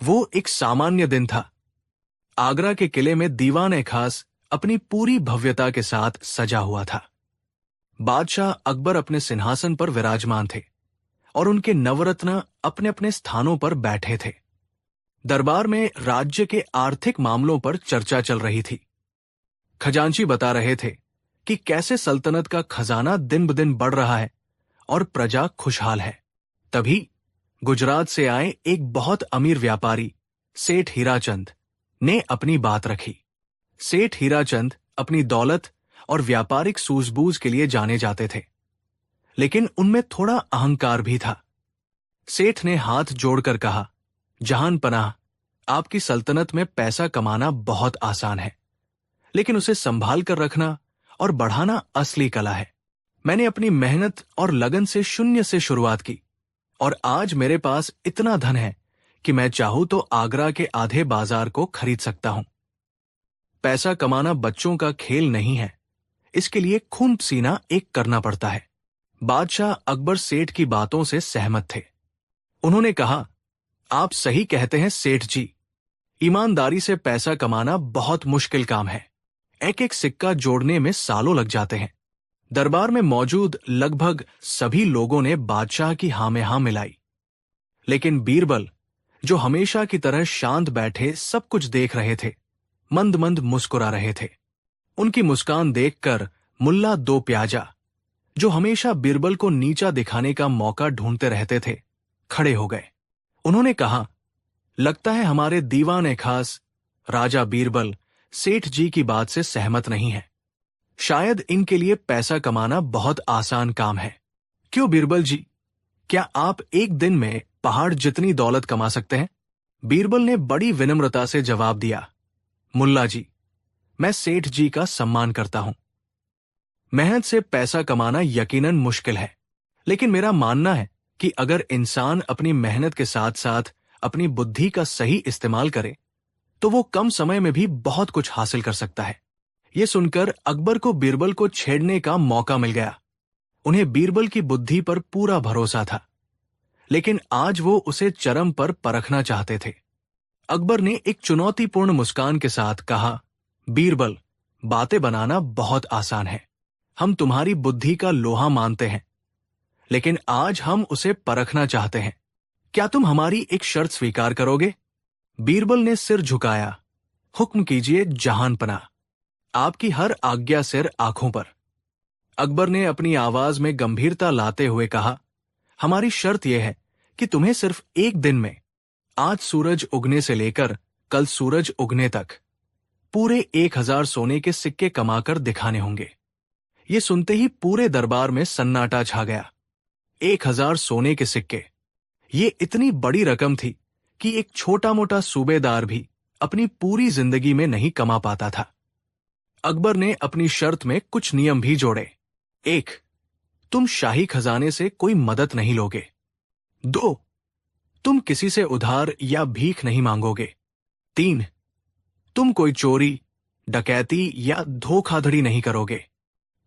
वो एक सामान्य दिन था। आगरा के किले में दीवान ए खास अपनी पूरी भव्यता के साथ सजा हुआ था। बादशाह अकबर अपने सिंहासन पर विराजमान थे और उनके नवरत्न अपने अपने स्थानों पर बैठे थे। दरबार में राज्य के आर्थिक मामलों पर चर्चा चल रही थी। खजांची बता रहे थे कि कैसे सल्तनत का खजाना दिन ब दिन बढ़ रहा है और प्रजा खुशहाल है। तभी गुजरात से आए एक बहुत अमीर व्यापारी सेठ हीराचंद ने अपनी बात रखी। सेठ हीराचंद अपनी दौलत और व्यापारिक सूझबूझ के लिए जाने जाते थे, लेकिन उनमें थोड़ा अहंकार भी था। सेठ ने हाथ जोड़कर कहा, जहान पनाह, आपकी सल्तनत में पैसा कमाना बहुत आसान है, लेकिन उसे संभाल कर रखना और बढ़ाना असली कला है। मैंने अपनी मेहनत और लगन से शून्य से शुरुआत की और आज मेरे पास इतना धन है कि मैं चाहूं तो आगरा के आधे बाजार को खरीद सकता हूं। पैसा कमाना बच्चों का खेल नहीं है, इसके लिए खून पसीना एक करना पड़ता है। बादशाह अकबर सेठ की बातों से सहमत थे। उन्होंने कहा, आप सही कहते हैं सेठ जी, ईमानदारी से पैसा कमाना बहुत मुश्किल काम है। एक एक सिक्का जोड़ने में सालों लग जाते हैं। दरबार में मौजूद लगभग सभी लोगों ने बादशाह की हाँ में हाँ मिलाई, लेकिन बीरबल, जो हमेशा की तरह शांत बैठे सब कुछ देख रहे थे, मंद मंद मुस्कुरा रहे थे। उनकी मुस्कान देखकर मुल्ला दो प्याजा, जो हमेशा बीरबल को नीचा दिखाने का मौका ढूंढते रहते थे, खड़े हो गए। उन्होंने कहा, लगता है हमारे दीवान ए खास राजा बीरबल सेठ जी की बात से सहमत नहीं है। शायद इनके लिए पैसा कमाना बहुत आसान काम है। क्यों बीरबल जी, क्या आप एक दिन में पहाड़ जितनी दौलत कमा सकते हैं? बीरबल ने बड़ी विनम्रता से जवाब दिया, मुल्ला जी, मैं सेठ जी का सम्मान करता हूं। मेहनत से पैसा कमाना यकीनन मुश्किल है, लेकिन मेरा मानना है कि अगर इंसान अपनी मेहनत के साथ साथ अपनी बुद्धि का सही इस्तेमाल करे तो वो कम समय में भी बहुत कुछ हासिल कर सकता है। ये सुनकर अकबर को बीरबल को छेड़ने का मौका मिल गया। उन्हें बीरबल की बुद्धि पर पूरा भरोसा था, लेकिन आज वो उसे चरम पर परखना चाहते थे। अकबर ने एक चुनौतीपूर्ण मुस्कान के साथ कहा, बीरबल, बातें बनाना बहुत आसान है। हम तुम्हारी बुद्धि का लोहा मानते हैं, लेकिन आज हम उसे परखना चाहते हैं। क्या तुम हमारी एक शर्त स्वीकार करोगे? बीरबल ने सिर झुकाया। हुक्म कीजिए जहानपना, आपकी हर आज्ञा सिर आंखों पर। अकबर ने अपनी आवाज में गंभीरता लाते हुए कहा, हमारी शर्त यह है कि तुम्हें सिर्फ एक दिन में, आज सूरज उगने से लेकर कल सूरज उगने तक, पूरे 1000 सोने के सिक्के कमाकर दिखाने होंगे। ये सुनते ही पूरे दरबार में सन्नाटा छा गया। 1000 सोने के सिक्के, ये इतनी बड़ी रकम थी कि एक छोटा मोटा सूबेदार भी अपनी पूरी जिंदगी में नहीं कमा पाता था। अकबर ने अपनी शर्त में कुछ नियम भी जोड़े। 1. तुम शाही खजाने से कोई मदद नहीं लोगे। 2. तुम किसी से उधार या भीख नहीं मांगोगे। 3. तुम कोई चोरी, डकैती या धोखाधड़ी नहीं करोगे।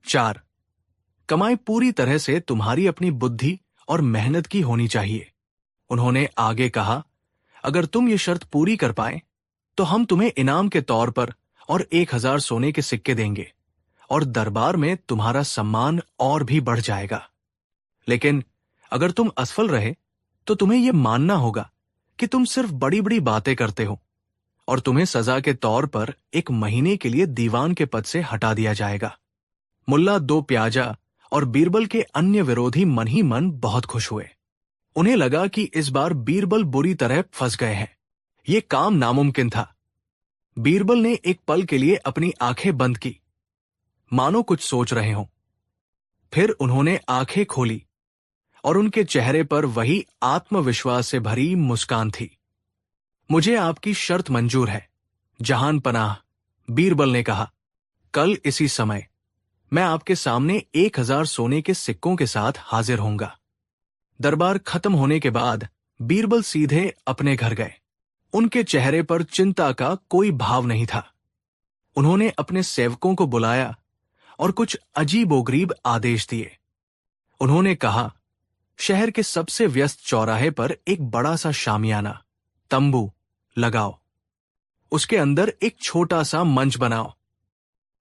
4. कमाई पूरी तरह से तुम्हारी अपनी बुद्धि और मेहनत की होनी चाहिए। उन्होंने आगे कहा, अगर तुम ये शर्त पूरी कर पाए तो हम तुम्हें इनाम के तौर पर और 1000 सोने के सिक्के देंगे और दरबार में तुम्हारा सम्मान और भी बढ़ जाएगा। लेकिन अगर तुम असफल रहे तो तुम्हें यह मानना होगा कि तुम सिर्फ बड़ी बड़ी बातें करते हो और तुम्हें सजा के तौर पर 1 महीने के लिए दीवान के पद से हटा दिया जाएगा। मुल्ला दो प्याजा और बीरबल के अन्य विरोधी मन ही मन बहुत खुश हुए। उन्हें लगा कि इस बार बीरबल बुरी तरह फंस गए हैं। ये काम नामुमकिन था। बीरबल ने एक पल के लिए अपनी आंखें बंद की, मानो कुछ सोच रहे हों। फिर उन्होंने आंखें खोली और उनके चेहरे पर वही आत्मविश्वास से भरी मुस्कान थी। मुझे आपकी शर्त मंजूर है, जहान पनाह, बीरबल ने कहा। कल इसी समय मैं आपके सामने 1000 सोने के सिक्कों के साथ हाजिर होऊंगा। दरबार खत्म होने के बाद बीरबल सीधे अपने घर गए। उनके चेहरे पर चिंता का कोई भाव नहीं था। उन्होंने अपने सेवकों को बुलाया और कुछ अजीबोगरीब आदेश दिए। उन्होंने कहा, शहर के सबसे व्यस्त चौराहे पर एक बड़ा सा शामियाना, तंबू लगाओ। उसके अंदर एक छोटा सा मंच बनाओ।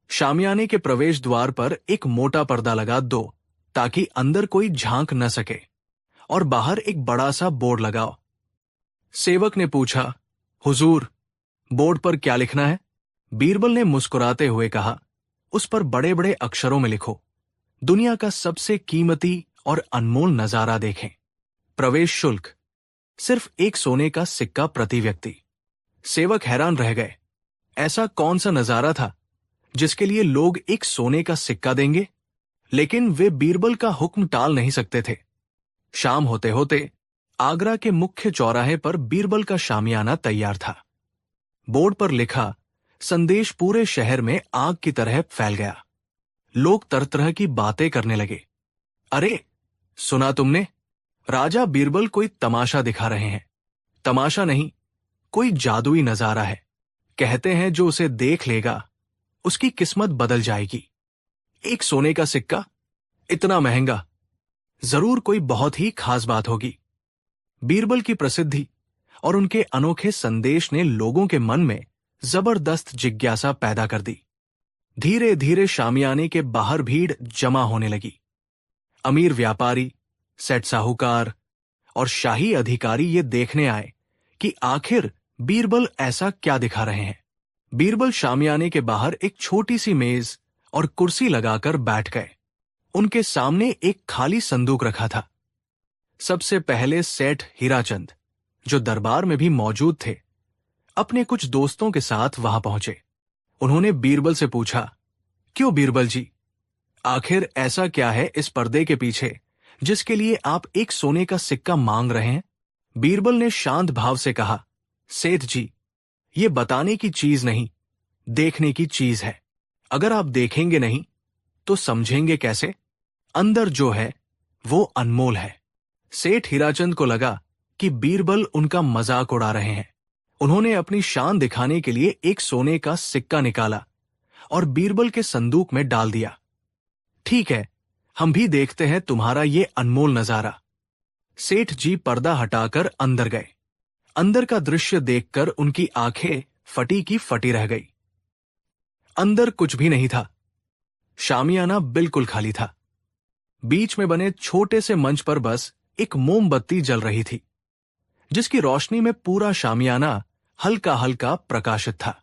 शामियाने के प्रवेश द्वार पर एक मोटा पर्दा लगा दो ताकि अंदर कोई झांक न सके, और बाहर एक बड़ा सा बोर्ड लगाओ। सेवक ने पूछा, हुजूर, बोर्ड पर क्या लिखना है? बीरबल ने मुस्कुराते हुए कहा, उस पर बड़े बड़े अक्षरों में लिखो, दुनिया का सबसे कीमती और अनमोल नजारा देखें। प्रवेश शुल्क सिर्फ एक सोने का सिक्का प्रति व्यक्ति। सेवक हैरान रह गए। ऐसा कौन सा नजारा था जिसके लिए लोग एक सोने का सिक्का देंगे? लेकिन वे बीरबल का हुक्म टाल नहीं सकते थे। शाम होते होते आगरा के मुख्य चौराहे पर बीरबल का शामियाना तैयार था। बोर्ड पर लिखा संदेश पूरे शहर में आग की तरह फैल गया। लोग तरह तरह की बातें करने लगे। अरे, सुना तुमने? राजा बीरबल कोई तमाशा दिखा रहे हैं। तमाशा नहीं, कोई जादुई नजारा है। कहते हैं जो उसे देख लेगा उसकी किस्मत बदल जाएगी। एक सोने का सिक्का, इतना महंगा? जरूर कोई बहुत ही खास बात होगी। बीरबल की प्रसिद्धि और उनके अनोखे संदेश ने लोगों के मन में जबरदस्त जिज्ञासा पैदा कर दी। धीरे धीरे शामियाने के बाहर भीड़ जमा होने लगी। अमीर व्यापारी, सेठ साहूकार और शाही अधिकारी ये देखने आए कि आखिर बीरबल ऐसा क्या दिखा रहे हैं। बीरबल शामियाने के बाहर एक छोटी सी मेज और कुर्सी लगाकर बैठ गए। उनके सामने एक खाली संदूक रखा था। सबसे पहले सेठ हीराचंद, जो दरबार में भी मौजूद थे, अपने कुछ दोस्तों के साथ वहां पहुंचे। उन्होंने बीरबल से पूछा, क्यों बीरबल जी, आखिर ऐसा क्या है इस पर्दे के पीछे जिसके लिए आप एक सोने का सिक्का मांग रहे हैं? बीरबल ने शांत भाव से कहा, सेठ जी, ये बताने की चीज नहीं, देखने की चीज है। अगर आप देखेंगे नहीं तो समझेंगे कैसे? अंदर जो है वो अनमोल है। सेठ हीराचंद को लगा कि बीरबल उनका मजाक उड़ा रहे हैं। उन्होंने अपनी शान दिखाने के लिए एक सोने का सिक्का निकाला और बीरबल के संदूक में डाल दिया। ठीक है, हम भी देखते हैं तुम्हारा ये अनमोल नजारा। सेठ जी पर्दा हटाकर अंदर गए। अंदर का दृश्य देखकर उनकी आंखें फटी की फटी रह गई। अंदर कुछ भी नहीं था। शामियाना बिल्कुल खाली था। बीच में बने छोटे से मंच पर बस एक मोमबत्ती जल रही थी, जिसकी रोशनी में पूरा शामियाना हल्का हल्का प्रकाशित था।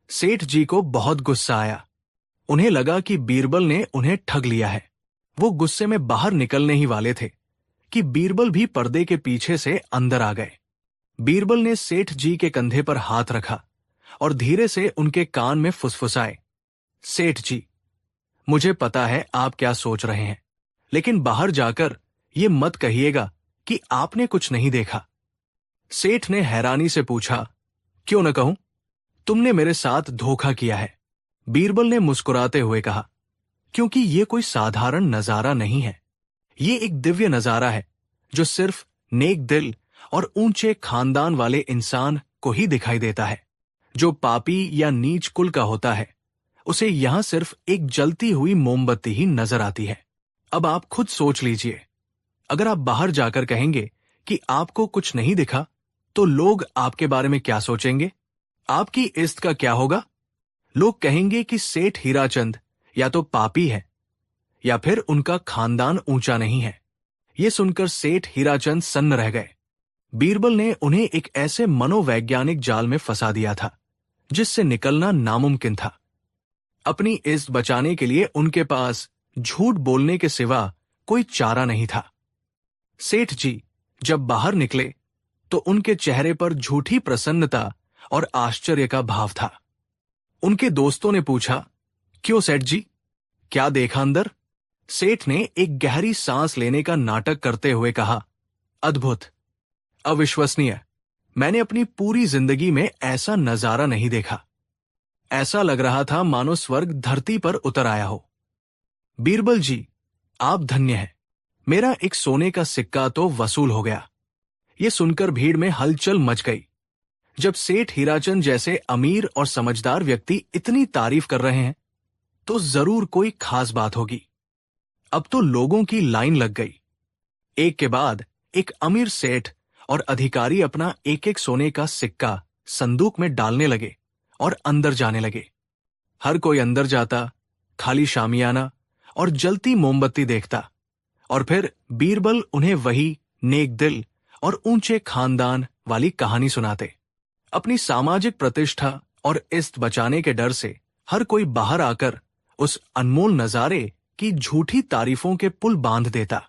सेठ जी को बहुत गुस्सा आया। उन्हें लगा कि बीरबल ने उन्हें ठग लिया है। वो गुस्से में बाहर निकलने ही वाले थे कि बीरबल भी पर्दे के पीछे से अंदर आ गए। बीरबल ने सेठ जी के कंधे पर हाथ रखा और धीरे से उनके कान में फुसफुसाए, सेठ जी, मुझे पता है आप क्या सोच रहे हैं, लेकिन बाहर जाकर ये मत कहिएगा कि आपने कुछ नहीं देखा। सेठ ने हैरानी से पूछा, क्यों न कहूं? तुमने मेरे साथ धोखा किया है। बीरबल ने मुस्कुराते हुए कहा, क्योंकि ये कोई साधारण नजारा नहीं है। ये एक दिव्य नजारा है जो सिर्फ नेक दिल और ऊंचे खानदान वाले इंसान को ही दिखाई देता है। जो पापी या नीच कुल का होता है, उसे यहां सिर्फ एक जलती हुई मोमबत्ती ही नजर आती है। अब आप खुद सोच लीजिए, अगर आप बाहर जाकर कहेंगे कि आपको कुछ नहीं दिखा, तो लोग आपके बारे में क्या सोचेंगे? आपकी इज्जत का क्या होगा? लोग कहेंगे कि सेठ हीराचंद या तो पापी है या फिर उनका खानदान ऊंचा नहीं है। यह सुनकर सेठ हीराचंद सन्न रह गए। बीरबल ने उन्हें एक ऐसे मनोवैज्ञानिक जाल में फंसा दिया था जिससे निकलना नामुमकिन था। अपनी इज्जत बचाने के लिए उनके पास झूठ बोलने के सिवा कोई चारा नहीं था। सेठ जी जब बाहर निकले तो उनके चेहरे पर झूठी प्रसन्नता और आश्चर्य का भाव था। उनके दोस्तों ने पूछा, क्यों सेठ जी, क्या देखा अंदर? सेठ ने एक गहरी सांस लेने का नाटक करते हुए कहा, अद्भुत, अविश्वसनीय। मैंने अपनी पूरी जिंदगी में ऐसा नजारा नहीं देखा। ऐसा लग रहा था मानो स्वर्ग धरती पर उतर आया हो। बीरबल जी, आप धन्य हैं। मेरा एक सोने का सिक्का तो वसूल हो गया। यह सुनकर भीड़ में हलचल मच गई। जब सेठ हीराचंद जैसे अमीर और समझदार व्यक्ति इतनी तारीफ कर रहे हैं तो जरूर कोई खास बात होगी। अब तो लोगों की लाइन लग गई। एक के बाद एक अमीर सेठ और अधिकारी अपना एक एक सोने का सिक्का संदूक में डालने लगे और अंदर जाने लगे। हर कोई अंदर जाता, खाली शामियाना और जलती मोमबत्ती देखता, और फिर बीरबल उन्हें वही नेक दिल और ऊंचे खानदान वाली कहानी सुनाते। अपनी सामाजिक प्रतिष्ठा और इज्जत बचाने के डर से हर कोई बाहर आकर उस अनमोल नजारे की झूठी तारीफों के पुल बांध देता।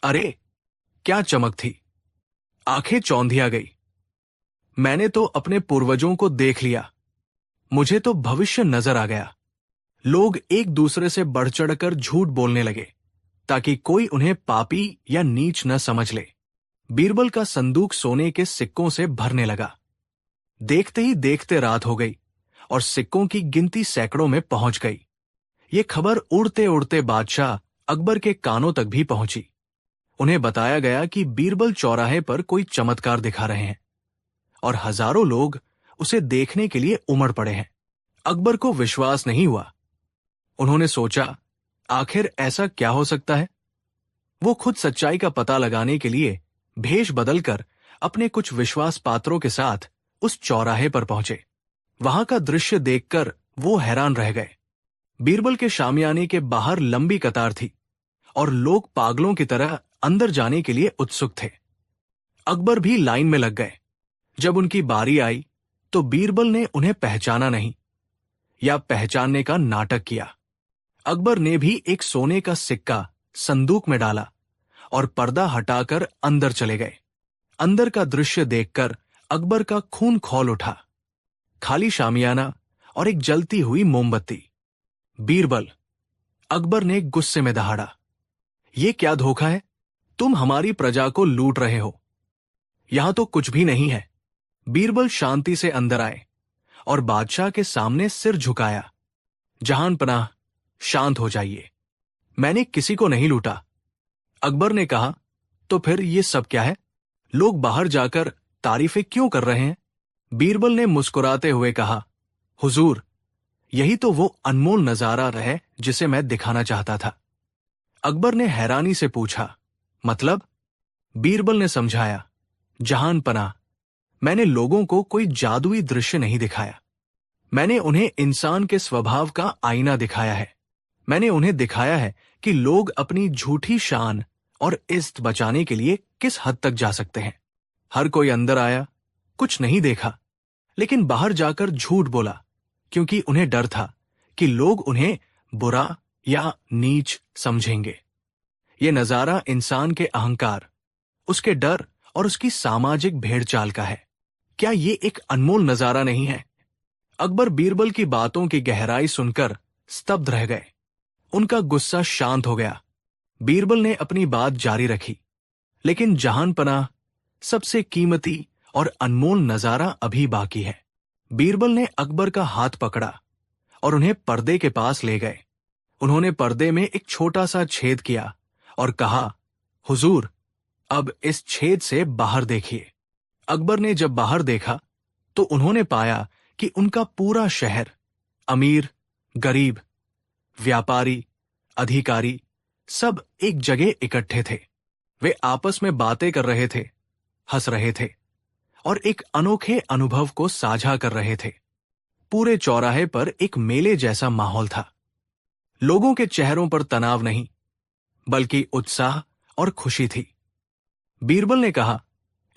अरे क्या चमक थी! आंखें चौंधिया गई। मैंने तो अपने पूर्वजों को देख लिया। मुझे तो भविष्य नजर आ गया। लोग एक दूसरे से बढ़ चढ़कर झूठ बोलने लगे ताकि कोई उन्हें पापी या नीच न समझ ले। बीरबल का संदूक सोने के सिक्कों से भरने लगा। देखते ही देखते रात हो गई और सिक्कों की गिनती सैकड़ों में पहुंच गई। ये खबर उड़ते उड़ते बादशाह अकबर के कानों तक भी पहुंची। उन्हें बताया गया कि बीरबल चौराहे पर कोई चमत्कार दिखा रहे हैं और हजारों लोग उसे देखने के लिए उमड़ पड़े हैं। अकबर को विश्वास नहीं हुआ। उन्होंने सोचा, आखिर ऐसा क्या हो सकता है? वो खुद सच्चाई का पता लगाने के लिए भेष बदलकर अपने कुछ विश्वास पात्रों के साथ उस चौराहे पर पहुंचे। वहां का दृश्य देखकर वो हैरान रह गए। बीरबल के शामियाने के बाहर लंबी कतार थी और लोग पागलों की तरह अंदर जाने के लिए उत्सुक थे। अकबर भी लाइन में लग गए। जब उनकी बारी आई तो बीरबल ने उन्हें पहचाना नहीं या पहचानने का नाटक किया। अकबर ने भी एक सोने का सिक्का संदूक में डाला और पर्दा हटाकर अंदर चले गए। अंदर का दृश्य देखकर अकबर का खून खौल उठा। खाली शामियाना और एक जलती हुई मोमबत्ती। बीरबल, अकबर ने गुस्से में दहाड़ा, ये क्या धोखा है? तुम हमारी प्रजा को लूट रहे हो। यहां तो कुछ भी नहीं है। बीरबल शांति से अंदर आए और बादशाह के सामने सिर झुकाया। जहान पनाह, शांत हो जाइए। मैंने किसी को नहीं लूटा। अकबर ने कहा, तो फिर ये सब क्या है? लोग बाहर जाकर तारीफें क्यों कर रहे हैं? बीरबल ने मुस्कुराते हुए कहा, हुजूर, यही तो वो अनमोल नजारा है जिसे मैं दिखाना चाहता था। अकबर ने हैरानी से पूछा, मतलब? बीरबल ने समझाया, जहान पनाह, मैंने लोगों को कोई जादुई दृश्य नहीं दिखाया। मैंने उन्हें इंसान के स्वभाव का आईना दिखाया है। मैंने उन्हें दिखाया है कि लोग अपनी झूठी शान और इज्जत बचाने के लिए किस हद तक जा सकते हैं। हर कोई अंदर आया, कुछ नहीं देखा, लेकिन बाहर जाकर झूठ बोला क्योंकि उन्हें डर था कि लोग उन्हें बुरा या नीच समझेंगे। ये नजारा इंसान के अहंकार, उसके डर और उसकी सामाजिक भेड़चाल का है। क्या ये एक अनमोल नजारा नहीं है? अकबर बीरबल की बातों की गहराई सुनकर स्तब्ध रह गए। उनका गुस्सा शांत हो गया। बीरबल ने अपनी बात जारी रखी, लेकिन जहान पनाह, सबसे कीमती और अनमोल नजारा अभी बाकी है। बीरबल ने अकबर का हाथ पकड़ा और उन्हें पर्दे के पास ले गए। उन्होंने पर्दे में एक छोटा सा छेद किया और कहा, हुजूर, अब इस छेद से बाहर देखिए। अकबर ने जब बाहर देखा तो उन्होंने पाया कि उनका पूरा शहर, अमीर, गरीब, व्यापारी, अधिकारी, सब एक जगह इकट्ठे थे। वे आपस में बातें कर रहे थे, हंस रहे थे और एक अनोखे अनुभव को साझा कर रहे थे। पूरे चौराहे पर एक मेले जैसा माहौल था। लोगों के चेहरों पर तनाव नहीं, बल्कि उत्साह और खुशी थी। बीरबल ने कहा,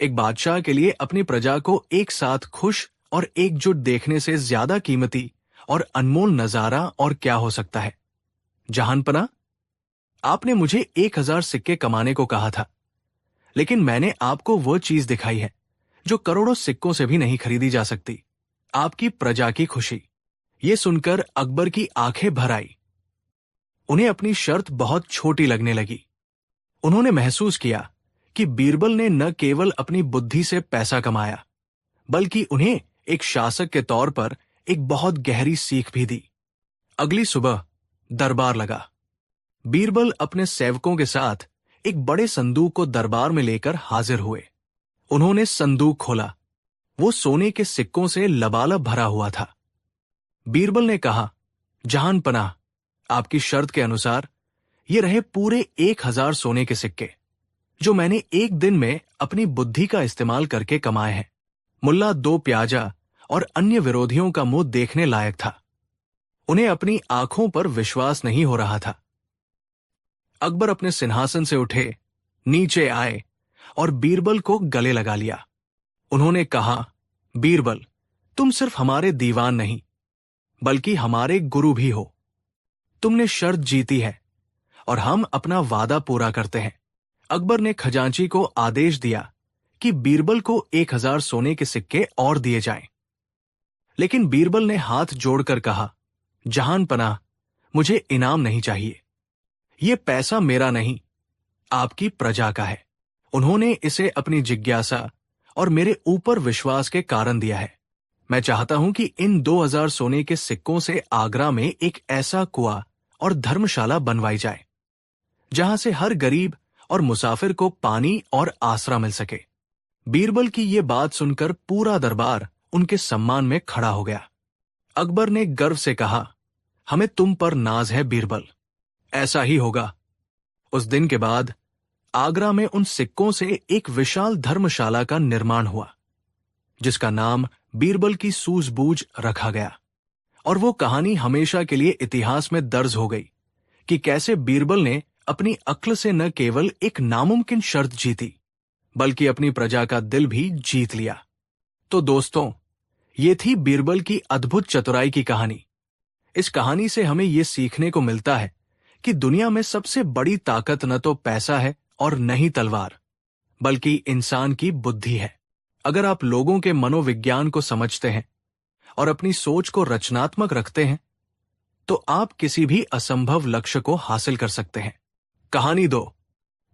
एक बादशाह के लिए अपनी प्रजा को एक साथ खुश और एकजुट देखने से ज्यादा कीमती और अनमोल नजारा और क्या हो सकता है? जहानपना, आपने मुझे 1000 सिक्के कमाने को कहा था, लेकिन मैंने आपको वो चीज दिखाई है जो करोड़ों सिक्कों से भी नहीं खरीदी जा सकती, आपकी प्रजा की खुशी। ये सुनकर अकबर की आंखें भर आई। उन्हें अपनी शर्त बहुत छोटी लगने लगी। उन्होंने महसूस किया कि बीरबल ने न केवल अपनी बुद्धि से पैसा कमाया, बल्कि उन्हें एक शासक के तौर पर एक बहुत गहरी सीख भी दी। अगली सुबह दरबार लगा। बीरबल अपने सेवकों के साथ एक बड़े संदूक को दरबार में लेकर हाजिर हुए। उन्होंने संदूक खोला। वो सोने के सिक्कों से लबालब भरा हुआ था। बीरबल ने कहा, जहान पनाह, आपकी शर्त के अनुसार ये रहे पूरे 1000 सोने के सिक्के। जो मैंने एक दिन में अपनी बुद्धि का इस्तेमाल करके कमाए हैं। मुल्ला दो प्याजा और अन्य विरोधियों का मुंह देखने लायक था। उन्हें अपनी आंखों पर विश्वास नहीं हो रहा था। अकबर अपने सिंहासन से उठे, नीचे आए और बीरबल को गले लगा लिया। उन्होंने कहा, बीरबल, तुम सिर्फ हमारे दीवान नहीं बल्कि हमारे गुरु भी हो। तुमने शर्त जीती है और हम अपना वादा पूरा करते हैं। अकबर ने खजांची को आदेश दिया कि बीरबल को 1000 सोने के सिक्के और दिए जाएं। लेकिन बीरबल ने हाथ जोड़कर कहा, जहान पनाह, मुझे इनाम नहीं चाहिए। ये पैसा मेरा नहीं, आपकी प्रजा का है। उन्होंने इसे अपनी जिज्ञासा और मेरे ऊपर विश्वास के कारण दिया है। मैं चाहता हूं कि इन 2000 सोने के सिक्कों से आगरा में एक ऐसा कुआं और धर्मशाला बनवाई जाए जहां से हर गरीब और मुसाफिर को पानी और आसरा मिल सके। बीरबल की ये बात सुनकर पूरा दरबार उनके सम्मान में खड़ा हो गया। अकबर ने गर्व से कहा, हमें तुम पर नाज है बीरबल, ऐसा ही होगा। उस दिन के बाद आगरा में उन सिक्कों से एक विशाल धर्मशाला का निर्माण हुआ जिसका नाम बीरबल की सूझबूझ रखा गया। और वो कहानी हमेशा के लिए इतिहास में दर्ज हो गई कि कैसे बीरबल ने अपनी अक्ल से न केवल एक नामुमकिन शर्त जीती बल्कि अपनी प्रजा का दिल भी जीत लिया। तो दोस्तों, ये थी बीरबल की अद्भुत चतुराई की कहानी। इस कहानी से हमें ये सीखने को मिलता है कि दुनिया में सबसे बड़ी ताकत न तो पैसा है और न ही तलवार, बल्कि इंसान की बुद्धि है। अगर आप लोगों के मनोविज्ञान को समझते हैं और अपनी सोच को रचनात्मक रखते हैं तो आप किसी भी असंभव लक्ष्य को हासिल कर सकते हैं। कहानी 2।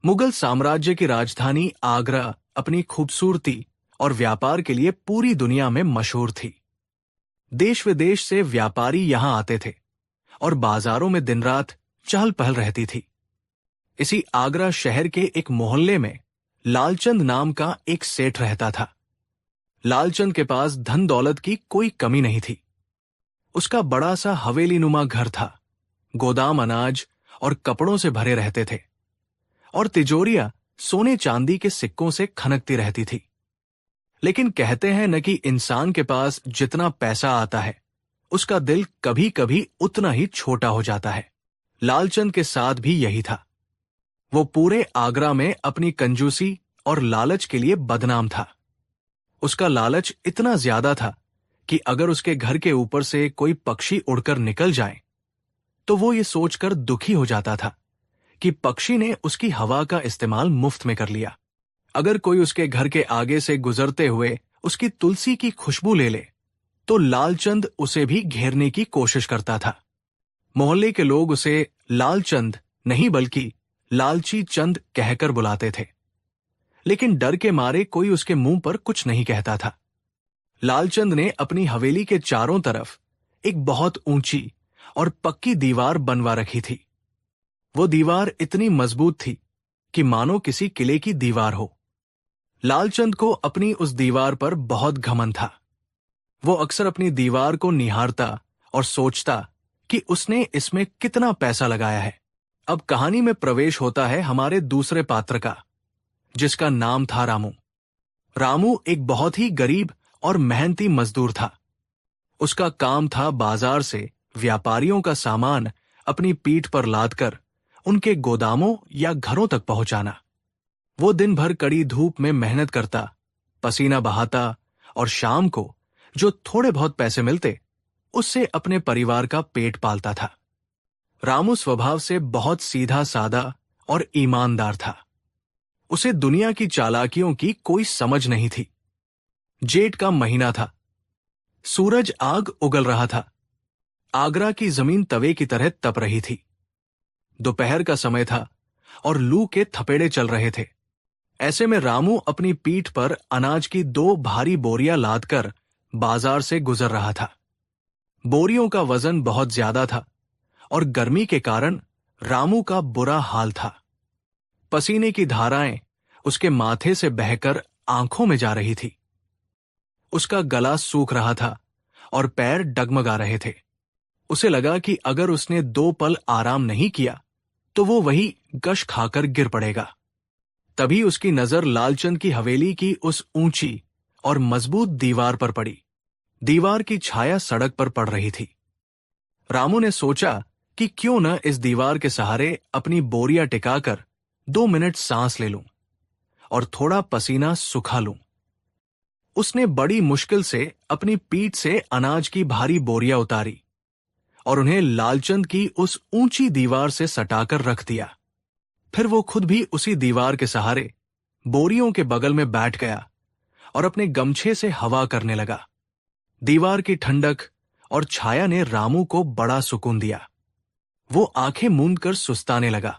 मुगल साम्राज्य की राजधानी आगरा अपनी खूबसूरती और व्यापार के लिए पूरी दुनिया में मशहूर थी। देश विदेश से व्यापारी यहां आते थे और बाजारों में दिन रात चहल पहल रहती थी। इसी आगरा शहर के एक मोहल्ले में लालचंद नाम का एक सेठ रहता था। लालचंद के पास धन दौलत की कोई कमी नहीं थी। उसका बड़ा सा हवेली नुमा घर था। गोदाम अनाज और कपड़ों से भरे रहते थे और तिजोरियां सोने चांदी के सिक्कों से खनकती रहती थी। लेकिन कहते हैं न कि इंसान के पास जितना पैसा आता है उसका दिल कभी कभी उतना ही छोटा हो जाता है। लालचंद के साथ भी यही था। वो पूरे आगरा में अपनी कंजूसी और लालच के लिए बदनाम था। उसका लालच इतना ज्यादा था कि अगर उसके घर के ऊपर से कोई पक्षी उड़कर निकल जाए तो वो ये सोचकर दुखी हो जाता था कि पक्षी ने उसकी हवा का इस्तेमाल मुफ्त में कर लिया। अगर कोई उसके घर के आगे से गुजरते हुए उसकी तुलसी की खुशबू ले ले तो लालचंद उसे भी घेरने की कोशिश करता था। मोहल्ले के लोग उसे लालचंद नहीं बल्कि लालची चंद कहकर बुलाते थे, लेकिन डर के मारे कोई उसके मुंह पर कुछ नहीं कहता था। लालचंद ने अपनी हवेली के चारों तरफ एक बहुत ऊंची और पक्की दीवार बनवा रखी थी। वो दीवार इतनी मजबूत थी कि मानो किसी किले की दीवार हो। लालचंद को अपनी उस दीवार पर बहुत घमंड था। वो अक्सर अपनी दीवार को निहारता और सोचता कि उसने इसमें कितना पैसा लगाया है। अब कहानी में प्रवेश होता है हमारे दूसरे पात्र का, जिसका नाम था रामू। रामू एक बहुत ही गरीब और मेहनती मजदूर था। उसका काम था बाजार से व्यापारियों का सामान अपनी पीठ पर लादकर उनके गोदामों या घरों तक पहुंचाना। वो दिन भर कड़ी धूप में मेहनत करता, पसीना बहाता और शाम को जो थोड़े बहुत पैसे मिलते उससे अपने परिवार का पेट पालता था। रामू स्वभाव से बहुत सीधा सादा और ईमानदार था। उसे दुनिया की चालाकियों की कोई समझ नहीं थी। जेठ का महीना था। सूरज आग उगल रहा था। आगरा की जमीन तवे की तरह तप रही थी। दोपहर का समय था और लू के थपेड़े चल रहे थे। ऐसे में रामू अपनी पीठ पर अनाज की 2 भारी बोरियां लादकर बाजार से गुजर रहा था। बोरियों का वजन बहुत ज्यादा था और गर्मी के कारण रामू का बुरा हाल था। पसीने की धाराएं उसके माथे से बहकर आंखों में जा रही थी। उसका गला सूख रहा था और पैर डगमगा रहे थे। उसे लगा कि अगर उसने 2 पल आराम नहीं किया तो वो वही गश खाकर गिर पड़ेगा। तभी उसकी नजर लालचंद की हवेली की उस ऊंची और मजबूत दीवार पर पड़ी। दीवार की छाया सड़क पर पड़ रही थी। रामू ने सोचा कि क्यों न इस दीवार के सहारे अपनी बोरियां टिकाकर 2 मिनट सांस ले लूं और थोड़ा पसीना सुखा लूं। उसने बड़ी मुश्किल से अपनी पीठ से अनाज की भारी बोरियां उतारी और उन्हें लालचंद की उस ऊंची दीवार से सटाकर रख दिया। फिर वो खुद भी उसी दीवार के सहारे बोरियों के बगल में बैठ गया और अपने गमछे से हवा करने लगा। दीवार की ठंडक और छाया ने रामू को बड़ा सुकून दिया। वो आंखें मूंद कर सुस्ताने लगा।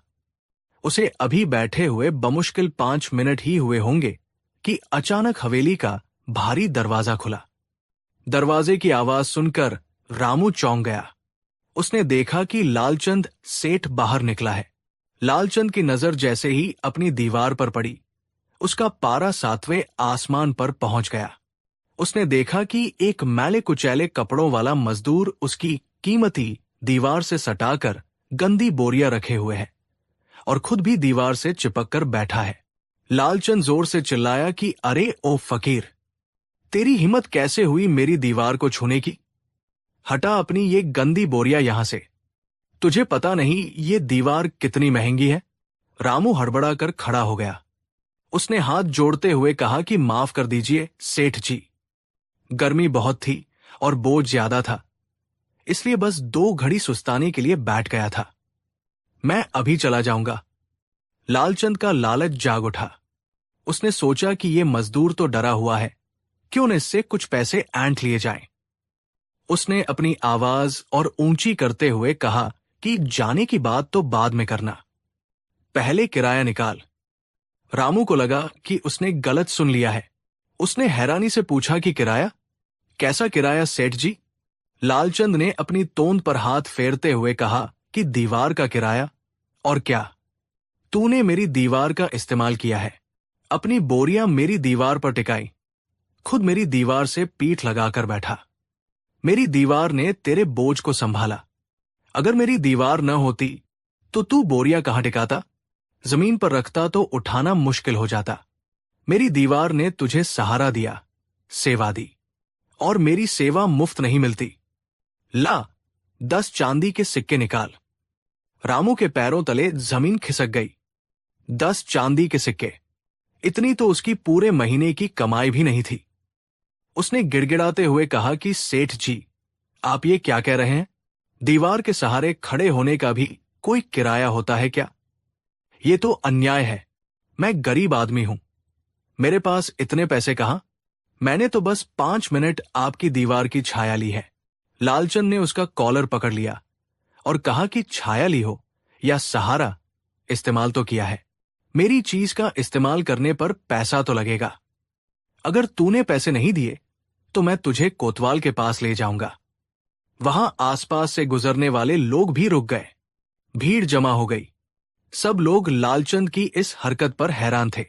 उसे अभी बैठे हुए बमुश्किल 5 मिनट ही हुए होंगे कि अचानक हवेली का भारी दरवाजा खुला। दरवाजे की आवाज सुनकर रामू चौंक गया। उसने देखा कि लालचंद सेठ बाहर निकला है। लालचंद की नजर जैसे ही अपनी दीवार पर पड़ी, उसका पारा 7वें आसमान पर पहुंच गया। उसने देखा कि एक मैले कुचैले कपड़ों वाला मजदूर उसकी कीमती दीवार से सटाकर गंदी बोरियां रखे हुए है और खुद भी दीवार से चिपक कर बैठा है। लालचंद जोर से चिल्लाया कि अरे ओ फकीर, तेरी हिम्मत कैसे हुई मेरी दीवार को छूने की? हटा अपनी ये गंदी बोरियां यहां से। तुझे पता नहीं ये दीवार कितनी महंगी है? रामू हड़बड़ा कर खड़ा हो गया। उसने हाथ जोड़ते हुए कहा कि माफ कर दीजिए सेठ जी, गर्मी बहुत थी और बोझ ज्यादा था, इसलिए बस 2 घड़ी सुस्ताने के लिए बैठ गया था। मैं अभी चला जाऊंगा। लालचंद का लालच जाग उठा। उसने सोचा कि ये मजदूर तो डरा हुआ है, क्यों न इससे कुछ पैसे ऐंठ लिए जाएं। उसने अपनी आवाज और ऊंची करते हुए कहा कि जाने की बात तो बाद में करना, पहले किराया निकाल। रामू को लगा कि उसने गलत सुन लिया है। उसने हैरानी से पूछा कि किराया? कैसा किराया सेठ जी? लालचंद ने अपनी तोंद पर हाथ फेरते हुए कहा कि दीवार का किराया। और क्या, तूने मेरी दीवार का इस्तेमाल किया है, अपनी बोरियां मेरी दीवार पर टिकाई, खुद मेरी दीवार से पीठ लगाकर बैठा। मेरी दीवार ने तेरे बोझ को संभाला। अगर मेरी दीवार न होती तो तू बोरियां कहां टिकाता? जमीन पर रखता तो उठाना मुश्किल हो जाता। मेरी दीवार ने तुझे सहारा दिया, सेवा दी, और मेरी सेवा मुफ्त नहीं मिलती। ला 10 चांदी के सिक्के निकाल। रामू के पैरों तले जमीन खिसक गई। 10 चांदी के सिक्के, इतनी तो उसकी पूरे महीने की कमाई भी नहीं थी। उसने गिड़गिड़ाते हुए कहा कि सेठ जी, आप ये क्या कह रहे हैं? दीवार के सहारे खड़े होने का भी कोई किराया होता है क्या? ये तो अन्याय है। मैं गरीब आदमी हूं, मेरे पास इतने पैसे कहां? मैंने तो बस 5 मिनट आपकी दीवार की छाया ली है। लालचंद ने उसका कॉलर पकड़ लिया और कहा कि छाया ली हो या सहारा, इस्तेमाल तो किया है। मेरी चीज का इस्तेमाल करने पर पैसा तो लगेगा। अगर तूने पैसे नहीं दिए तो मैं तुझे कोतवाल के पास ले जाऊंगा। वहां आसपास से गुजरने वाले लोग भी रुक गए। भीड़ जमा हो गई। सब लोग लालचंद की इस हरकत पर हैरान थे।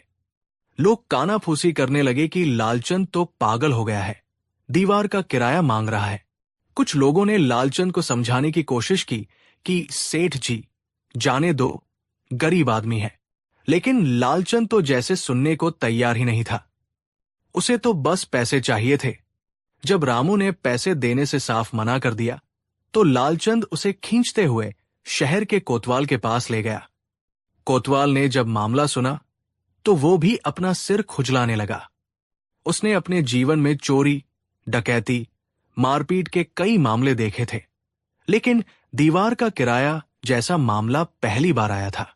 लोग कानाफूसी करने लगे कि लालचंद तो पागल हो गया है, दीवार का किराया मांग रहा है। कुछ लोगों ने लालचंद को समझाने की कोशिश की कि सेठ जी, जाने दो, गरीब आदमी है। लेकिन लालचंद तो जैसे सुनने को तैयार ही नहीं था। उसे तो बस पैसे चाहिए थे। जब रामू ने पैसे देने से साफ मना कर दिया तो लालचंद उसे खींचते हुए शहर के कोतवाल के पास ले गया। कोतवाल ने जब मामला सुना तो वो भी अपना सिर खुजलाने लगा। उसने अपने जीवन में चोरी, डकैती, मारपीट के कई मामले देखे थे, लेकिन दीवार का किराया जैसा मामला पहली बार आया था।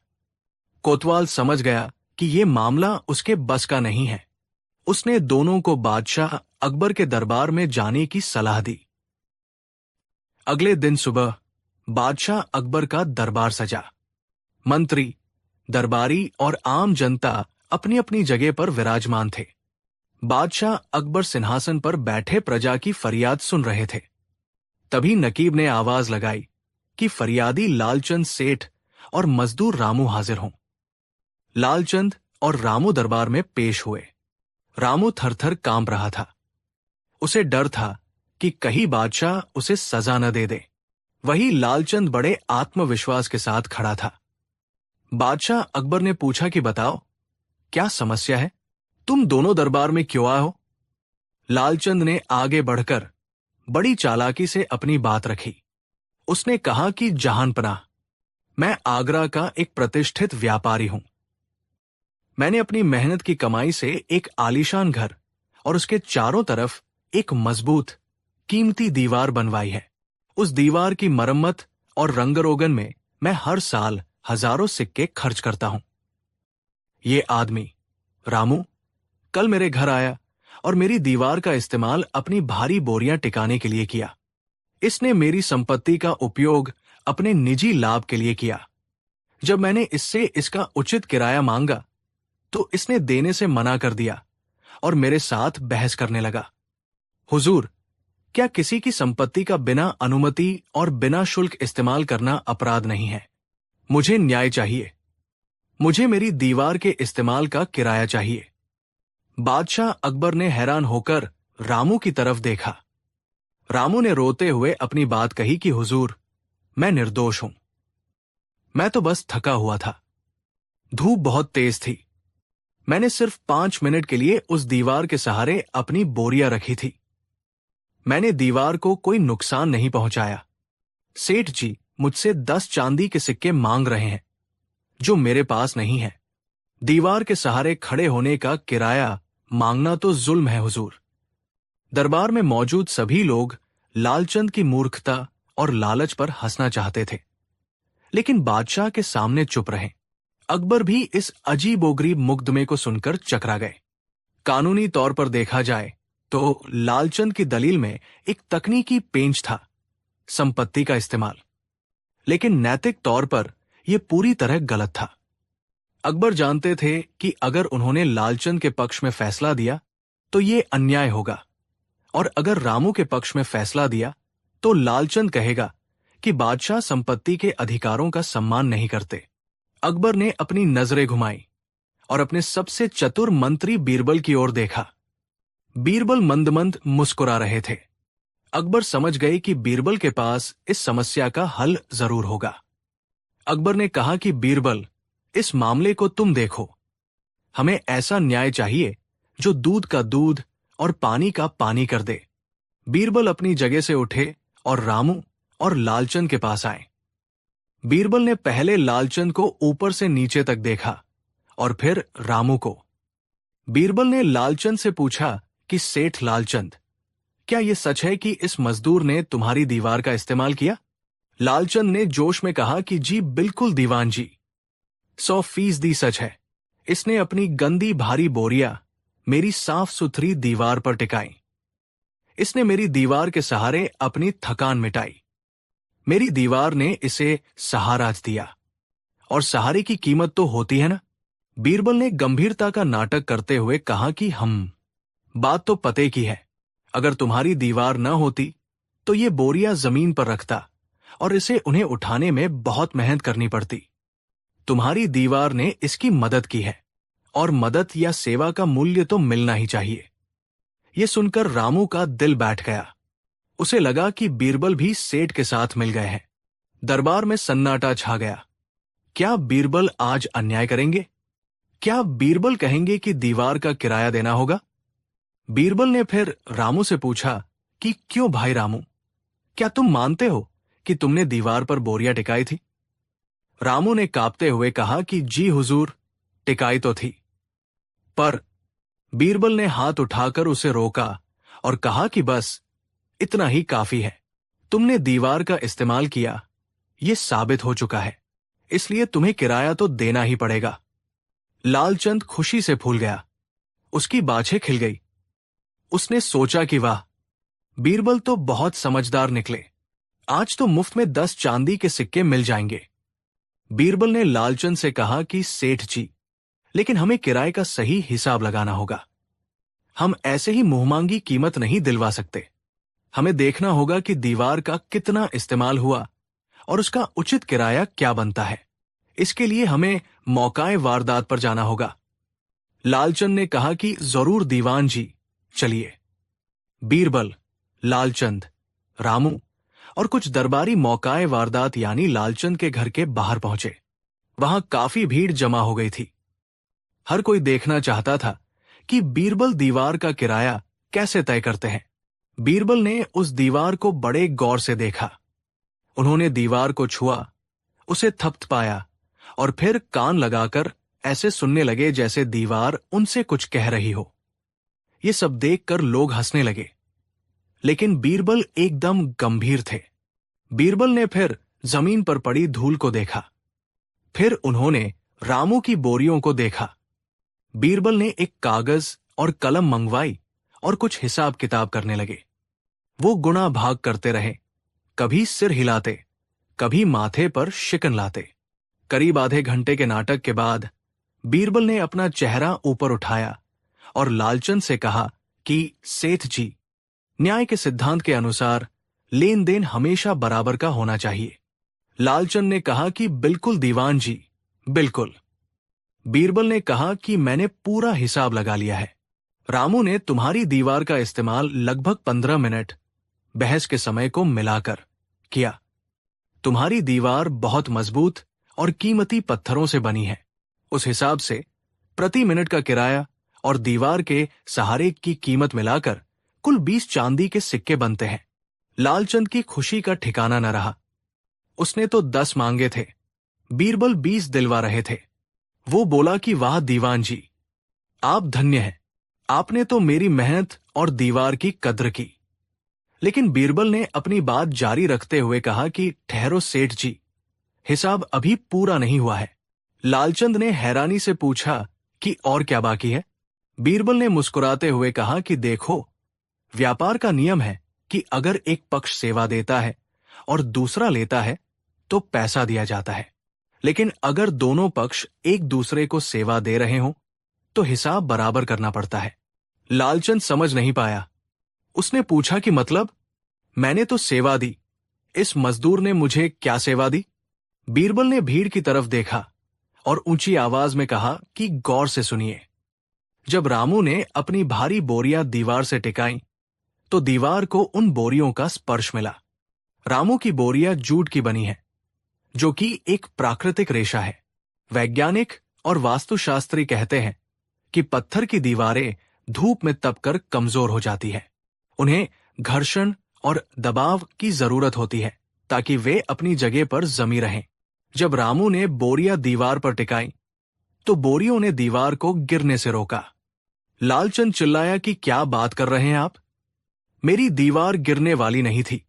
कोतवाल समझ गया कि ये मामला उसके बस का नहीं है। उसने दोनों को बादशाह अकबर के दरबार में जाने की सलाह दी। अगले दिन सुबह बादशाह अकबर का दरबार सजा। मंत्री, दरबारी और आम जनता अपनी अपनी जगह पर विराजमान थे। बादशाह अकबर सिंहासन पर बैठे प्रजा की फरियाद सुन रहे थे। तभी नकीब ने आवाज लगाई कि फरियादी लालचंद सेठ और मजदूर रामू हाजिर हों। लालचंद और रामू दरबार में पेश हुए। रामू थरथर कांप रहा था। उसे डर था कि कहीं बादशाह उसे सजा न दे दे। वही लालचंद बड़े आत्मविश्वास के साथ खड़ा था। बादशाह अकबर ने पूछा कि बताओ, क्या समस्या है? तुम दोनों दरबार में क्यों आए हो? लालचंद ने आगे बढ़कर बड़ी चालाकी से अपनी बात रखी। उसने कहा कि जहांपनाह, मैं आगरा का एक प्रतिष्ठित व्यापारी हूं। मैंने अपनी मेहनत की कमाई से एक आलीशान घर और उसके चारों तरफ एक मजबूत, कीमती दीवार बनवाई है। उस दीवार की मरम्मत और रंगरोगन में मैं हर साल हजारों सिक्के खर्च करता हूं। ये आदमी रामू कल मेरे घर आया और मेरी दीवार का इस्तेमाल अपनी भारी बोरियां टिकाने के लिए किया। इसने मेरी संपत्ति का उपयोग अपने निजी लाभ के लिए किया। जब मैंने इससे इसका उचित किराया मांगा तो इसने देने से मना कर दिया और मेरे साथ बहस करने लगा। हुजूर, क्या किसी की संपत्ति का बिना अनुमति और बिना शुल्क इस्तेमाल करना अपराध नहीं है? मुझे न्याय चाहिए। मुझे मेरी दीवार के इस्तेमाल का किराया चाहिए। बादशाह अकबर ने हैरान होकर रामू की तरफ देखा। रामू ने रोते हुए अपनी बात कही कि हुजूर, मैं निर्दोष हूं। मैं तो बस थका हुआ था। धूप बहुत तेज थी। मैंने सिर्फ 5 मिनट के लिए उस दीवार के सहारे अपनी बोरियां रखी थी। मैंने दीवार को कोई नुकसान नहीं पहुंचाया। सेठ जी मुझसे 10 चांदी के सिक्के मांग रहे हैं, जो मेरे पास नहीं है। दीवार के सहारे खड़े होने का किराया मांगना तो जुल्म है हुजूर। दरबार में मौजूद सभी लोग लालचंद की मूर्खता और लालच पर हंसना चाहते थे, लेकिन बादशाह के सामने चुप रहे। अकबर भी इस अजीबोगरीब मुकदमे को सुनकर चकरा गए। कानूनी तौर पर देखा जाए तो लालचंद की दलील में एक तकनीकी पेंच था, संपत्ति का इस्तेमाल, लेकिन नैतिक तौर पर यह पूरी तरह गलत था। अकबर जानते थे कि अगर उन्होंने लालचंद के पक्ष में फैसला दिया तो यह अन्याय होगा, और अगर रामू के पक्ष में फैसला दिया तो लालचंद कहेगा कि बादशाह संपत्ति के अधिकारों का सम्मान नहीं करते। अकबर ने अपनी नजरें घुमाई और अपने सबसे चतुर मंत्री बीरबल की ओर देखा। बीरबल मंद मंद मुस्कुरा रहे थे। अकबर समझ गए कि बीरबल के पास इस समस्या का हल जरूर होगा। अकबर ने कहा कि बीरबल, इस मामले को तुम देखो। हमें ऐसा न्याय चाहिए जो दूध का दूध और पानी का पानी कर दे। बीरबल अपनी जगह से उठे और रामू और लालचंद के पास आए। बीरबल ने पहले लालचंद को ऊपर से नीचे तक देखा और फिर रामू को। बीरबल ने लालचंद से पूछा कि सेठ लालचंद, क्या यह सच है कि इस मजदूर ने तुम्हारी दीवार का इस्तेमाल किया? लालचंद ने जोश में कहा कि जी बिल्कुल दीवान जी, 100% सच है। इसने अपनी गंदी भारी बोरिया मेरी साफ सुथरी दीवार पर टिकाई। इसने मेरी दीवार के सहारे अपनी थकान मिटाई। मेरी दीवार ने इसे सहारा दिया, और सहारे की कीमत तो होती है ना। बीरबल ने गंभीरता का नाटक करते हुए कहा कि बात तो पते की है। अगर तुम्हारी दीवार न होती तो ये बोरियां जमीन पर रखता और इसे उन्हें उठाने में बहुत मेहनत करनी पड़ती। तुम्हारी दीवार ने इसकी मदद की है, और मदद या सेवा का मूल्य तो मिलना ही चाहिए। यह सुनकर रामू का दिल बैठ गया। उसे लगा कि बीरबल भी सेठ के साथ मिल गए हैं। दरबार में सन्नाटा छा गया। क्या बीरबल आज अन्याय करेंगे? क्या बीरबल कहेंगे कि दीवार का किराया देना होगा? बीरबल ने फिर रामू से पूछा कि क्यों भाई रामू, क्या तुम मानते हो कि तुमने दीवार पर बोरियां टिकाई थी? रामू ने कांपते हुए कहा कि जी हुजूर, टिकाई तो थी। पर बीरबल ने हाथ उठाकर उसे रोका और कहा कि बस इतना ही काफी है। तुमने दीवार का इस्तेमाल किया, यह साबित हो चुका है, इसलिए तुम्हें किराया तो देना ही पड़ेगा। लालचंद खुशी से फूल गया। उसकी बाछें खिल गई। उसने सोचा कि वाह, बीरबल तो बहुत समझदार निकले। आज तो मुफ्त में 10 चांदी के सिक्के मिल जाएंगे। बीरबल ने लालचंद से कहा कि सेठ जी, लेकिन हमें किराए का सही हिसाब लगाना होगा। हम ऐसे ही मुंहमांगी कीमत नहीं दिलवा सकते। हमें देखना होगा कि दीवार का कितना इस्तेमाल हुआ और उसका उचित किराया क्या बनता है। इसके लिए हमें मौकाए वारदात पर जाना होगा। लालचंद ने कहा कि जरूर दीवान जी, चलिए। बीरबल, लालचंद, रामू और कुछ दरबारी मौकाए वारदात यानी लालचंद के घर के बाहर पहुंचे। वहां काफी भीड़ जमा हो गई थी। हर कोई देखना चाहता था कि बीरबल दीवार का किराया कैसे तय करते हैं। बीरबल ने उस दीवार को बड़े गौर से देखा। उन्होंने दीवार को छुआ, उसे थपथपाया और फिर कान लगाकर ऐसे सुनने लगे जैसे दीवार उनसे कुछ कह रही हो। ये सब देखकर लोग हंसने लगे, लेकिन बीरबल एकदम गंभीर थे। बीरबल ने फिर जमीन पर पड़ी धूल को देखा। फिर उन्होंने रामू की बोरियों को देखा। बीरबल ने एक कागज और कलम मंगवाई और कुछ हिसाब किताब करने लगे। वो गुणा भाग करते रहे, कभी सिर हिलाते, कभी माथे पर शिकन लाते। करीब आधे घंटे के नाटक के बाद बीरबल ने अपना चेहरा ऊपर उठाया और लालचंद से कहा कि सेठ जी, न्याय के सिद्धांत के अनुसार लेन देन हमेशा बराबर का होना चाहिए। लालचंद ने कहा कि बिल्कुल दीवान जी, बिल्कुल। बीरबल ने कहा कि मैंने पूरा हिसाब लगा लिया है। रामू ने तुम्हारी दीवार का इस्तेमाल लगभग 15 मिनट बहस के समय को मिलाकर किया। तुम्हारी दीवार बहुत मजबूत और कीमती पत्थरों से बनी है। उस हिसाब से प्रति मिनट का किराया और दीवार के सहारे की कीमत मिलाकर कुल 20 चांदी के सिक्के बनते हैं। लालचंद की खुशी का ठिकाना न रहा। उसने तो 10 मांगे थे, बीरबल 20 दिलवा रहे थे। वो बोला कि वाह दीवान जी, आप धन्य हैं, आपने तो मेरी मेहनत और दीवार की कद्र की। लेकिन बीरबल ने अपनी बात जारी रखते हुए कहा कि ठहरो सेठ जी, हिसाब अभी पूरा नहीं हुआ है। लालचंद ने हैरानी से पूछा कि और क्या बाकी है। बीरबल ने मुस्कुराते हुए कहा कि देखो, व्यापार का नियम है कि अगर एक पक्ष सेवा देता है और दूसरा लेता है तो पैसा दिया जाता है, लेकिन अगर दोनों पक्ष एक दूसरे को सेवा दे रहे हों तो हिसाब बराबर करना पड़ता है। लालचंद समझ नहीं पाया। उसने पूछा कि मतलब? मैंने तो सेवा दी, इस मजदूर ने मुझे क्या सेवा दी? बीरबल ने भीड़ की तरफ देखा और ऊंची आवाज में कहा कि गौर से सुनिए। जब रामू ने अपनी भारी बोरियां दीवार से टिकाई तो दीवार को उन बोरियों का स्पर्श मिला। रामू की बोरियां जूट की बनी है, जो कि एक प्राकृतिक रेशा है। वैज्ञानिक और वास्तुशास्त्री कहते हैं कि पत्थर की दीवारें धूप में तपकर कमजोर हो जाती है। उन्हें घर्षण और दबाव की जरूरत होती है ताकि वे अपनी जगह पर जमी रहें। जब रामू ने बोरियां दीवार पर टिकाई तो बोरियों ने दीवार को गिरने से रोका। लालचंद चिल्लाया कि क्या बात कर रहे हैं आप? मेरी दीवार गिरने वाली नहीं थी,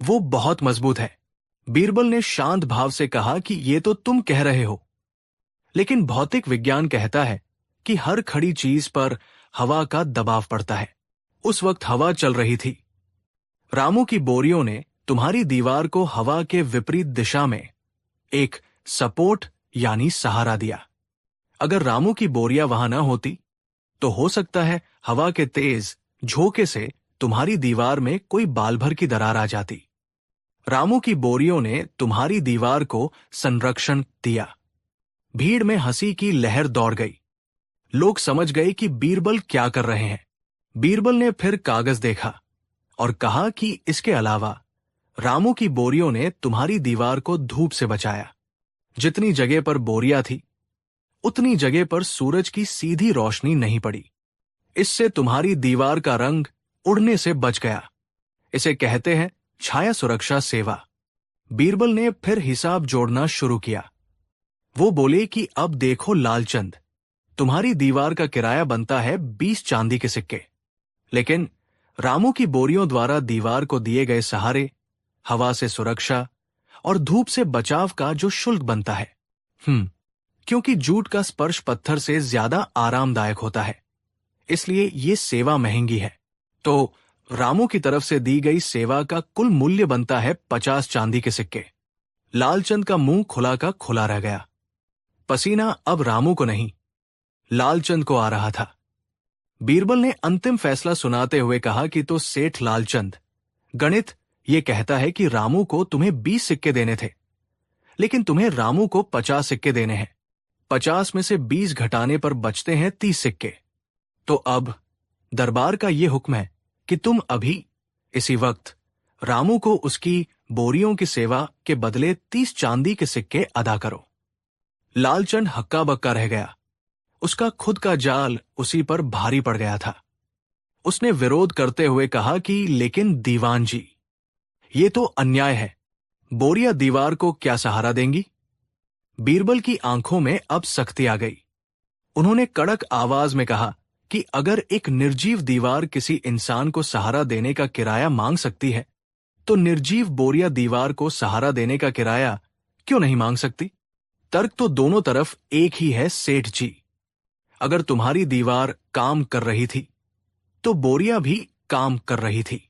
वो बहुत मजबूत है। बीरबल ने शांत भाव से कहा कि ये तो तुम कह रहे हो, लेकिन भौतिक विज्ञान कहता है कि हर खड़ी चीज पर हवा का दबाव पड़ता है। उस वक्त हवा चल रही थी। रामू की बोरियों ने तुम्हारी दीवार को हवा के विपरीत दिशा में एक सपोर्ट यानी सहारा दिया। अगर रामू की बोरियां वहां न होती तो हो सकता है हवा के तेज झोंके से तुम्हारी दीवार में कोई बाल भर की दरार आ जाती। रामू की बोरियों ने तुम्हारी दीवार को संरक्षण दिया। भीड़ में हंसी की लहर दौड़ गई। लोग समझ गए कि बीरबल क्या कर रहे हैं। बीरबल ने फिर कागज देखा और कहा कि इसके अलावा रामू की बोरियों ने तुम्हारी दीवार को धूप से बचाया। जितनी जगह पर बोरियां थी उतनी जगह पर सूरज की सीधी रोशनी नहीं पड़ी। इससे तुम्हारी दीवार का रंग उड़ने से बच गया। इसे कहते हैं छाया सुरक्षा सेवा। बीरबल ने फिर हिसाब जोड़ना शुरू किया। वो बोले कि अब देखो लालचंद, तुम्हारी दीवार का किराया बनता है 20 चांदी के सिक्के, लेकिन रामू की बोरियों द्वारा दीवार को दिए गए सहारे, हवा से सुरक्षा और धूप से बचाव का जो शुल्क बनता है, क्योंकि जूट का स्पर्श पत्थर से ज्यादा आरामदायक होता है, इसलिए ये सेवा महंगी है। तो रामू की तरफ से दी गई सेवा का कुल मूल्य बनता है 50 चांदी के सिक्के। लालचंद का मुंह खुला का खुला रह गया। पसीना अब रामू को नहीं, लालचंद को आ रहा था। बीरबल ने अंतिम फैसला सुनाते हुए कहा कि तो सेठ लालचंद, गणित ये कहता है कि रामू को तुम्हें 20 सिक्के देने थे, लेकिन तुम्हें रामू को 50 सिक्के देने हैं। 50 में से 20 घटाने पर बचते हैं 30 सिक्के। तो अब दरबार का ये हुक्म है कि तुम अभी इसी वक्त रामू को उसकी बोरियों की सेवा के बदले 30 चांदी के सिक्के अदा करो। लालचंद हक्का बक्का रह गया। उसका खुद का जाल उसी पर भारी पड़ गया था। उसने विरोध करते हुए कहा कि लेकिन दीवान जी, ये तो अन्याय है। बोरिया दीवार को क्या सहारा देंगी? बीरबल की आंखों में अब सख्ती आ गई। उन्होंने कड़क आवाज में कहा कि अगर एक निर्जीव दीवार किसी इंसान को सहारा देने का किराया मांग सकती है, तो निर्जीव बोरिया दीवार को सहारा देने का किराया क्यों नहीं मांग सकती? तर्क तो दोनों तरफ एक ही है सेठ जी। अगर तुम्हारी दीवार काम कर रही थी, तो बोरिया भी काम कर रही थी।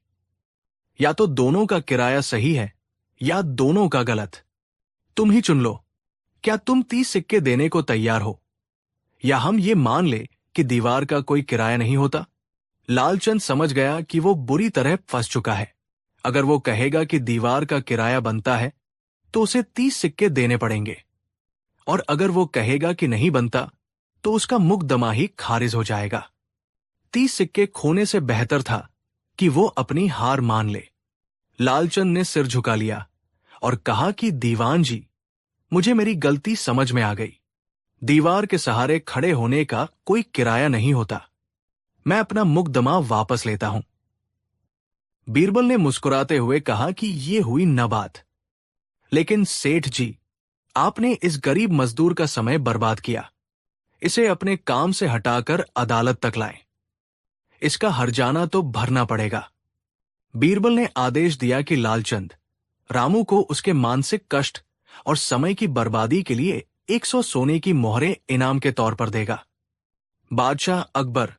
या तो दोनों का किराया सही है या दोनों का गलत। तुम ही चुन लो। क्या तुम 30 सिक्के देने को तैयार हो, या हम ये मान ले कि दीवार का कोई किराया नहीं होता? लालचंद समझ गया कि वो बुरी तरह फंस चुका है। अगर वो कहेगा कि दीवार का किराया बनता है, तो उसे 30 सिक्के देने पड़ेंगे, और अगर वो कहेगा कि नहीं बनता, तो उसका मुकदमा ही खारिज हो जाएगा। 30 सिक्के खोने से बेहतर था कि वो अपनी हार मान ले। लालचंद ने सिर झुका लिया और कहा कि दीवान जी, मुझे मेरी गलती समझ में आ गई। दीवार के सहारे खड़े होने का कोई किराया नहीं होता। मैं अपना मुकदमा वापस लेता हूं। बीरबल ने मुस्कुराते हुए कहा कि ये हुई न बात। लेकिन सेठ जी, आपने इस गरीब मजदूर का समय बर्बाद किया। इसे अपने काम से हटाकर अदालत तक लाएं। इसका हर्जाना तो भरना पड़ेगा। बीरबल ने आदेश दिया कि लालचंद रामू को उसके मानसिक कष्ट और समय की बर्बादी के लिए 100 सोने की मोहरें इनाम के तौर पर देगा। बादशाह अकबर,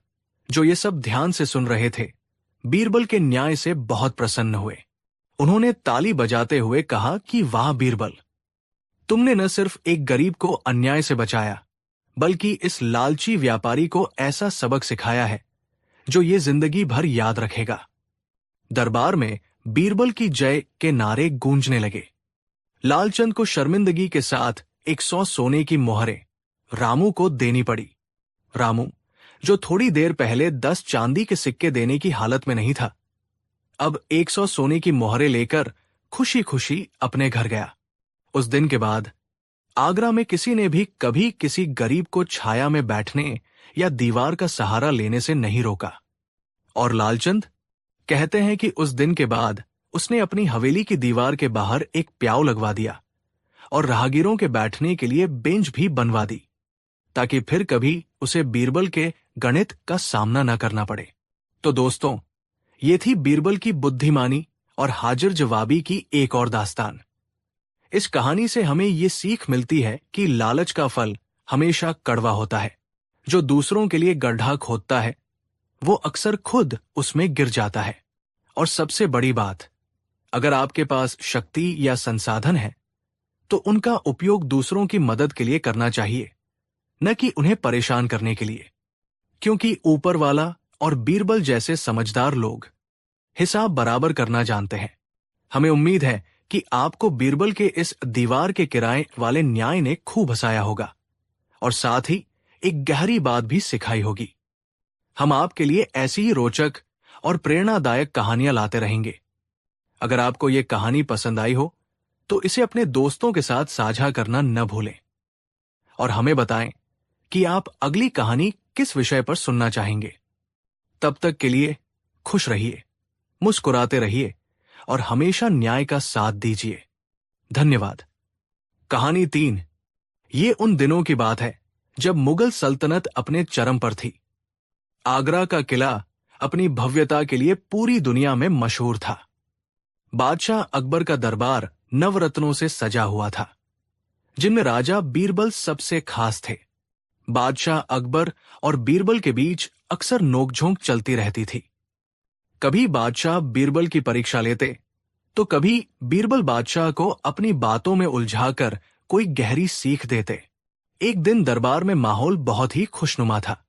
जो ये सब ध्यान से सुन रहे थे, बीरबल के न्याय से बहुत प्रसन्न हुए। उन्होंने ताली बजाते हुए कहा कि वाह बीरबल, तुमने न सिर्फ एक गरीब को अन्याय से बचाया, बल्कि इस लालची व्यापारी को ऐसा सबक सिखाया है जो ये जिंदगी भर याद रखेगा। दरबार में बीरबल की जय के नारे गूंजने लगे। लालचंद को शर्मिंदगी के साथ 100 सोने की मोहरें रामू को देनी पड़ी। रामू, जो थोड़ी देर पहले 10 चांदी के सिक्के देने की हालत में नहीं था, अब 100 सोने की मोहरें लेकर खुशी खुशी अपने घर गया। उस दिन के बाद आगरा में किसी ने भी कभी किसी गरीब को छाया में बैठने या दीवार का सहारा लेने से नहीं रोका। और लालचंद कहते हैं कि उस दिन के बाद उसने अपनी हवेली की दीवार के बाहर एक प्याऊ लगवा दिया और राहगीरों के बैठने के लिए बेंच भी बनवा दी, ताकि फिर कभी उसे बीरबल के गणित का सामना न करना पड़े। तो दोस्तों, ये थी बीरबल की बुद्धिमानी और हाजिर जवाबी की एक और दास्तान। इस कहानी से हमें ये सीख मिलती है कि लालच का फल हमेशा कड़वा होता है। जो दूसरों के लिए गड्ढा खोदता है, वो अक्सर खुद उसमें गिर जाता है। और सबसे बड़ी बात, अगर आपके पास शक्ति या संसाधन है, तो उनका उपयोग दूसरों की मदद के लिए करना चाहिए, न कि उन्हें परेशान करने के लिए। क्योंकि ऊपर वाला और बीरबल जैसे समझदार लोग हिसाब बराबर करना जानते हैं। हमें उम्मीद है कि आपको बीरबल के इस दीवार के किराए वाले न्याय ने खूब हंसाया होगा और साथ ही एक गहरी बात भी सिखाई होगी। हम आपके लिए ऐसी ही रोचक और प्रेरणादायक कहानियां लाते रहेंगे। अगर आपको ये कहानी पसंद आई हो, तो इसे अपने दोस्तों के साथ साझा करना न भूलें और हमें बताएं कि आप अगली कहानी किस विषय पर सुनना चाहेंगे। तब तक के लिए खुश रहिए, मुस्कुराते रहिए और हमेशा न्याय का साथ दीजिए। धन्यवाद। कहानी 3। ये उन दिनों की बात है जब मुगल सल्तनत अपने चरम पर थी। आगरा का किला अपनी भव्यता के लिए पूरी दुनिया में मशहूर था। बादशाह अकबर का दरबार नवरत्नों से सजा हुआ था, जिनमें राजा बीरबल सबसे खास थे। बादशाह अकबर और बीरबल के बीच अक्सर नोकझोंक चलती रहती थी। कभी बादशाह बीरबल की परीक्षा लेते, तो कभी बीरबल बादशाह को अपनी बातों में उलझाकर कोई गहरी सीख देते। एक दिन दरबार में माहौल बहुत ही खुशनुमा था।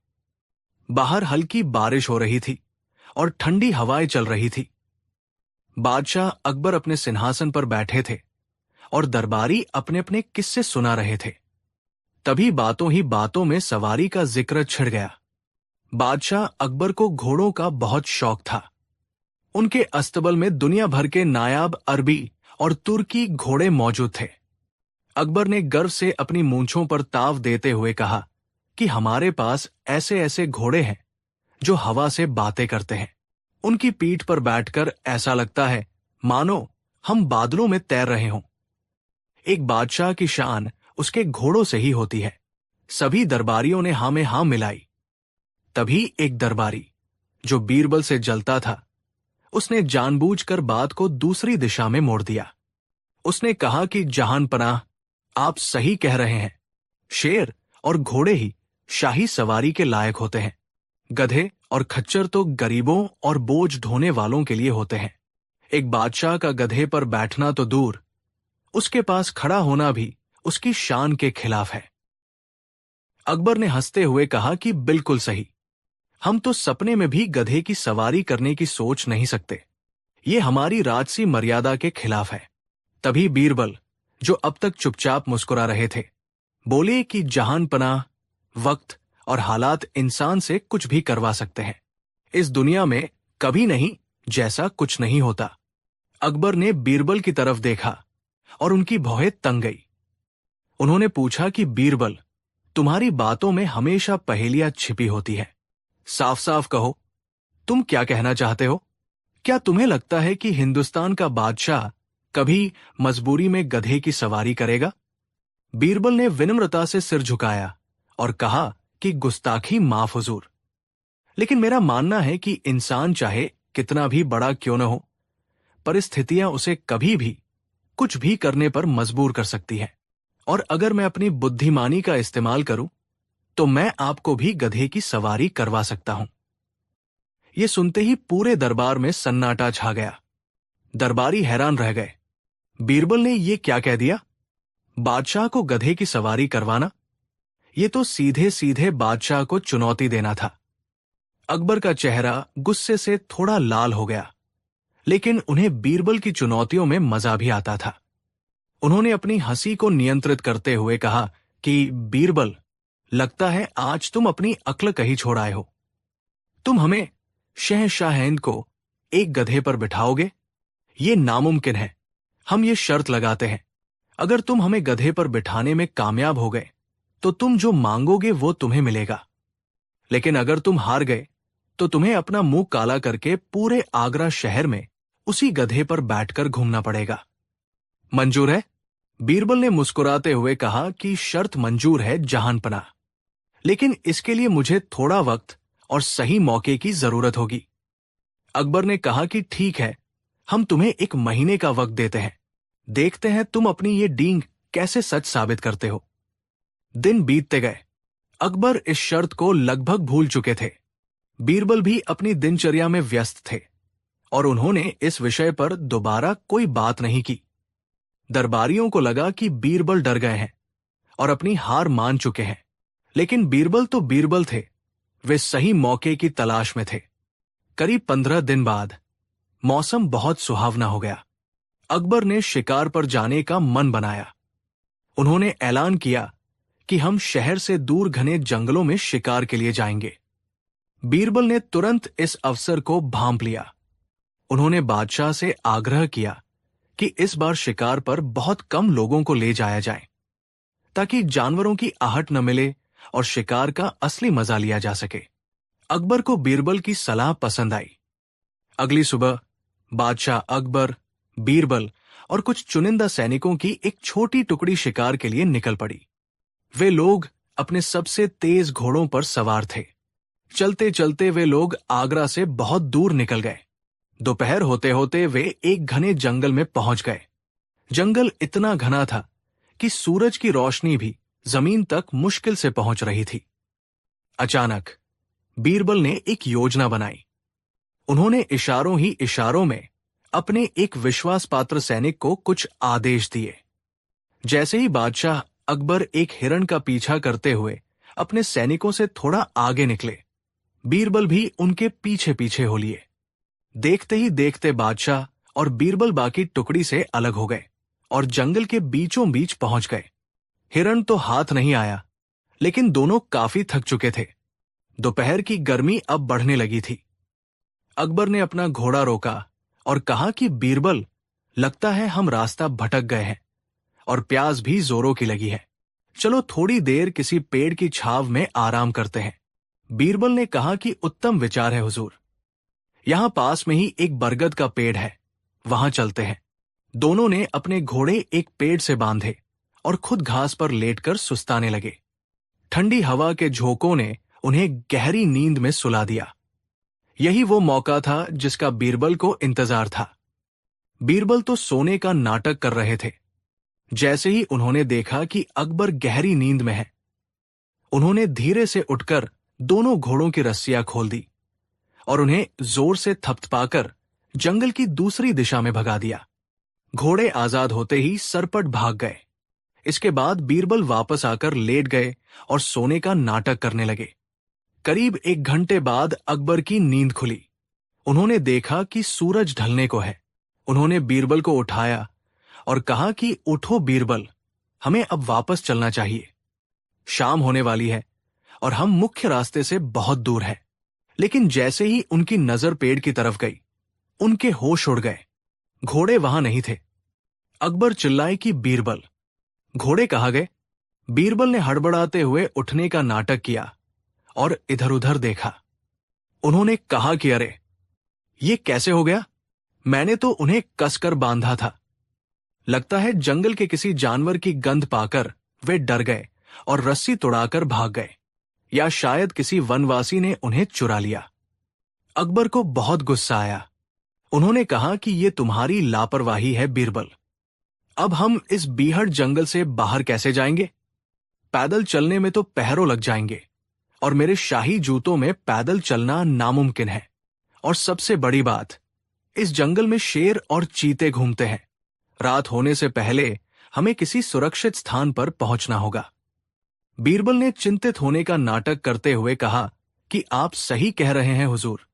बाहर हल्की बारिश हो रही थी और ठंडी हवाएं चल रही थी। बादशाह अकबर अपने सिंहासन पर बैठे थे और दरबारी अपने अपने किस्से सुना रहे थे। तभी बातों ही बातों में सवारी का जिक्र छिड़ गया। बादशाह अकबर को घोड़ों का बहुत शौक था। उनके अस्तबल में दुनिया भर के नायाब अरबी और तुर्की घोड़े मौजूद थे। अकबर ने गर्व से अपनी मूंछों पर ताव देते हुए कहा कि हमारे पास ऐसे ऐसे घोड़े हैं जो हवा से बातें करते हैं। उनकी पीठ पर बैठकर ऐसा लगता है मानो हम बादलों में तैर रहे हों। एक बादशाह की शान उसके घोड़ों से ही होती है। सभी दरबारियों ने हाँ में हाँ मिलाई। तभी एक दरबारी जो बीरबल से जलता था, उसने जानबूझकर बात को दूसरी दिशा में मोड़ दिया। उसने कहा कि जहानपनाह, आप सही कह रहे हैं। शेर और घोड़े ही शाही सवारी के लायक होते हैं। गधे और खच्चर तो गरीबों और बोझ ढोने वालों के लिए होते हैं। एक बादशाह का गधे पर बैठना तो दूर, उसके पास खड़ा होना भी उसकी शान के खिलाफ है। अकबर ने हंसते हुए कहा कि बिल्कुल सही। हम तो सपने में भी गधे की सवारी करने की सोच नहीं सकते। ये हमारी राजसी मर्यादा के खिलाफ है। तभी बीरबल, जो अब तक चुपचाप मुस्कुरा रहे थे, बोले कि जहानपनाह, वक्त और हालात इंसान से कुछ भी करवा सकते हैं। इस दुनिया में कभी नहीं जैसा कुछ नहीं होता। अकबर ने बीरबल की तरफ देखा और उनकी भौहें तंग गई। उन्होंने पूछा कि बीरबल, तुम्हारी बातों में हमेशा पहेलियां छिपी होती है। साफ साफ कहो, तुम क्या कहना चाहते हो? क्या तुम्हें लगता है कि हिंदुस्तान का बादशाह कभी मजबूरी में गधे की सवारी करेगा? बीरबल ने विनम्रता से सिर झुकाया और कहा कि गुस्ताखी माफ हुजूर, लेकिन मेरा मानना है कि इंसान चाहे कितना भी बड़ा क्यों न हो, परिस्थितियां उसे कभी भी कुछ भी करने पर मजबूर कर सकती है। और अगर मैं अपनी बुद्धिमानी का इस्तेमाल करूं तो मैं आपको भी गधे की सवारी करवा सकता हूं। यह सुनते ही पूरे दरबार में सन्नाटा छा गया। दरबारी हैरान रह गए। बीरबल ने यह क्या कह दिया? बादशाह को गधे की सवारी करवाना? यह तो सीधे सीधे बादशाह को चुनौती देना था। अकबर का चेहरा गुस्से से थोड़ा लाल हो गया, लेकिन उन्हें बीरबल की चुनौतियों में मजा भी आता था। उन्होंने अपनी हंसी को नियंत्रित करते हुए कहा कि बीरबल, लगता है आज तुम अपनी अक्ल कहीं छोड़ आए हो। तुम हमें शहंशाह-ए-हिंद को एक गधे पर बिठाओगे? ये नामुमकिन है। हम ये शर्त लगाते हैं, अगर तुम हमें गधे पर बिठाने में कामयाब हो गए तो तुम जो मांगोगे वो तुम्हें मिलेगा। लेकिन अगर तुम हार गए तो तुम्हें अपना मुंह काला करके पूरे आगरा शहर में उसी गधे पर बैठकर घूमना पड़ेगा। मंजूर है? बीरबल ने मुस्कुराते हुए कहा कि शर्त मंजूर है जहानपनाह, लेकिन इसके लिए मुझे थोड़ा वक्त और सही मौके की जरूरत होगी। अकबर ने कहा कि ठीक है, हम तुम्हें 1 महीने का वक्त देते हैं। देखते हैं तुम अपनी ये डींग कैसे सच साबित करते हो। दिन बीतते गए। अकबर इस शर्त को लगभग भूल चुके थे। बीरबल भी अपनी दिनचर्या में व्यस्त थे और उन्होंने इस विषय पर दोबारा कोई बात नहीं की। दरबारियों को लगा कि बीरबल डर गए हैं और अपनी हार मान चुके हैं, लेकिन बीरबल तो बीरबल थे। वे सही मौके की तलाश में थे। करीब 15 दिन बाद मौसम बहुत सुहावना हो गया। अकबर ने शिकार पर जाने का मन बनाया। उन्होंने ऐलान किया कि हम शहर से दूर घने जंगलों में शिकार के लिए जाएंगे। बीरबल ने तुरंत इस अवसर को भांप लिया। उन्होंने बादशाह से आग्रह किया कि इस बार शिकार पर बहुत कम लोगों को ले जाया जाए, ताकि जानवरों की आहट न मिले और शिकार का असली मजा लिया जा सके। अकबर को बीरबल की सलाह पसंद आई। अगली सुबह बादशाह अकबर, बीरबल और कुछ चुनिंदा सैनिकों की एक छोटी टुकड़ी शिकार के लिए निकल पड़ी। वे लोग अपने सबसे तेज घोड़ों पर सवार थे। चलते चलते वे लोग आगरा से बहुत दूर निकल गए। दोपहर होते होते वे एक घने जंगल में पहुंच गए। जंगल इतना घना था कि सूरज की रोशनी भी जमीन तक मुश्किल से पहुंच रही थी। अचानक बीरबल ने एक योजना बनाई। उन्होंने इशारों ही इशारों में अपने एक विश्वासपात्र सैनिक को कुछ आदेश दिए। जैसे ही बादशाह अकबर एक हिरण का पीछा करते हुए अपने सैनिकों से थोड़ा आगे निकले, बीरबल भी उनके पीछे पीछे हो लिए। देखते ही देखते बादशाह और बीरबल बाकी टुकड़ी से अलग हो गए और जंगल के बीचों बीच पहुंच गए। हिरण तो हाथ नहीं आया, लेकिन दोनों काफी थक चुके थे। दोपहर की गर्मी अब बढ़ने लगी थी। अकबर ने अपना घोड़ा रोका और कहा कि बीरबल, लगता है हम रास्ता भटक गए हैं और प्यास भी जोरों की लगी है। चलो थोड़ी देर किसी पेड़ की छाव में आराम करते हैं। बीरबल ने कहा कि उत्तम विचार है हुजूर। यहां पास में ही एक बरगद का पेड़ है, वहां चलते हैं। दोनों ने अपने घोड़े एक पेड़ से बांधे और खुद घास पर लेटकर सुस्ताने लगे। ठंडी हवा के झोंकों ने उन्हें गहरी नींद में सुला दिया। यही वो मौका था जिसका बीरबल को इंतजार था। बीरबल तो सोने का नाटक कर रहे थे। जैसे ही उन्होंने देखा कि अकबर गहरी नींद में है, उन्होंने धीरे से उठकर दोनों घोड़ों की रस्सियां खोल दी और उन्हें जोर से थपथपाकर जंगल की दूसरी दिशा में भगा दिया। घोड़े आजाद होते ही सरपट भाग गए। इसके बाद बीरबल वापस आकर लेट गए और सोने का नाटक करने लगे। करीब 1 घंटे बाद अकबर की नींद खुली। उन्होंने देखा कि सूरज ढलने को है। उन्होंने बीरबल को उठाया और कहा कि उठो बीरबल, हमें अब वापस चलना चाहिए। शाम होने वाली है और हम मुख्य रास्ते से बहुत दूर है। लेकिन जैसे ही उनकी नजर पेड़ की तरफ गई, उनके होश उड़ गए। घोड़े वहां नहीं थे। अकबर चिल्लाए कि बीरबल, घोड़े कहाँ गए? बीरबल ने हड़बड़ाते हुए उठने का नाटक किया और इधर उधर देखा। उन्होंने कहा कि अरे, ये कैसे हो गया? मैंने तो उन्हें कसकर बांधा था। लगता है जंगल के किसी जानवर की गंध पाकर वे डर गए और रस्सी तोड़ाकर भाग गए, या शायद किसी वनवासी ने उन्हें चुरा लिया। अकबर को बहुत गुस्सा आया। उन्होंने कहा कि ये तुम्हारी लापरवाही है बीरबल। अब हम इस बीहड़ जंगल से बाहर कैसे जाएंगे? पैदल चलने में तो पहरों लग जाएंगे और मेरे शाही जूतों में पैदल चलना नामुमकिन है। और सबसे बड़ी बात, इस जंगल में शेर और चीते घूमते हैं। रात होने से पहले हमें किसी सुरक्षित स्थान पर पहुंचना होगा। बीरबल ने चिंतित होने का नाटक करते हुए कहा कि आप सही कह रहे हैं हुजूर।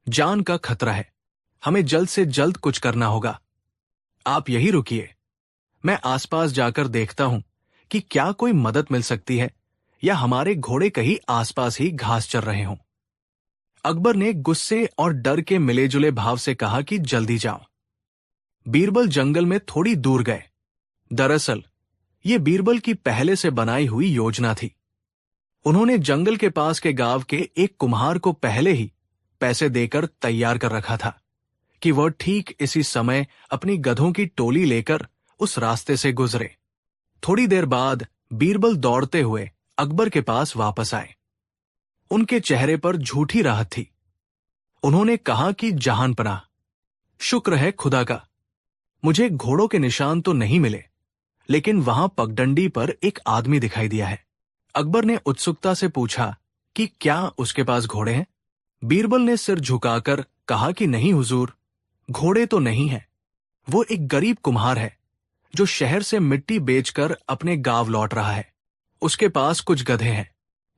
जान का खतरा है। हमें जल्द से जल्द कुछ करना होगा। आप यही रुकिए, मैं आसपास जाकर देखता हूं कि क्या कोई मदद मिल सकती है या हमारे घोड़े कहीं आसपास ही घास चर रहे हों। अकबर ने गुस्से और डर के मिले-जुले भाव से कहा कि जल्दी जाओ। बीरबल जंगल में थोड़ी दूर गए। दरअसल ये बीरबल की पहले से बनाई हुई योजना थी। उन्होंने जंगल के पास के गांव के एक कुम्हार को पहले ही पैसे देकर तैयार कर रखा था कि वह ठीक इसी समय अपनी गधों की टोली लेकर उस रास्ते से गुजरे। थोड़ी देर बाद बीरबल दौड़ते हुए अकबर के पास वापस आए। उनके चेहरे पर झूठी राहत थी। उन्होंने कहा कि जहांपनाह, शुक्र है खुदा का, मुझे घोड़ों के निशान तो नहीं मिले, लेकिन वहां पगडंडी पर एक आदमी दिखाई दिया है। अकबर ने उत्सुकता से पूछा कि क्या उसके पास घोड़े हैं? बीरबल ने सिर झुकाकर कहा कि नहीं हुजूर, घोड़े तो नहीं है। वो एक गरीब कुम्हार है जो शहर से मिट्टी बेचकर अपने गांव लौट रहा है। उसके पास कुछ गधे हैं।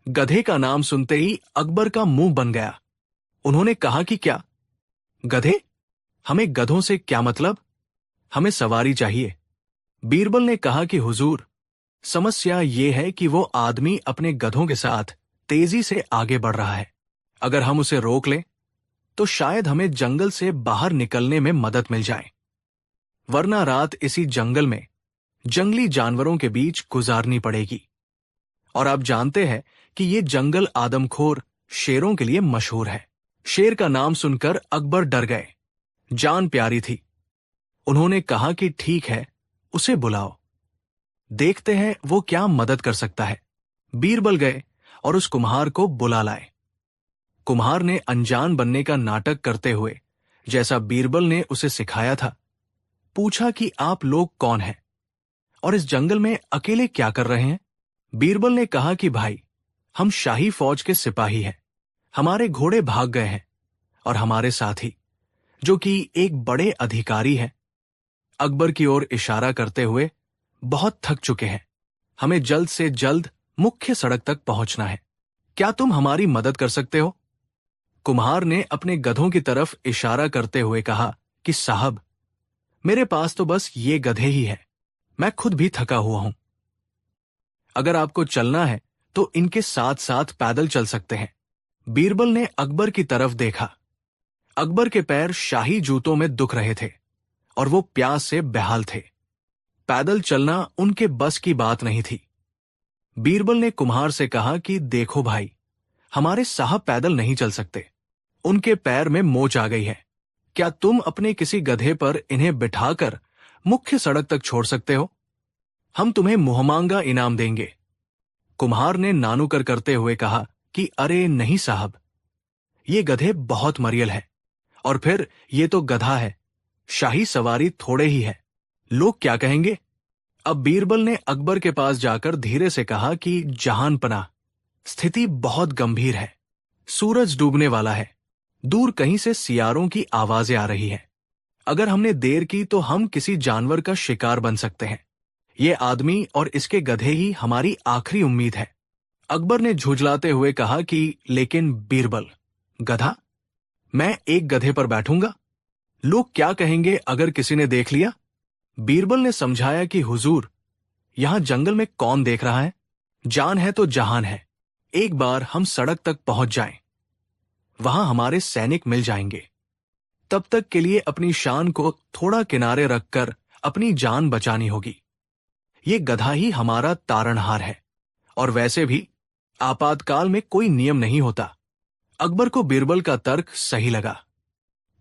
गधे का नाम सुनते ही अकबर का मुंह बन गया। उन्होंने कहा कि क्या गधे? हमें गधों से क्या मतलब? हमें सवारी चाहिए। बीरबल ने कहा कि हुजूर, समस्या ये है कि वो आदमी अपने गधों के साथ तेजी से आगे बढ़ रहा है। अगर हम उसे रोक लें तो शायद हमें जंगल से बाहर निकलने में मदद मिल जाए, वरना रात इसी जंगल में जंगली जानवरों के बीच गुजारनी पड़ेगी। और आप जानते हैं कि ये जंगल आदमखोर शेरों के लिए मशहूर है। शेर का नाम सुनकर अकबर डर गए। जान प्यारी थी। उन्होंने कहा कि ठीक है, उसे बुलाओ, देखते हैं वो क्या मदद कर सकता है। बीरबल गए और उस कुम्हार को बुला लाए। कुम्हार ने अनजान बनने का नाटक करते हुए, जैसा बीरबल ने उसे सिखाया था, पूछा कि आप लोग कौन हैं और इस जंगल में अकेले क्या कर रहे हैं? बीरबल ने कहा कि भाई, हम शाही फौज के सिपाही हैं। हमारे घोड़े भाग गए हैं और हमारे साथी, जो कि एक बड़े अधिकारी हैं, अकबर की ओर इशारा करते हुए, बहुत थक चुके हैं। हमें जल्द से जल्द मुख्य सड़क तक पहुंचना है। क्या तुम हमारी मदद कर सकते हो? कुम्हार ने अपने गधों की तरफ इशारा करते हुए कहा कि साहब, मेरे पास तो बस ये गधे ही हैं। मैं खुद भी थका हुआ हूं। अगर आपको चलना है तो इनके साथ साथ पैदल चल सकते हैं। बीरबल ने अकबर की तरफ देखा। अकबर के पैर शाही जूतों में दुख रहे थे और वो प्यास से बेहाल थे। पैदल चलना उनके बस की बात नहीं थी। बीरबल ने कुम्हार से कहा कि देखो भाई, हमारे साहब पैदल नहीं चल सकते, उनके पैर में मोच आ गई है। क्या तुम अपने किसी गधे पर इन्हें बिठाकर मुख्य सड़क तक छोड़ सकते हो? हम तुम्हें मुहमांगा इनाम देंगे। कुम्हार ने नानुकर करते हुए कहा कि अरे नहीं साहब, ये गधे बहुत मरियल है, और फिर ये तो गधा है, शाही सवारी थोड़े ही है, लोग क्या कहेंगे? अब बीरबल ने अकबर के पास जाकर धीरे से कहा कि जहानपना, स्थिति बहुत गंभीर है, सूरज डूबने वाला है, दूर कहीं से सियारों की आवाजें आ रही हैं। अगर हमने देर की तो हम किसी जानवर का शिकार बन सकते हैं। ये आदमी और इसके गधे ही हमारी आखिरी उम्मीद है। अकबर ने झुंझलाते हुए कहा कि लेकिन बीरबल, गधा? मैं एक गधे पर बैठूंगा? लोग क्या कहेंगे अगर किसी ने देख लिया? बीरबल ने समझाया कि हुजूर, यहां जंगल में कौन देख रहा है? जान है तो जहान है। एक बार हम सड़क तक पहुंच जाएं, वहां हमारे सैनिक मिल जाएंगे। तब तक के लिए अपनी शान को थोड़ा किनारे रखकर अपनी जान बचानी होगी। ये गधा ही हमारा तारणहार है, और वैसे भी आपातकाल में कोई नियम नहीं होता। अकबर को बीरबल का तर्क सही लगा।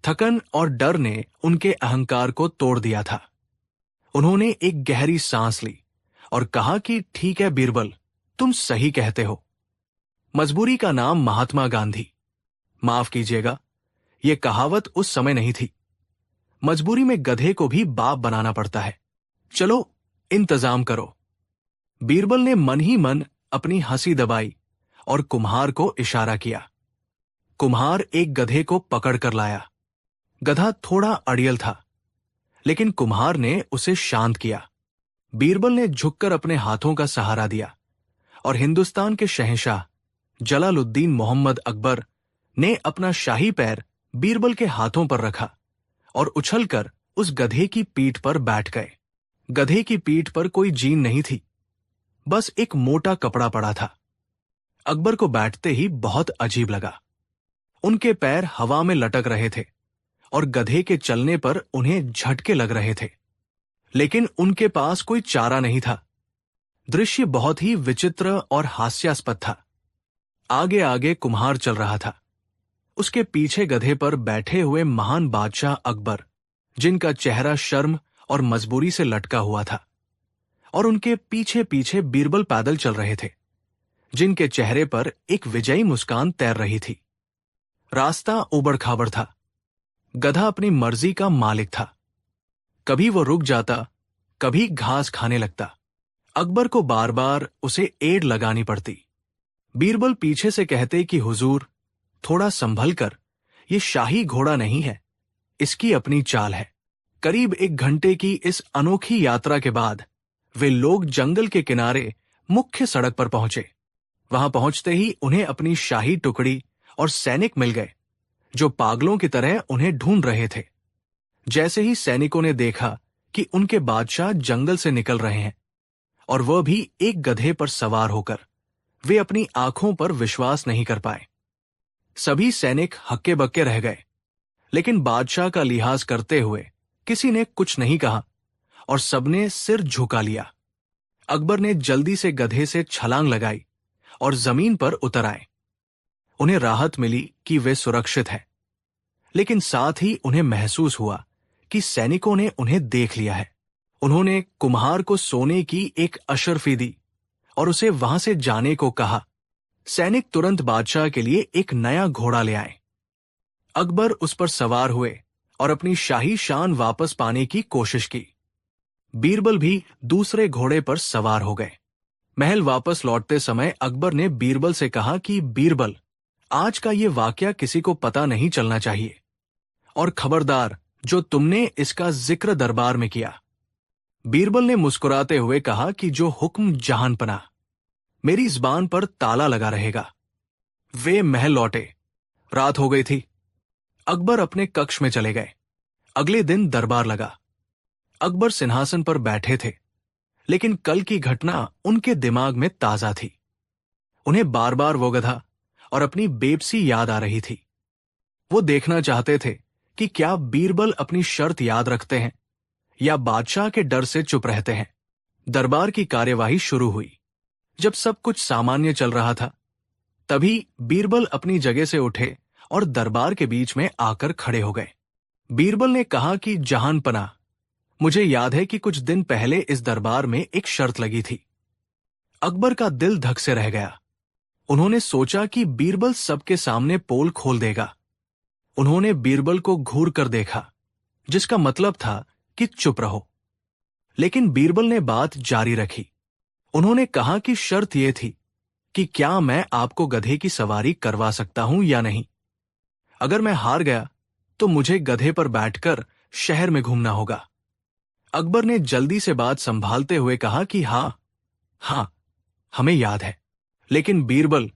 थकन और डर ने उनके अहंकार को तोड़ दिया था। उन्होंने एक गहरी सांस ली और कहा कि ठीक है बीरबल, तुम सही कहते हो। मजबूरी का नाम महात्मा गांधी। माफ कीजिएगा, यह कहावत उस समय नहीं थी। मजबूरी में गधे को भी बाप बनाना पड़ता है। चलो इंतजाम करो। बीरबल ने मन ही मन अपनी हंसी दबाई और कुम्हार को इशारा किया। कुम्हार एक गधे को पकड़ कर लाया। गधा थोड़ा अड़ियल था, लेकिन कुम्हार ने उसे शांत किया। बीरबल ने झुककर अपने हाथों का सहारा दिया और हिंदुस्तान के शहंशाह जलालुद्दीन मोहम्मद अकबर ने अपना शाही पैर बीरबल के हाथों पर रखा और उछलकर उस गधे की पीठ पर बैठ गए। गधे की पीठ पर कोई जीन नहीं थी, बस एक मोटा कपड़ा पड़ा था। अकबर को बैठते ही बहुत अजीब लगा। उनके पैर हवा में लटक रहे थे और गधे के चलने पर उन्हें झटके लग रहे थे, लेकिन उनके पास कोई चारा नहीं था। दृश्य बहुत ही विचित्र और हास्यास्पद था। आगे आगे कुम्हार चल रहा था, उसके पीछे गधे पर बैठे हुए महान बादशाह अकबर, जिनका चेहरा शर्म और मजबूरी से लटका हुआ था, और उनके पीछे पीछे बीरबल पैदल चल रहे थे, जिनके चेहरे पर एक विजयी मुस्कान तैर रही थी। रास्ता उबड़ खाबड़ था। गधा अपनी मर्जी का मालिक था। कभी वो रुक जाता, कभी घास खाने लगता। अकबर को बार बार उसे एड़ लगानी पड़ती। बीरबल पीछे से कहते कि हुजूर, थोड़ा संभल कर, ये शाही घोड़ा नहीं है, इसकी अपनी चाल है। करीब 1 घंटे की इस अनोखी यात्रा के बाद वे लोग जंगल के किनारे मुख्य सड़क पर पहुंचे। वहां पहुंचते ही उन्हें अपनी शाही टुकड़ी और सैनिक मिल गए, जो पागलों की तरह उन्हें ढूंढ रहे थे। जैसे ही सैनिकों ने देखा कि उनके बादशाह जंगल से निकल रहे हैं, और वह भी एक गधे पर सवार होकर, वे अपनी आंखों पर विश्वास नहीं कर पाए। सभी सैनिक हक्के बक्के रह गए, लेकिन बादशाह का लिहाज करते हुए किसी ने कुछ नहीं कहा और सबने सिर झुका लिया। अकबर ने जल्दी से गधे से छलांग लगाई और जमीन पर उतर आए। उन्हें राहत मिली कि वे सुरक्षित हैं, लेकिन साथ ही उन्हें महसूस हुआ कि सैनिकों ने उन्हें देख लिया है। उन्होंने कुम्हार को सोने की एक अशर्फी दी और उसे वहां से जाने को कहा। सैनिक तुरंत बादशाह के लिए एक नया घोड़ा ले आए। अकबर उस पर सवार हुए और अपनी शाही शान वापस पाने की कोशिश की। बीरबल भी दूसरे घोड़े पर सवार हो गए। महल वापस लौटते समय अकबर ने बीरबल से कहा कि बीरबल, आज का ये वाकया किसी को पता नहीं चलना चाहिए, और खबरदार जो तुमने इसका जिक्र दरबार में किया। बीरबल ने मुस्कुराते हुए कहा कि जो हुक्म जहानपना, मेरी ज़बान पर ताला लगा रहेगा। वे महल लौटे। रात हो गई थी। अकबर अपने कक्ष में चले गए। अगले दिन दरबार लगा। अकबर सिंहासन पर बैठे थे, लेकिन कल की घटना उनके दिमाग में ताजा थी। उन्हें बार बार वो गधा और अपनी बेबसी याद आ रही थी। वो देखना चाहते थे कि क्या बीरबल अपनी शर्त याद रखते हैं या बादशाह के डर से चुप रहते हैं। दरबार की कार्यवाही शुरू हुई। जब सब कुछ सामान्य चल रहा था, तभी बीरबल अपनी जगह से उठे और दरबार के बीच में आकर खड़े हो गए। बीरबल ने कहा कि जहानपना, मुझे याद है कि कुछ दिन पहले इस दरबार में एक शर्त लगी थी। अकबर का दिल धक से रह गया। उन्होंने सोचा कि बीरबल सबके सामने पोल खोल देगा। उन्होंने बीरबल को घूर कर देखा, जिसका मतलब था कि चुप रहो। लेकिन बीरबल ने बात जारी रखी। उन्होंने कहा कि शर्त यह थी कि क्या मैं आपको गधे की सवारी करवा सकता हूं या नहीं। अगर मैं हार गया तो मुझे गधे पर बैठकर शहर में घूमना होगा। अकबर ने जल्दी से बात संभालते हुए कहा कि हां, हमें याद है, लेकिन बीरबल,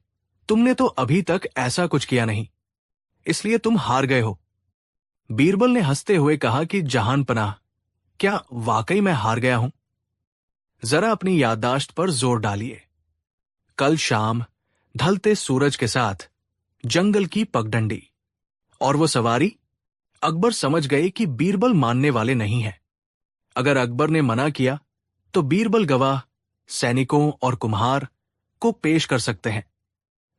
तुमने तो अभी तक ऐसा कुछ किया नहीं, इसलिए तुम हार गए हो। बीरबल ने हंसते हुए कहा कि जहानपनाह, क्या वाकई मैं हार गया हूं? जरा अपनी याददाश्त पर जोर डालिए। कल शाम ढलते सूरज के साथ जंगल की पगडंडी और वो सवारी। अकबर समझ गए कि बीरबल मानने वाले नहीं है। अगर अकबर ने मना किया तो बीरबल गवाह, सैनिकों और कुम्हार को पेश कर सकते हैं,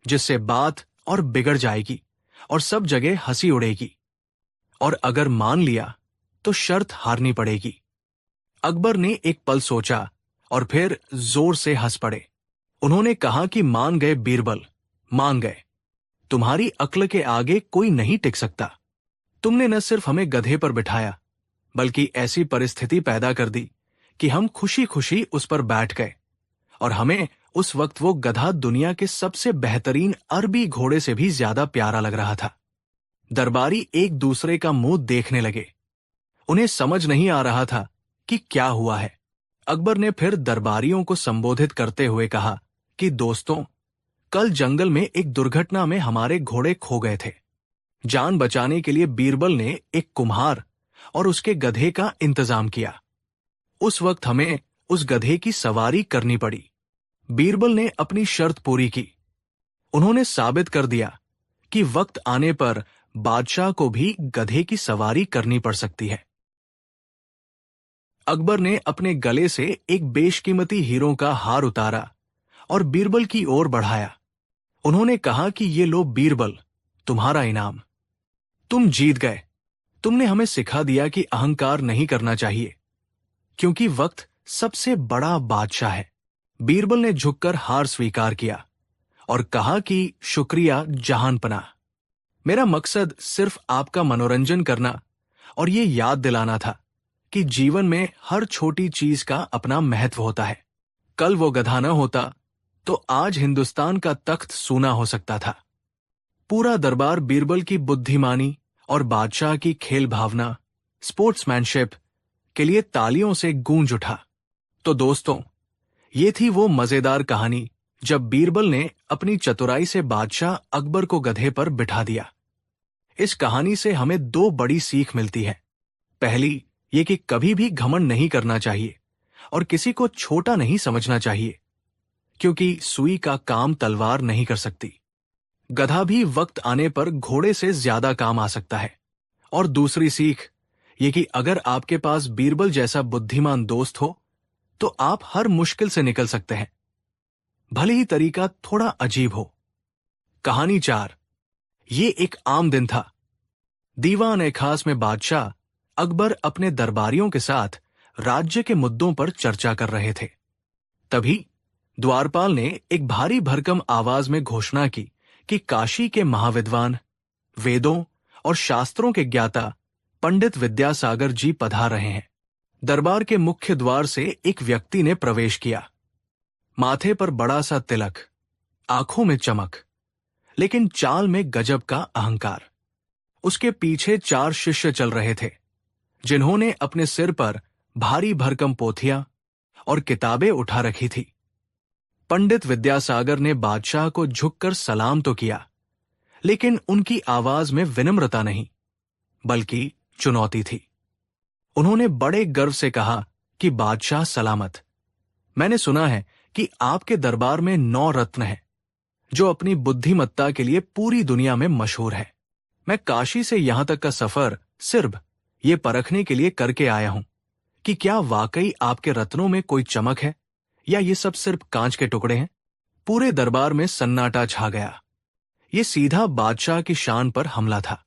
जिससे बात और बिगड़ जाएगी और सब जगह हंसी उड़ेगी। और अगर मान लिया तो शर्त हारनी पड़ेगी। अकबर ने एक पल सोचा और फिर जोर से हंस पड़े। उन्होंने कहा कि मान गए बीरबल, मान गए। तुम्हारी अक्ल के आगे कोई नहीं टिक सकता। तुमने न सिर्फ हमें गधे पर बिठाया, बल्कि ऐसी परिस्थिति पैदा कर दी कि हम खुशी खुशी उस पर बैठ गए, और हमें उस वक्त वो गधा दुनिया के सबसे बेहतरीन अरबी घोड़े से भी ज्यादा प्यारा लग रहा था। दरबारी एक दूसरे का मुंह देखने लगे। उन्हें समझ नहीं आ रहा था कि क्या हुआ है। अकबर ने फिर दरबारियों को संबोधित करते हुए कहा कि दोस्तों, कल जंगल में एक दुर्घटना में हमारे घोड़े खो गए थे। जान बचाने के लिए बीरबल ने एक कुम्हार और उसके गधे का इंतजाम किया। उस वक्त हमें उस गधे की सवारी करनी पड़ी। बीरबल ने अपनी शर्त पूरी की। उन्होंने साबित कर दिया कि वक्त आने पर बादशाह को भी गधे की सवारी करनी पड़ सकती है। अकबर ने अपने गले से एक बेशकीमती हीरों का हार उतारा और बीरबल की ओर बढ़ाया। उन्होंने कहा कि ये लो बीरबल, तुम्हारा इनाम। तुम जीत गए। तुमने हमें सिखा दिया कि अहंकार नहीं करना चाहिए, क्योंकि वक्त सबसे बड़ा बादशाह है। बीरबल ने झुककर हार स्वीकार किया और कहा कि शुक्रिया जहानपनाह। मेरा मकसद सिर्फ आपका मनोरंजन करना और ये याद दिलाना था कि जीवन में हर छोटी चीज का अपना महत्व होता है। कल वो गधा न होता तो आज हिंदुस्तान का तख्त सूना हो सकता था। पूरा दरबार बीरबल की बुद्धिमानी और बादशाह की खेल भावना, स्पोर्ट्समैनशिप के लिए तालियों से गूंज उठा। तो दोस्तों, ये थी वो मजेदार कहानी जब बीरबल ने अपनी चतुराई से बादशाह अकबर को गधे पर बिठा दिया। इस कहानी से हमें दो बड़ी सीख मिलती है। पहली, ये कि कभी भी घमंड नहीं करना चाहिए और किसी को छोटा नहीं समझना चाहिए, क्योंकि सुई का काम तलवार नहीं कर सकती। गधा भी वक्त आने पर घोड़े से ज्यादा काम आ सकता है। और दूसरी सीख ये कि अगर आपके पास बीरबल जैसा बुद्धिमान दोस्त हो तो आप हर मुश्किल से निकल सकते हैं, भले ही तरीका थोड़ा अजीब हो। कहानी 4। ये एक आम दिन था। दीवान-ए-खास में बादशाह अकबर अपने दरबारियों के साथ राज्य के मुद्दों पर चर्चा कर रहे थे। तभी द्वारपाल ने एक भारी भरकम आवाज में घोषणा की कि काशी के महाविद्वान, वेदों और शास्त्रों के ज्ञाता पंडित विद्यासागर जी पधार रहे हैं। दरबार के मुख्य द्वार से एक व्यक्ति ने प्रवेश किया। माथे पर बड़ा सा तिलक, आंखों में चमक, लेकिन चाल में गजब का अहंकार। उसके पीछे 4 शिष्य चल रहे थे, जिन्होंने अपने सिर पर भारी भरकम पोथियां और किताबें उठा रखी थी। पंडित विद्यासागर ने बादशाह को झुककर सलाम तो किया, लेकिन उनकी आवाज में विनम्रता नहीं, बल्कि चुनौती थी। उन्होंने बड़े गर्व से कहा कि बादशाह सलामत। मैंने सुना है कि आपके दरबार में 9 रत्न हैं, जो अपनी बुद्धिमत्ता के लिए पूरी दुनिया में मशहूर है। मैं काशी से यहां तक का सफर सिर्फ ये परखने के लिए करके आया हूं कि क्या वाकई आपके रत्नों में कोई चमक है या ये सब सिर्फ कांच के टुकड़े हैं। पूरे दरबार में सन्नाटा छा गया। ये सीधा बादशाह की शान पर हमला था।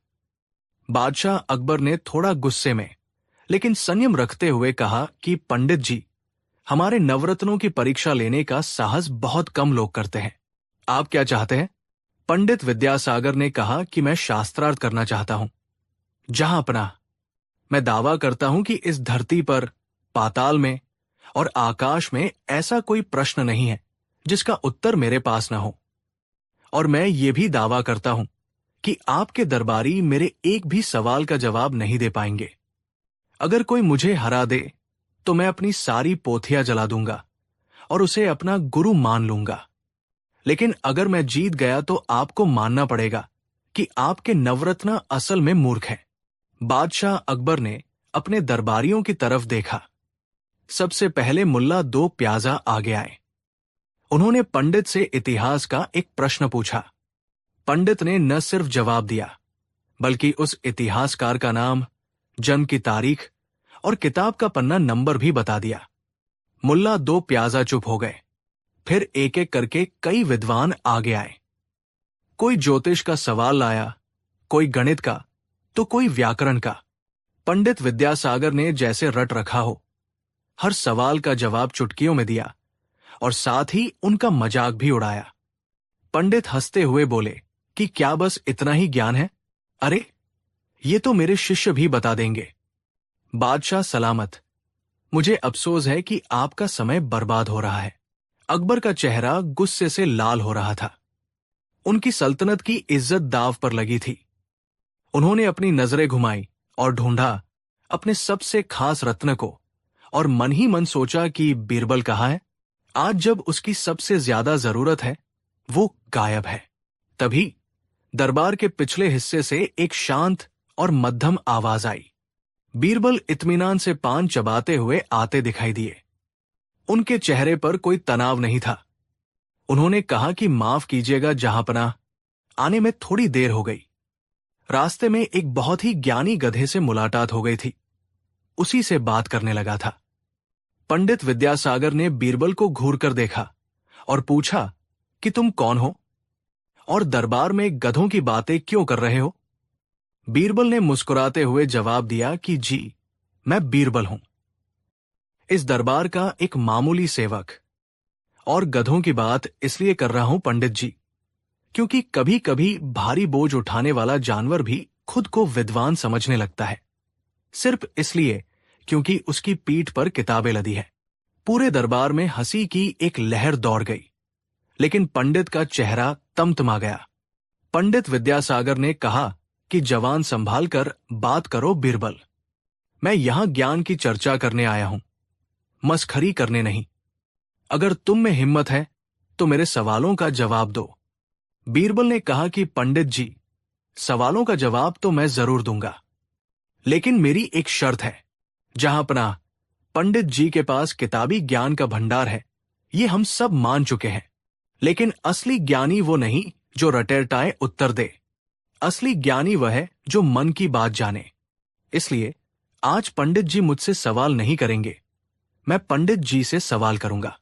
बादशाह अकबर ने थोड़ा गुस्से में लेकिन संयम रखते हुए कहा कि पंडित जी, हमारे नवरत्नों की परीक्षा लेने का साहस बहुत कम लोग करते हैं। आप क्या चाहते हैं? पंडित विद्यासागर ने कहा कि मैं शास्त्रार्थ करना चाहता हूं। जहां पनाह, मैं दावा करता हूं कि इस धरती पर, पाताल में और आकाश में ऐसा कोई प्रश्न नहीं है जिसका उत्तर मेरे पास न हो। और मैं ये भी दावा करता हूं कि आपके दरबारी मेरे एक भी सवाल का जवाब नहीं दे पाएंगे। अगर कोई मुझे हरा दे तो मैं अपनी सारी पोथियां जला दूंगा और उसे अपना गुरु मान लूंगा। लेकिन अगर मैं जीत गया तो आपको मानना पड़ेगा कि आपके नवरत्न असल में मूर्ख हैं। बादशाह अकबर ने अपने दरबारियों की तरफ देखा। सबसे पहले मुल्ला दो प्याजा आगे आए। उन्होंने पंडित से इतिहास का एक प्रश्न पूछा। पंडित ने न सिर्फ जवाब दिया बल्कि उस इतिहासकार का नाम, जन्म की तारीख और किताब का पन्ना नंबर भी बता दिया। मुल्ला दो प्याजा चुप हो गए। फिर एक एक करके कई विद्वान आगे आए। कोई ज्योतिष का सवाल लाया, कोई गणित का, तो कोई व्याकरण का। पंडित विद्यासागर ने जैसे रट रखा हो, हर सवाल का जवाब चुटकियों में दिया और साथ ही उनका मजाक भी उड़ाया। पंडित हंसते हुए बोले कि क्या बस इतना ही ज्ञान है? अरे, ये तो मेरे शिष्य भी बता देंगे। बादशाह सलामत, मुझे अफसोस है कि आपका समय बर्बाद हो रहा है। अकबर का चेहरा गुस्से से लाल हो रहा था। उनकी सल्तनत की इज्जत दांव पर लगी थी। उन्होंने अपनी नजरें घुमाई और ढूंढा अपने सबसे खास रत्न को और मन ही मन सोचा कि बीरबल कहाँ है? आज जब उसकी सबसे ज्यादा जरूरत है, वो गायब है। तभी दरबार के पिछले हिस्से से एक शांत और मध्यम आवाज आई। बीरबल इत्मीनान से पान चबाते हुए आते दिखाई दिए। उनके चेहरे पर कोई तनाव नहीं था। उन्होंने कहा कि माफ कीजिएगा जहांपनाह, आने में थोड़ी देर हो गई। रास्ते में एक बहुत ही ज्ञानी गधे से मुलाकात हो गई थी, उसी से बात करने लगा था। पंडित विद्यासागर ने बीरबल को घूर कर देखा और पूछा कि तुम कौन हो और दरबार में गधों की बातें क्यों कर रहे हो? बीरबल ने मुस्कुराते हुए जवाब दिया कि जी, मैं बीरबल हूं, इस दरबार का एक मामूली सेवक। और गधों की बात इसलिए कर रहा हूं पंडित जी, क्योंकि कभी कभी भारी बोझ उठाने वाला जानवर भी खुद को विद्वान समझने लगता है, सिर्फ इसलिए क्योंकि उसकी पीठ पर किताबें लदी है। पूरे दरबार में हंसी की एक लहर दौड़ गई, लेकिन पंडित का चेहरा तमतमा गया। पंडित विद्यासागर ने कहा कि जवान संभाल कर बात करो बीरबल, मैं यहां ज्ञान की चर्चा करने आया हूं, मस्खरी करने नहीं। अगर तुम में हिम्मत है तो मेरे सवालों का जवाब दो। बीरबल ने कहा कि पंडित जी, सवालों का जवाब तो मैं जरूर दूंगा, लेकिन मेरी एक शर्त है। जहांपनाह, पंडित जी के पास किताबी ज्ञान का भंडार है, ये हम सब मान चुके हैं, लेकिन असली ज्ञानी वो नहीं जो रटेरटाए उत्तर दे। असली ज्ञानी वह है जो मन की बात जाने। इसलिए आज पंडित जी मुझसे सवाल नहीं करेंगे, मैं पंडित जी से सवाल करूंगा।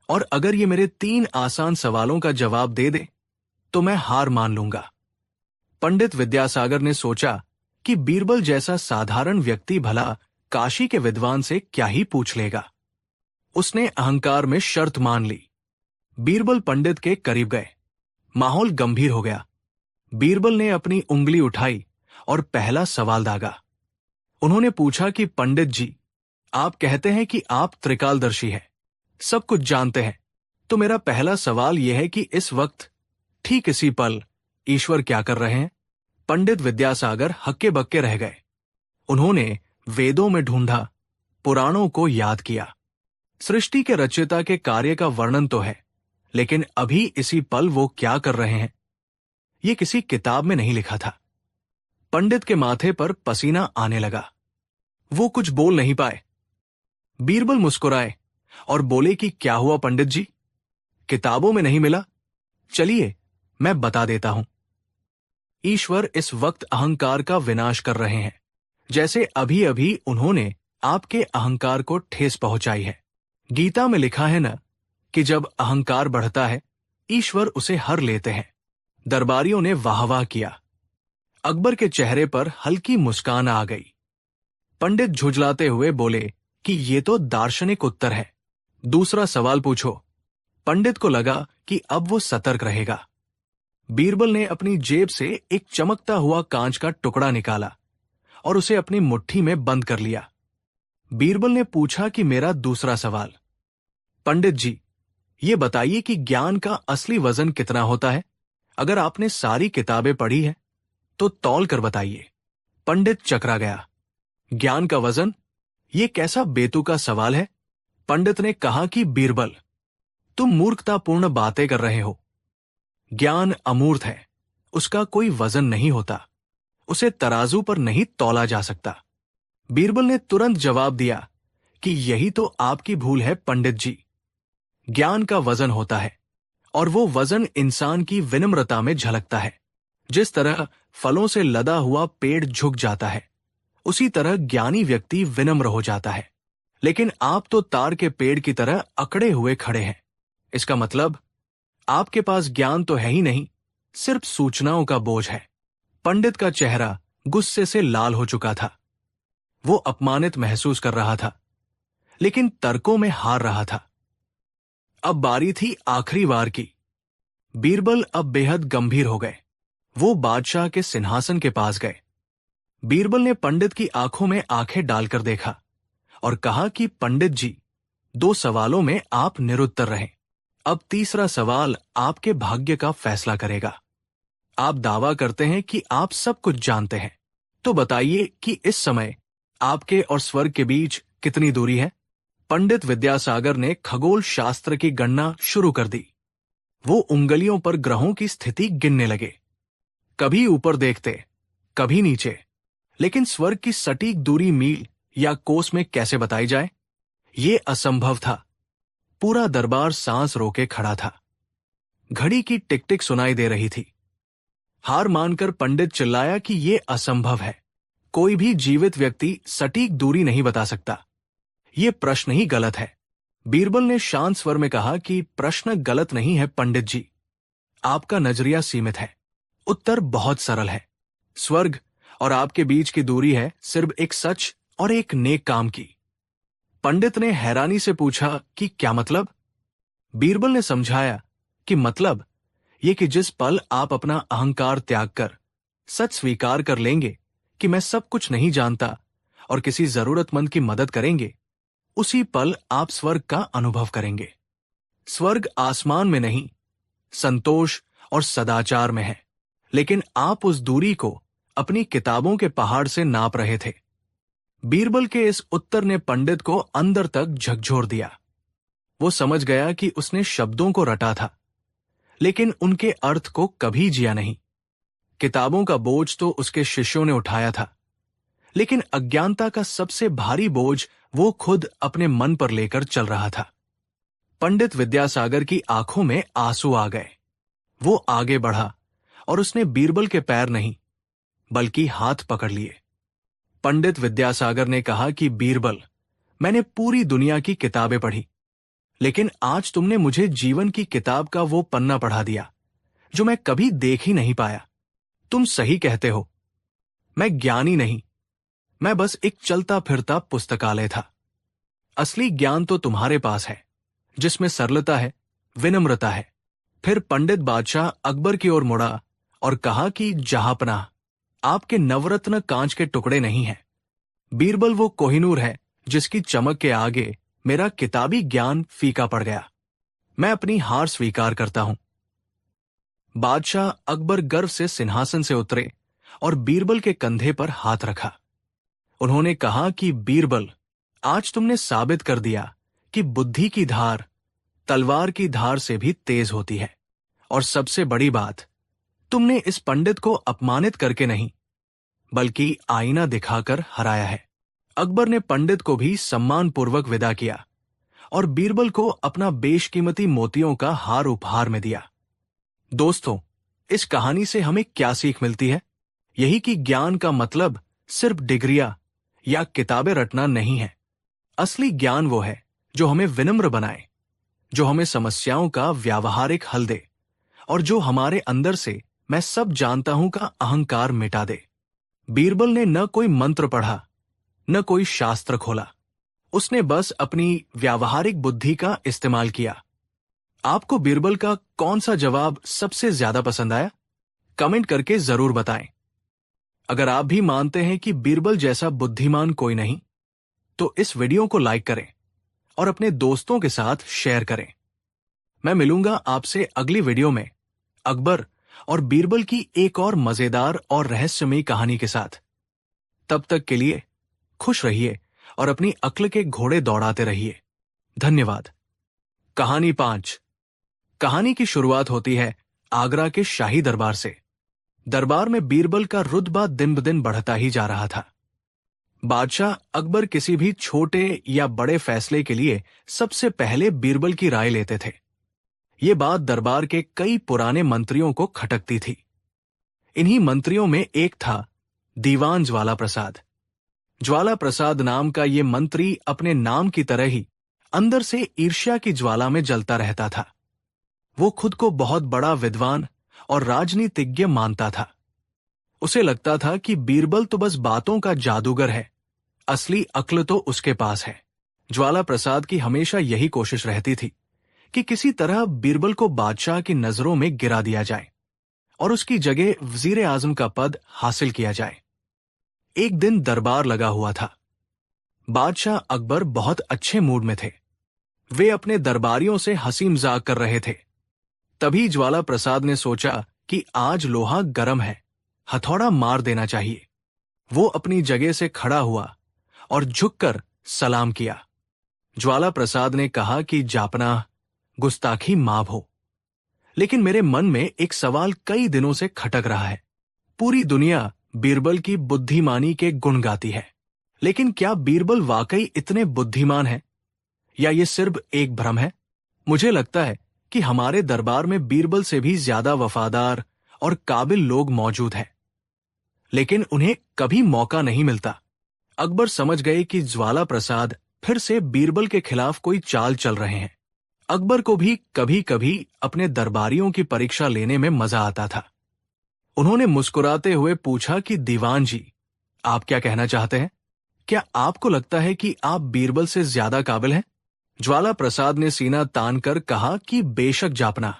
और अगर ये मेरे 3 आसान सवालों का जवाब दे दे तो मैं हार मान लूंगा। पंडित विद्यासागर ने सोचा कि बीरबल जैसा साधारण व्यक्ति भला काशी के विद्वान से क्या ही पूछ लेगा। उसने अहंकार में शर्त मान ली। बीरबल पंडित के करीब गए। माहौल गंभीर हो गया। बीरबल ने अपनी उंगली उठाई और पहला सवाल दागा। उन्होंने पूछा कि पंडित जी, आप कहते हैं कि आप त्रिकालदर्शी हैं, सब कुछ जानते हैं, तो मेरा पहला सवाल यह है कि इस वक्त, ठीक इसी पल, ईश्वर क्या कर रहे हैं? पंडित विद्यासागर हक्के बक्के रह गए। उन्होंने वेदों में ढूंढा, पुराणों को याद किया। सृष्टि के रचयिता के कार्य का वर्णन तो है, लेकिन अभी इसी पल वो क्या कर रहे हैं, ये किसी किताब में नहीं लिखा था। पंडित के माथे पर पसीना आने लगा। वो कुछ बोल नहीं पाए। बीरबल मुस्कुराए और बोले कि क्या हुआ पंडित जी, किताबों में नहीं मिला? चलिए मैं बता देता हूं। ईश्वर इस वक्त अहंकार का विनाश कर रहे हैं, जैसे अभी अभी उन्होंने आपके अहंकार को ठेस पहुंचाई है। गीता में लिखा है ना कि जब अहंकार बढ़ता है ईश्वर उसे हर लेते हैं। दरबारियों ने वाहवाह किया। अकबर के चेहरे पर हल्की मुस्कान आ गई। पंडित झुंझलाते हुए बोले कि ये तो दार्शनिक उत्तर है, दूसरा सवाल पूछो। पंडित को लगा कि अब वो सतर्क रहेगा। बीरबल ने अपनी जेब से एक चमकता हुआ कांच का टुकड़ा निकाला और उसे अपनी मुट्ठी में बंद कर लिया। बीरबल ने पूछा कि मेरा दूसरा सवाल। पंडित जी, ये बताइए कि ज्ञान का असली वजन कितना होता है? अगर आपने सारी किताबें पढ़ी है तो तौल कर बताइए। पंडित चकरा गया। ज्ञान का वजन? ये कैसा बेतुका सवाल है? पंडित ने कहा कि बीरबल, तुम मूर्खतापूर्ण बातें कर रहे हो। ज्ञान अमूर्त है, उसका कोई वजन नहीं होता, उसे तराजू पर नहीं तौला जा सकता। बीरबल ने तुरंत जवाब दिया कि यही तो आपकी भूल है पंडित जी। ज्ञान का वजन होता है और वो वजन इंसान की विनम्रता में झलकता है। जिस तरह फलों से लदा हुआ पेड़ झुक जाता है, उसी तरह ज्ञानी व्यक्ति विनम्र हो जाता है। लेकिन आप तो तार के पेड़ की तरह अकड़े हुए खड़े हैं। इसका मतलब आपके पास ज्ञान तो है ही नहीं, सिर्फ सूचनाओं का बोझ है। पंडित का चेहरा गुस्से से लाल हो चुका था। वो अपमानित महसूस कर रहा था, लेकिन तर्कों में हार रहा था। अब बारी थी आखिरी वार की। बीरबल अब बेहद गंभीर हो गए। वो बादशाह के सिंहासन के पास गए। बीरबल ने पंडित की आंखों में आंखें डालकर देखा और कहा कि पंडित जी, 2 सवालों में आप निरुत्तर रहे। अब तीसरा सवाल आपके भाग्य का फैसला करेगा। आप दावा करते हैं कि आप सब कुछ जानते हैं, तो बताइए कि इस समय आपके और स्वर्ग के बीच कितनी दूरी है? पंडित विद्यासागर ने खगोल शास्त्र की गणना शुरू कर दी। वो उंगलियों पर ग्रहों की स्थिति गिनने लगे। कभी ऊपर देखते, कभी नीचे, लेकिन स्वर्ग की सटीक दूरी मील या कोस में कैसे बताई जाए? ये असंभव था। पूरा दरबार सांस रोके खड़ा था। घड़ी की टिक टिक सुनाई दे रही थी। हार मानकर पंडित चिल्लाया कि ये असंभव है। कोई भी जीवित व्यक्ति सटीक दूरी नहीं बता सकता। ये प्रश्न ही गलत है। बीरबल ने शांत स्वर में कहा कि प्रश्न गलत नहीं है पंडित जी, आपका नजरिया सीमित है। उत्तर बहुत सरल है। स्वर्ग और आपके बीच की दूरी है सिर्फ एक सच और एक नेक काम की। पंडित ने हैरानी से पूछा कि क्या मतलब? बीरबल ने समझाया कि मतलब ये कि जिस पल आप अपना अहंकार त्याग कर सच स्वीकार कर लेंगे कि मैं सब कुछ नहीं जानता और किसी जरूरतमंद की मदद करेंगे, उसी पल आप स्वर्ग का अनुभव करेंगे। स्वर्ग आसमान में नहीं, संतोष और सदाचार में है। लेकिन आप उस दूरी को अपनी किताबों के पहाड़ से नाप रहे थे। बीरबल के इस उत्तर ने पंडित को अंदर तक झकझोर दिया। वो समझ गया कि उसने शब्दों को रटा था, लेकिन उनके अर्थ को कभी जिया नहीं। किताबों का बोझ तो उसके शिष्यों ने उठाया था, लेकिन अज्ञानता का सबसे भारी बोझ वो खुद अपने मन पर लेकर चल रहा था। पंडित विद्यासागर की आंखों में आंसू आ गए। वो आगे बढ़ा और उसने बीरबल के पैर नहीं बल्कि हाथ पकड़ लिए। पंडित विद्यासागर ने कहा कि बीरबल, मैंने पूरी दुनिया की किताबें पढ़ी, लेकिन आज तुमने मुझे जीवन की किताब का वो पन्ना पढ़ा दिया जो मैं कभी देख ही नहीं पाया। तुम सही कहते हो, मैं ज्ञानी नहीं, मैं बस एक चलता फिरता पुस्तकालय था। असली ज्ञान तो तुम्हारे पास है, जिसमें सरलता है, विनम्रता है। फिर पंडित बादशाह अकबर की ओर मुड़ा और कहा कि जहांपनाह, आपके नवरत्न कांच के टुकड़े नहीं हैं। बीरबल वो कोहिनूर है जिसकी चमक के आगे मेरा किताबी ज्ञान फीका पड़ गया। मैं अपनी हार स्वीकार करता हूं। बादशाह अकबर गर्व से सिंहासन से उतरे और बीरबल के कंधे पर हाथ रखा। उन्होंने कहा कि बीरबल, आज तुमने साबित कर दिया कि बुद्धि की धार तलवार की धार से भी तेज होती है। और सबसे बड़ी बात, तुमने इस पंडित को अपमानित करके नहीं बल्कि आईना दिखाकर हराया है। अकबर ने पंडित को भी सम्मानपूर्वक विदा किया और बीरबल को अपना बेशकीमती मोतियों का हार उपहार में दिया। दोस्तों, इस कहानी से हमें क्या सीख मिलती है? यही कि ज्ञान का मतलब सिर्फ डिग्रियां या किताबें रटना नहीं है। असली ज्ञान वो है जो हमें विनम्र बनाए, जो हमें समस्याओं का व्यावहारिक हल दे और जो हमारे अंदर से मैं सब जानता हूं का अहंकार मिटा दे। बीरबल ने न कोई मंत्र पढ़ा, न कोई शास्त्र खोला। उसने बस अपनी व्यावहारिक बुद्धि का इस्तेमाल किया। आपको बीरबल का कौन सा जवाब सबसे ज्यादा पसंद आया? कमेंट करके जरूर बताएं। अगर आप भी मानते हैं कि बीरबल जैसा बुद्धिमान कोई नहीं, तो इस वीडियो को लाइक करें और अपने दोस्तों के साथ शेयर करें। मैं मिलूंगा आपसे अगली वीडियो में अकबर और बीरबल की एक और मजेदार और रहस्यमयी कहानी के साथ। तब तक के लिए खुश रहिए और अपनी अक्ल के घोड़े दौड़ाते रहिए। धन्यवाद। कहानी 5। कहानी की शुरुआत होती है आगरा के शाही दरबार से। दरबार में बीरबल का रुतबा दिन ब दिन बढ़ता ही जा रहा था। बादशाह अकबर किसी भी छोटे या बड़े फैसले के लिए सबसे पहले बीरबल की राय लेते थे। ये बात दरबार के कई पुराने मंत्रियों को खटकती थी। इन्हीं मंत्रियों में एक था दीवान ज्वाला प्रसाद। ज्वाला प्रसाद नाम का ये मंत्री अपने नाम की तरह ही अंदर से ईर्ष्या की ज्वाला में जलता रहता था। वो खुद को बहुत बड़ा विद्वान और राजनीतिज्ञ मानता था। उसे लगता था कि बीरबल तो बस बातों का जादूगर है, असली अक्ल तो उसके पास है। ज्वाला प्रसाद की हमेशा यही कोशिश रहती थी कि किसी तरह बीरबल को बादशाह की नजरों में गिरा दिया जाए और उसकी जगह वजीर आजम का पद हासिल किया जाए। एक दिन दरबार लगा हुआ था। बादशाह अकबर बहुत अच्छे मूड में थे। वे अपने दरबारियों से हंसी मजाक कर रहे थे। तभी ज्वाला प्रसाद ने सोचा कि आज लोहा गर्म है, हथौड़ा मार देना चाहिए। वो अपनी जगह से खड़ा हुआ और झुककर सलाम किया। ज्वाला प्रसाद ने कहा कि जापना, गुस्ताखी माफ हो, लेकिन मेरे मन में एक सवाल कई दिनों से खटक रहा है। पूरी दुनिया बीरबल की बुद्धिमानी के गुण गाती है, लेकिन क्या बीरबल वाकई इतने बुद्धिमान है या ये सिर्फ एक भ्रम है? मुझे लगता है कि हमारे दरबार में बीरबल से भी ज्यादा वफादार और काबिल लोग मौजूद हैं, लेकिन उन्हें कभी मौका नहीं मिलता। अकबर समझ गए कि ज्वाला प्रसाद फिर से बीरबल के खिलाफ कोई चाल चल रहे हैं। अकबर को भी कभी कभी अपने दरबारियों की परीक्षा लेने में मजा आता था। उन्होंने मुस्कुराते हुए पूछा कि दीवान जी, आप क्या कहना चाहते हैं? क्या आपको लगता है कि आप बीरबल से ज्यादा काबिल हैं? ज्वाला प्रसाद ने सीना तान कर कहा कि बेशक जापना,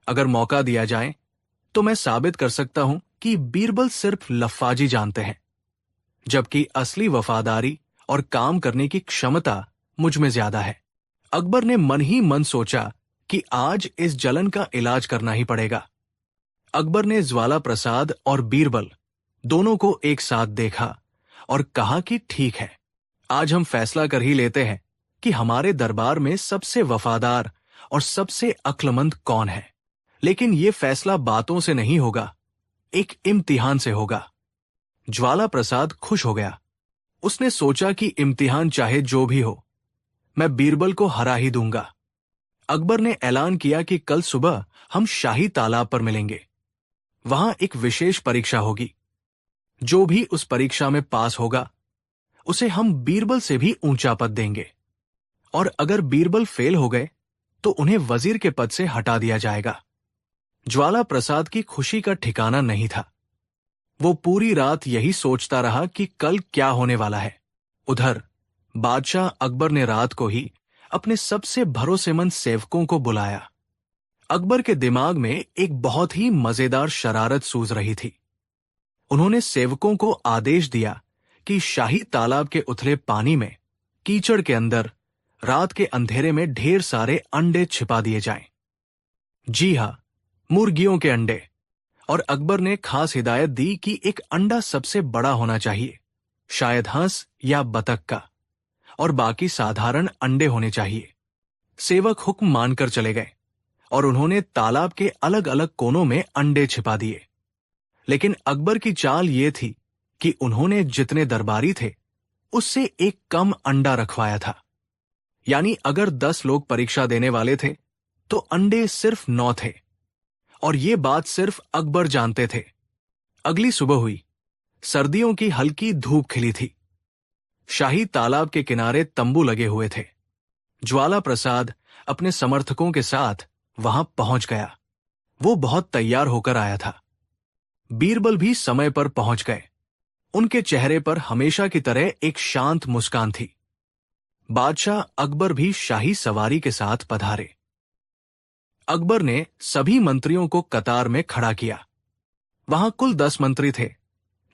अगर मौका दिया जाए तो मैं साबित कर सकता हूं कि बीरबल सिर्फ लफ्फाजी जानते हैं, जबकि असली वफादारी और काम करने की क्षमता मुझ में ज्यादा है। अकबर ने मन ही मन सोचा कि आज इस जलन का इलाज करना ही पड़ेगा। अकबर ने ज्वाला प्रसाद और बीरबल दोनों को एक साथ देखा और कहा कि ठीक है, आज हम फैसला कर ही लेते हैं कि हमारे दरबार में सबसे वफादार और सबसे अक्लमंद कौन है। लेकिन यह फैसला बातों से नहीं होगा, एक इम्तिहान से होगा। ज्वाला प्रसाद खुश हो गया। उसने सोचा कि इम्तिहान चाहे जो भी हो, मैं बीरबल को हरा ही दूंगा। अकबर ने ऐलान किया कि कल सुबह हम शाही तालाब पर मिलेंगे। वहां एक विशेष परीक्षा होगी। जो भी उस परीक्षा में पास होगा, उसे हम बीरबल से भी ऊंचा पद देंगे, और अगर बीरबल फेल हो गए तो उन्हें वजीर के पद से हटा दिया जाएगा। ज्वाला प्रसाद की खुशी का ठिकाना नहीं था। वो पूरी रात यही सोचता रहा कि कल क्या होने वाला है। उधर बादशाह अकबर ने रात को ही अपने सबसे भरोसेमंद सेवकों को बुलाया। अकबर के दिमाग में एक बहुत ही मजेदार शरारत सूझ रही थी। उन्होंने सेवकों को आदेश दिया कि शाही तालाब के उथले पानी में, कीचड़ के अंदर, रात के अंधेरे में ढेर सारे अंडे छिपा दिए जाएं। जी हां, मुर्गियों के अंडे। और अकबर ने खास हिदायत दी कि एक अंडा सबसे बड़ा होना चाहिए, शायद हंस या बतख का, और बाकी साधारण अंडे होने चाहिए। सेवक हुक्म मानकर चले गए और उन्होंने तालाब के अलग अलग कोनों में अंडे छिपा दिए। लेकिन अकबर की चाल ये थी कि उन्होंने जितने दरबारी थे उससे एक कम अंडा रखवाया था। यानी अगर 10 लोग परीक्षा देने वाले थे तो अंडे सिर्फ 9 थे, और ये बात सिर्फ अकबर जानते थे। अगली सुबह हुई। सर्दियों की हल्की धूप खिली थी। शाही तालाब के किनारे तंबू लगे हुए थे। ज्वाला प्रसाद अपने समर्थकों के साथ वहां पहुंच गया। वो बहुत तैयार होकर आया था। बीरबल भी समय पर पहुंच गए। उनके चेहरे पर हमेशा की तरह एक शांत मुस्कान थी। बादशाह अकबर भी शाही सवारी के साथ पधारे। अकबर ने सभी मंत्रियों को कतार में खड़ा किया। वहां कुल 10 मंत्री थे,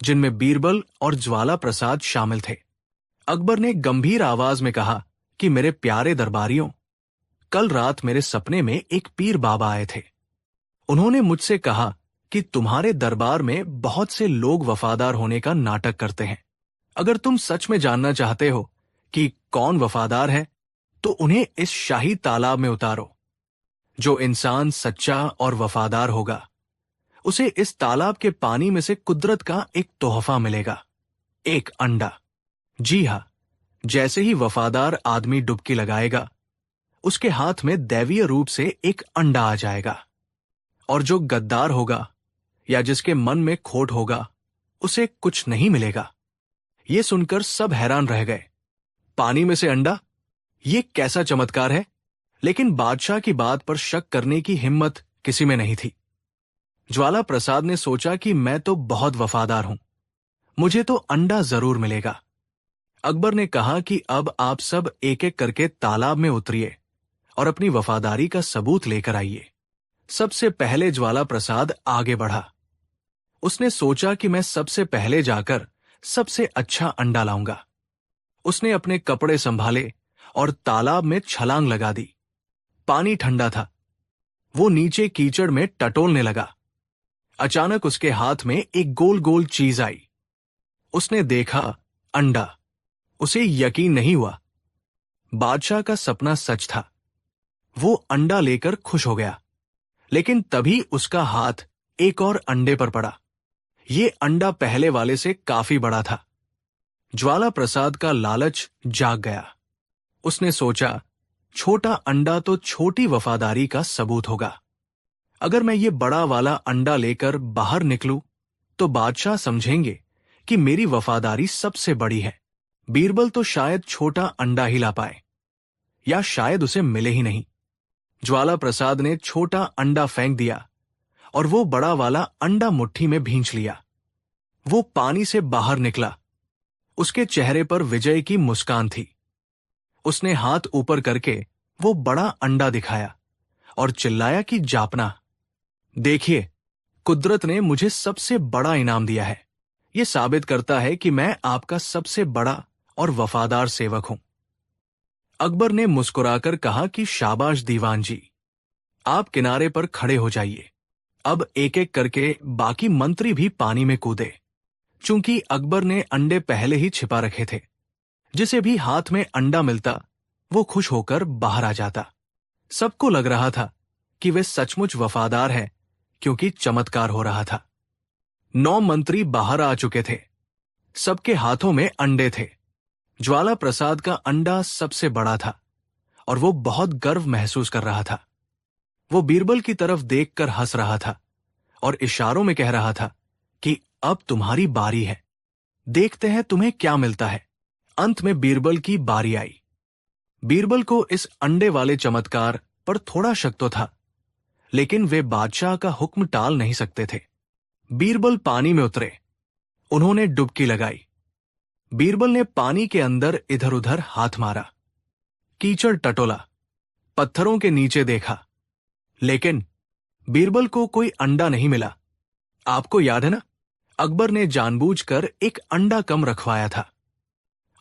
जिनमें बीरबल और ज्वाला प्रसाद शामिल थे। अकबर ने गंभीर आवाज में कहा कि मेरे प्यारे दरबारियों, कल रात मेरे सपने में एक पीर बाबा आए थे। उन्होंने मुझसे कहा कि तुम्हारे दरबार में बहुत से लोग वफादार होने का नाटक करते हैं। अगर तुम सच में जानना चाहते हो कि कौन वफादार है, तो उन्हें इस शाही तालाब में उतारो। जो इंसान सच्चा और वफादार होगा, उसे इस तालाब के पानी में से कुदरत का एक तोहफा मिलेगा, एक अंडा। जी हां, जैसे ही वफादार आदमी डुबकी लगाएगा, उसके हाथ में दैवीय रूप से एक अंडा आ जाएगा। और जो गद्दार होगा या जिसके मन में खोट होगा, उसे कुछ नहीं मिलेगा। ये सुनकर सब हैरान रह गए। पानी में से अंडा? ये कैसा चमत्कार है? लेकिन बादशाह की बात पर शक करने की हिम्मत किसी में नहीं थी। ज्वाला प्रसाद ने सोचा कि मैं तो बहुत वफादार हूं, मुझे तो अंडा जरूर मिलेगा। अकबर ने कहा कि अब आप सब एक एक करके तालाब में उतरिए और अपनी वफादारी का सबूत लेकर आइए। सबसे पहले ज्वाला प्रसाद आगे बढ़ा। उसने सोचा कि मैं सबसे पहले जाकर सबसे अच्छा अंडा लाऊंगा। उसने अपने कपड़े संभाले और तालाब में छलांग लगा दी। पानी ठंडा था। वो नीचे कीचड़ में टटोलने लगा। अचानक उसके हाथ में एक गोल गोल चीज आई। उसने देखा, अंडा। उसे यकीन नहीं हुआ। बादशाह का सपना सच था। वो अंडा लेकर खुश हो गया, लेकिन तभी उसका हाथ एक और अंडे पर पड़ा। ये अंडा पहले वाले से काफी बड़ा था। ज्वाला प्रसाद का लालच जाग गया। उसने सोचा, छोटा अंडा तो छोटी वफादारी का सबूत होगा। अगर मैं ये बड़ा वाला अंडा लेकर बाहर निकलूं, तो बादशाह समझेंगे कि मेरी वफादारी सबसे बड़ी है। बीरबल तो शायद छोटा अंडा ही ला पाए, या शायद उसे मिले ही नहीं। ज्वाला प्रसाद ने छोटा अंडा फेंक दिया और वो बड़ा वाला अंडा मुट्ठी में भींच लिया। वो पानी से बाहर निकला। उसके चेहरे पर विजय की मुस्कान थी। उसने हाथ ऊपर करके वो बड़ा अंडा दिखाया और चिल्लाया कि जापना, देखिए, कुदरत ने मुझे सबसे बड़ा इनाम दिया है। यह साबित करता है कि मैं आपका सबसे बड़ा और वफादार सेवक हूं। अकबर ने मुस्कुराकर कहा कि शाबाश दीवान जी, आप किनारे पर खड़े हो जाइए। अब एक एक करके बाकी मंत्री भी पानी में कूदे। चूंकि अकबर ने अंडे पहले ही छिपा रखे थे, जिसे भी हाथ में अंडा मिलता वो खुश होकर बाहर आ जाता। सबको लग रहा था कि वे सचमुच वफादार हैं, क्योंकि चमत्कार हो रहा था। 9 मंत्री बाहर आ चुके थे। सबके हाथों में अंडे थे। ज्वाला प्रसाद का अंडा सबसे बड़ा था और वो बहुत गर्व महसूस कर रहा था। वो बीरबल की तरफ देखकर हंस रहा था और इशारों में कह रहा था कि अब तुम्हारी बारी है, देखते हैं तुम्हें क्या मिलता है। अंत में बीरबल की बारी आई। बीरबल को इस अंडे वाले चमत्कार पर थोड़ा शक तो था, लेकिन वे बादशाह का हुक्म टाल नहीं सकते थे। बीरबल पानी में उतरे। उन्होंने डुबकी लगाई। बीरबल ने पानी के अंदर इधर उधर हाथ मारा, कीचड़ टटोला, पत्थरों के नीचे देखा, लेकिन बीरबल को कोई अंडा नहीं मिला। आपको याद है ना, अकबर ने जानबूझकर एक अंडा कम रखवाया था,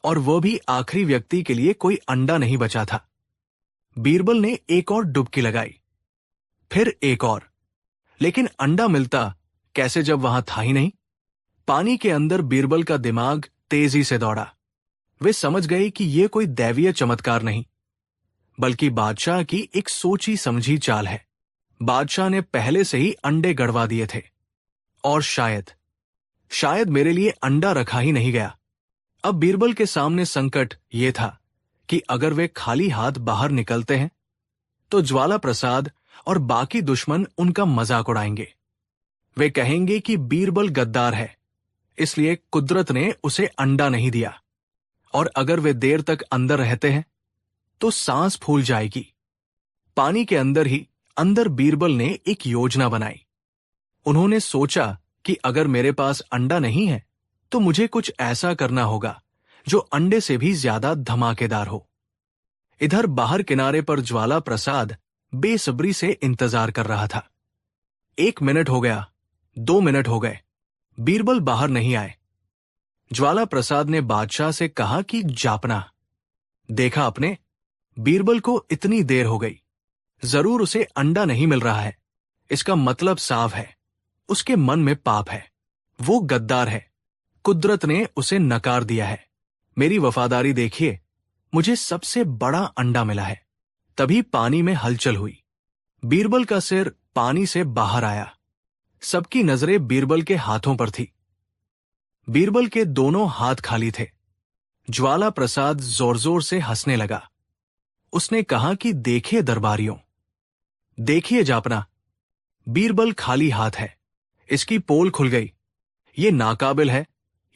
और वो भी आखिरी व्यक्ति के लिए कोई अंडा नहीं बचा था। बीरबल ने एक और डुबकी लगाई, फिर एक और, लेकिन अंडा मिलता कैसे जब वहां था ही नहीं। पानी के अंदर बीरबल का दिमाग तेजी से दौड़ा। वे समझ गए कि यह कोई दैवीय चमत्कार नहीं, बल्कि बादशाह की एक सोची समझी चाल है। बादशाह ने पहले से ही अंडे गड़वा दिए थे, और शायद मेरे लिए अंडा रखा ही नहीं गया। अब बीरबल के सामने संकट यह था कि अगर वे खाली हाथ बाहर निकलते हैं, तो ज्वाला प्रसाद और बाकी दुश्मन उनका मजाक उड़ाएंगे। वे कहेंगे कि बीरबल गद्दार है, इसलिए कुदरत ने उसे अंडा नहीं दिया। और अगर वे देर तक अंदर रहते हैं, तो सांस फूल जाएगी। पानी के अंदर ही अंदर बीरबल ने एक योजना बनाई। उन्होंने सोचा कि अगर मेरे पास अंडा नहीं है तो मुझे कुछ ऐसा करना होगा जो अंडे से भी ज्यादा धमाकेदार हो। इधर बाहर किनारे पर ज्वाला प्रसाद बेसब्री से इंतजार कर रहा था। 1 मिनट हो गया, 2 मिनट हो गए, बीरबल बाहर नहीं आए। ज्वाला प्रसाद ने बादशाह से कहा कि जापना, देखा आपने, बीरबल को इतनी देर हो गई, जरूर उसे अंडा नहीं मिल रहा है। इसका मतलब साफ है, उसके मन में पाप है, वो गद्दार है, कुदरत ने उसे नकार दिया है। मेरी वफादारी देखिए, मुझे सबसे बड़ा अंडा मिला है। तभी पानी में हलचल हुई। बीरबल का सिर पानी से बाहर आया। सबकी नजरें बीरबल के हाथों पर थी। बीरबल के दोनों हाथ खाली थे। ज्वाला प्रसाद जोर जोर से हंसने लगा। उसने कहा कि देखिए दरबारियों, देखिए जापना, बीरबल खाली हाथ है, इसकी पोल खुल गई। ये नाकाबिल है,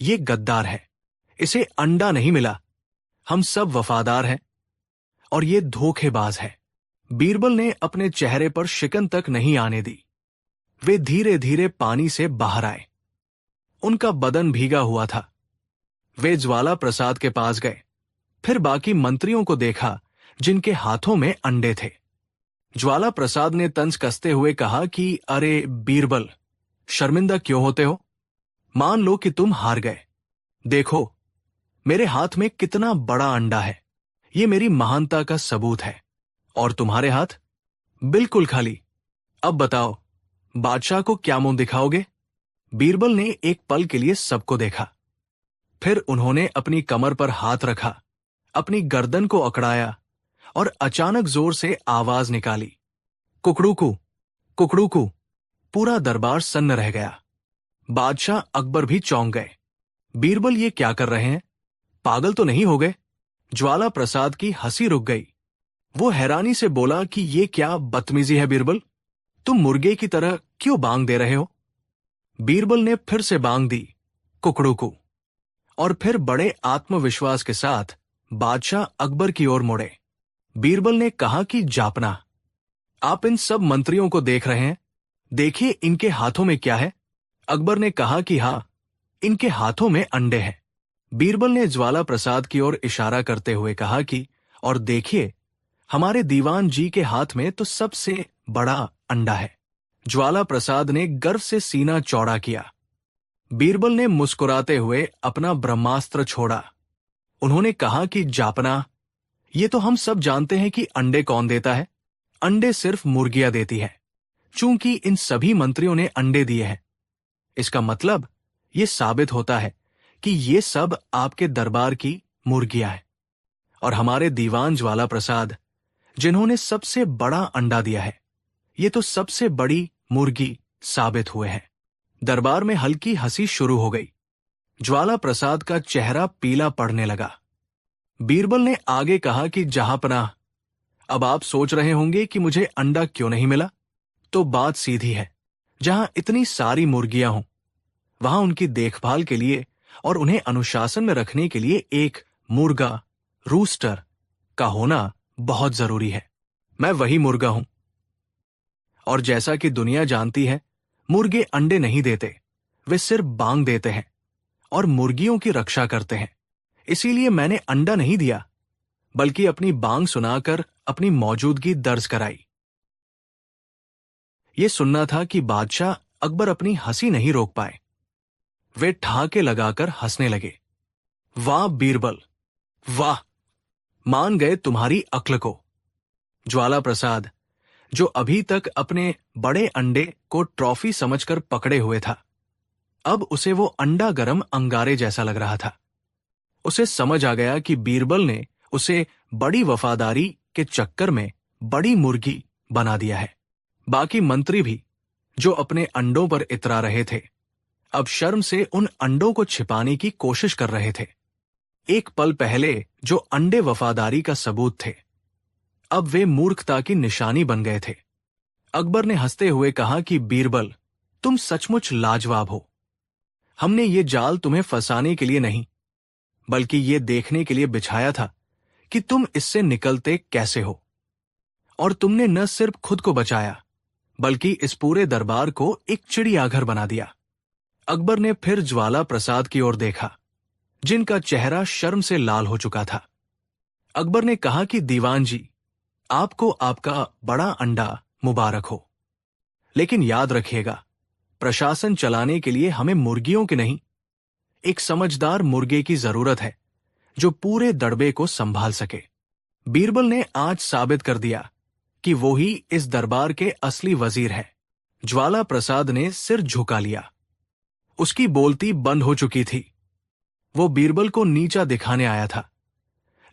ये गद्दार है, इसे अंडा नहीं मिला। हम सब वफादार हैं और ये धोखेबाज है। बीरबल ने अपने चेहरे पर शिकन तक नहीं आने दी। वे धीरे धीरे पानी से बाहर आए। उनका बदन भीगा हुआ था। वे ज्वाला प्रसाद के पास गए, फिर बाकी मंत्रियों को देखा जिनके हाथों में अंडे थे। ज्वाला प्रसाद ने तंज कसते हुए कहा कि अरे बीरबल, शर्मिंदा क्यों होते हो? मान लो कि तुम हार गए। देखो, मेरे हाथ में कितना बड़ा अंडा है, ये मेरी महानता का सबूत है। और तुम्हारे हाथ बिल्कुल खाली। अब बताओ, बादशाह को क्या मुंह दिखाओगे? बीरबल ने एक पल के लिए सबको देखा। फिर उन्होंने अपनी कमर पर हाथ रखा, अपनी गर्दन को अकड़ाया और अचानक जोर से आवाज निकाली, कुकड़ूकू, कुकड़ूकू। पूरा दरबार सन्न रह गया। बादशाह अकबर भी चौंक गए। बीरबल ये क्या कर रहे हैं? पागल तो नहीं हो गए? ज्वाला प्रसाद की हंसी रुक गई। वो हैरानी से बोला कि ये क्या बदतमीजी है बीरबल, तुम मुर्गे की तरह क्यों बांग दे रहे हो? बीरबल ने फिर से बांग दी, कुकड़ूकू। और फिर बड़े आत्मविश्वास के साथ बादशाह अकबर की ओर मुड़े। बीरबल ने कहा कि जापना, आप इन सब मंत्रियों को देख रहे हैं, देखिए इनके हाथों में क्या है? अकबर ने कहा कि हां, इनके हाथों में अंडे हैं। बीरबल ने ज्वाला प्रसाद की ओर इशारा करते हुए कहा कि और देखिए, हमारे दीवान जी के हाथ में तो सबसे बड़ा अंडा है। ज्वाला प्रसाद ने गर्व से सीना चौड़ा किया। बीरबल ने मुस्कुराते हुए अपना ब्रह्मास्त्र छोड़ा। उन्होंने कहा कि जापना, ये तो हम सब जानते हैं कि अंडे कौन देता है। अंडे सिर्फ मुर्गियां देती है। चूंकि इन सभी मंत्रियों ने अंडे दिए हैं, इसका मतलब ये साबित होता है कि ये सब आपके दरबार की मुर्गियां हैं। और हमारे दीवान ज्वाला प्रसाद, जिन्होंने सबसे बड़ा अंडा दिया है, ये तो सबसे बड़ी मुर्गी साबित हुए हैं। दरबार में हल्की हंसी शुरू हो गई। ज्वाला प्रसाद का चेहरा पीला पड़ने लगा। बीरबल ने आगे कहा कि जहांपनाह, अब आप सोच रहे होंगे कि मुझे अंडा क्यों नहीं मिला। तो बात सीधी है, जहां इतनी सारी मुर्गियां हों, वहां उनकी देखभाल के लिए और उन्हें अनुशासन में रखने के लिए एक मुर्गा, रूस्टर का होना बहुत जरूरी है। मैं वही मुर्गा हूं। और जैसा कि दुनिया जानती है, मुर्गे अंडे नहीं देते, वे सिर्फ बांग देते हैं और मुर्गियों की रक्षा करते हैं। इसीलिए मैंने अंडा नहीं दिया, बल्कि अपनी बांग सुनाकर अपनी मौजूदगी दर्ज कराई। ये सुनना था कि बादशाह अकबर अपनी हंसी नहीं रोक पाए। वे ठहाके लगाकर हंसने लगे। वाह बीरबल, वाह, मान गए तुम्हारी अक्ल को। ज्वाला प्रसाद, जो अभी तक अपने बड़े अंडे को ट्रॉफी समझकर पकड़े हुए था, अब उसे वो अंडा गरम अंगारे जैसा लग रहा था। उसे समझ आ गया कि बीरबल ने उसे बड़ी वफादारी के चक्कर में बड़ी मुर्गी बना दिया है। बाकी मंत्री भी, जो अपने अंडों पर इतरा रहे थे, अब शर्म से उन अंडों को छिपाने की कोशिश कर रहे थे। एक पल पहले जो अंडे वफादारी का सबूत थे, अब वे मूर्खता की निशानी बन गए थे। अकबर ने हंसते हुए कहा कि बीरबल, तुम सचमुच लाजवाब हो। हमने ये जाल तुम्हें फंसाने के लिए नहीं, बल्कि ये देखने के लिए बिछाया था कि तुम इससे निकलते कैसे हो। और तुमने न सिर्फ खुद को बचाया बल्कि इस पूरे दरबार को एक चिड़ियाघर बना दिया। अकबर ने फिर ज्वाला प्रसाद की ओर देखा, जिनका चेहरा शर्म से लाल हो चुका था। अकबर ने कहा कि दीवान जी, आपको आपका बड़ा अंडा मुबारक हो, लेकिन याद रखिएगा, प्रशासन चलाने के लिए हमें मुर्गियों की नहीं, एक समझदार मुर्गे की जरूरत है जो पूरे दड़बे को संभाल सके। बीरबल ने आज साबित कर दिया कि वो ही इस दरबार के असली वजीर हैं। ज्वाला प्रसाद ने सिर झुका लिया। उसकी बोलती बंद हो चुकी थी। वो बीरबल को नीचा दिखाने आया था,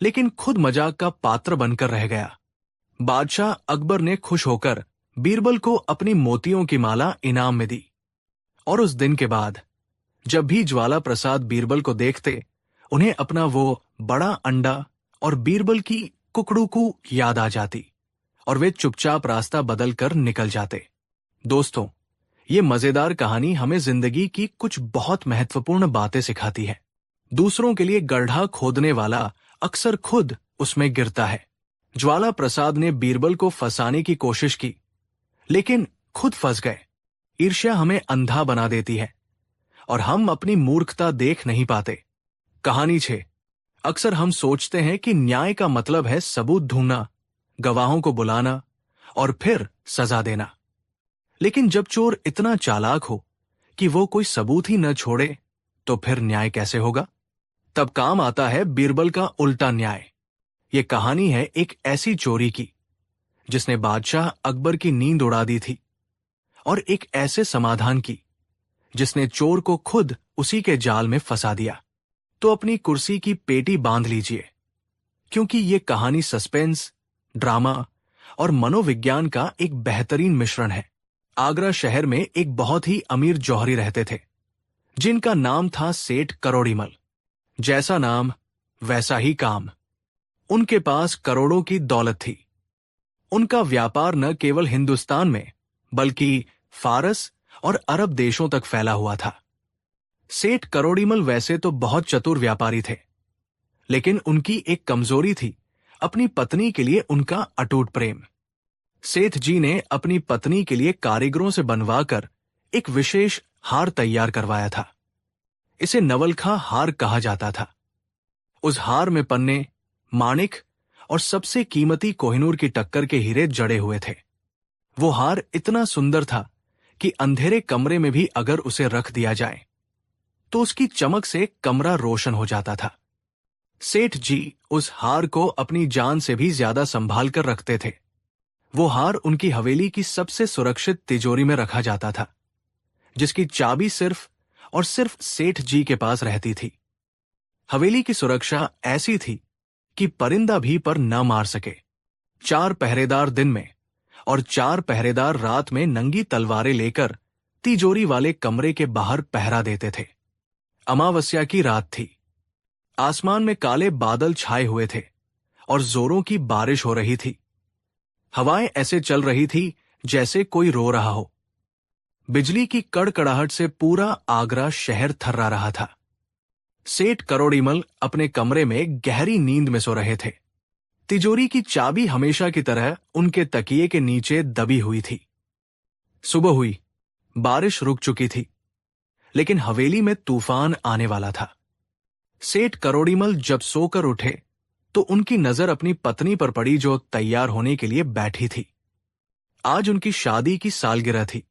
लेकिन खुद मजाक का पात्र बनकर रह गया। बादशाह अकबर ने खुश होकर बीरबल को अपनी मोतियों की माला इनाम में दी, और उस दिन के बाद जब भी ज्वाला प्रसाद बीरबल को देखते, उन्हें अपना वो बड़ा अंडा और बीरबल की कुकड़ू याद आ जाती और वे चुपचाप रास्ता बदलकर निकल जाते। दोस्तों, ये मजेदार कहानी हमें जिंदगी की कुछ बहुत महत्वपूर्ण बातें सिखाती है। दूसरों के लिए गड्ढा खोदने वाला अक्सर खुद उसमें गिरता है। ज्वाला प्रसाद ने बीरबल को फंसाने की कोशिश की, लेकिन खुद फंस गए। ईर्ष्या हमें अंधा बना देती है और हम अपनी मूर्खता देख नहीं पाते। कहानी 6। अक्सर हम सोचते हैं कि न्याय का मतलब है सबूत ढूंढना, गवाहों को बुलाना और फिर सजा देना। लेकिन जब चोर इतना चालाक हो कि वो कोई सबूत ही न छोड़े, तो फिर न्याय कैसे होगा? तब काम आता है बीरबल का उल्टा न्याय। ये कहानी है एक ऐसी चोरी की जिसने बादशाह अकबर की नींद उड़ा दी थी, और एक ऐसे समाधान की जिसने चोर को खुद उसी के जाल में फंसा दिया। तो अपनी कुर्सी की पेटी बांध लीजिए, क्योंकि ये कहानी सस्पेंस, ड्रामा और मनोविज्ञान का एक बेहतरीन मिश्रण है। आगरा शहर में एक बहुत ही अमीर जौहरी रहते थे, जिनका नाम था सेठ करोड़ीमल। जैसा नाम वैसा ही काम। उनके पास करोड़ों की दौलत थी। उनका व्यापार न केवल हिंदुस्तान में बल्कि फारस और अरब देशों तक फैला हुआ था। सेठ करोड़ीमल वैसे तो बहुत चतुर व्यापारी थे, लेकिन उनकी एक कमजोरी थी, अपनी पत्नी के लिए उनका अटूट प्रेम। सेठ जी ने अपनी पत्नी के लिए कारीगरों से बनवाकर एक विशेष हार तैयार करवाया था। इसे नवलखा हार कहा जाता था। उस हार में पन्ने, माणिक और सबसे कीमती कोहिनूर की टक्कर के हीरे जड़े हुए थे। वो हार इतना सुंदर था कि अंधेरे कमरे में भी अगर उसे रख दिया जाए तो उसकी चमक से कमरा रोशन हो जाता था। सेठ जी उस हार को अपनी जान से भी ज्यादा संभाल कर रखते थे। वो हार उनकी हवेली की सबसे सुरक्षित तिजोरी में रखा जाता था, जिसकी चाबी सिर्फ और सिर्फ सेठ जी के पास रहती थी। हवेली की सुरक्षा ऐसी थी कि परिंदा भी पर न मार सके। 4 पहरेदार दिन में और 4 पहरेदार रात में नंगी तलवारें लेकर तिजोरी वाले कमरे के बाहर पहरा देते थे। अमावस्या की रात थी। आसमान में काले बादल छाए हुए थे और जोरों की बारिश हो रही थी। हवाएं ऐसे चल रही थी जैसे कोई रो रहा हो। बिजली की कड़कड़ाहट से पूरा आगरा शहर थर्रा रहा था। सेठ करोड़ीमल अपने कमरे में गहरी नींद में सो रहे थे। तिजोरी की चाबी हमेशा की तरह उनके तकिए के नीचे दबी हुई थी। सुबह हुई, बारिश रुक चुकी थी, लेकिन हवेली में तूफान आने वाला था। सेठ करोड़ीमल जब सोकर उठे तो उनकी नजर अपनी पत्नी पर पड़ी, जो तैयार होने के लिए बैठी थी। आज उनकी शादी की सालगिरह थी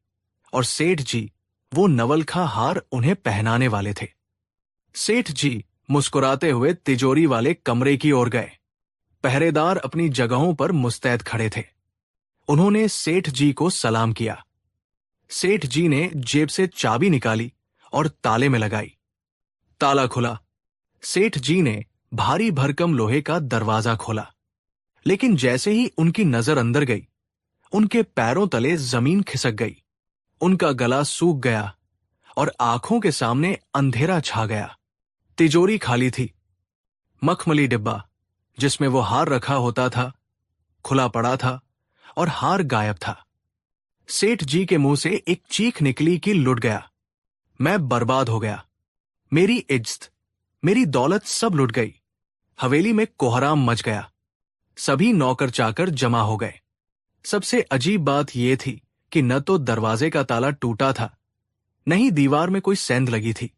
और सेठ जी वो नवलखा हार उन्हें पहनाने वाले थे। सेठ जी मुस्कुराते हुए तिजोरी वाले कमरे की ओर गए। पहरेदार अपनी जगहों पर मुस्तैद खड़े थे। उन्होंने सेठ जी को सलाम किया। सेठ जी ने जेब से चाबी निकाली और ताले में लगाई। ताला खुला। सेठ जी ने भारी भरकम लोहे का दरवाजा खोला, लेकिन जैसे ही उनकी नजर अंदर गई, उनके पैरों तले जमीन खिसक गई। उनका गला सूख गया और आंखों के सामने अंधेरा छा गया। तिजोरी खाली थी। मखमली डिब्बा जिसमें वो हार रखा होता था खुला पड़ा था और हार गायब था। सेठ जी के मुंह से एक चीख निकली कि लुट गया, मैं बर्बाद हो गया, मेरी इज्जत, मेरी दौलत सब लुट गई। हवेली में कोहराम मच गया। सभी नौकर चाकर जमा हो गए। सबसे अजीब बात यह थी कि न तो दरवाजे का ताला टूटा था, न ही दीवार में कोई सेंध लगी थी,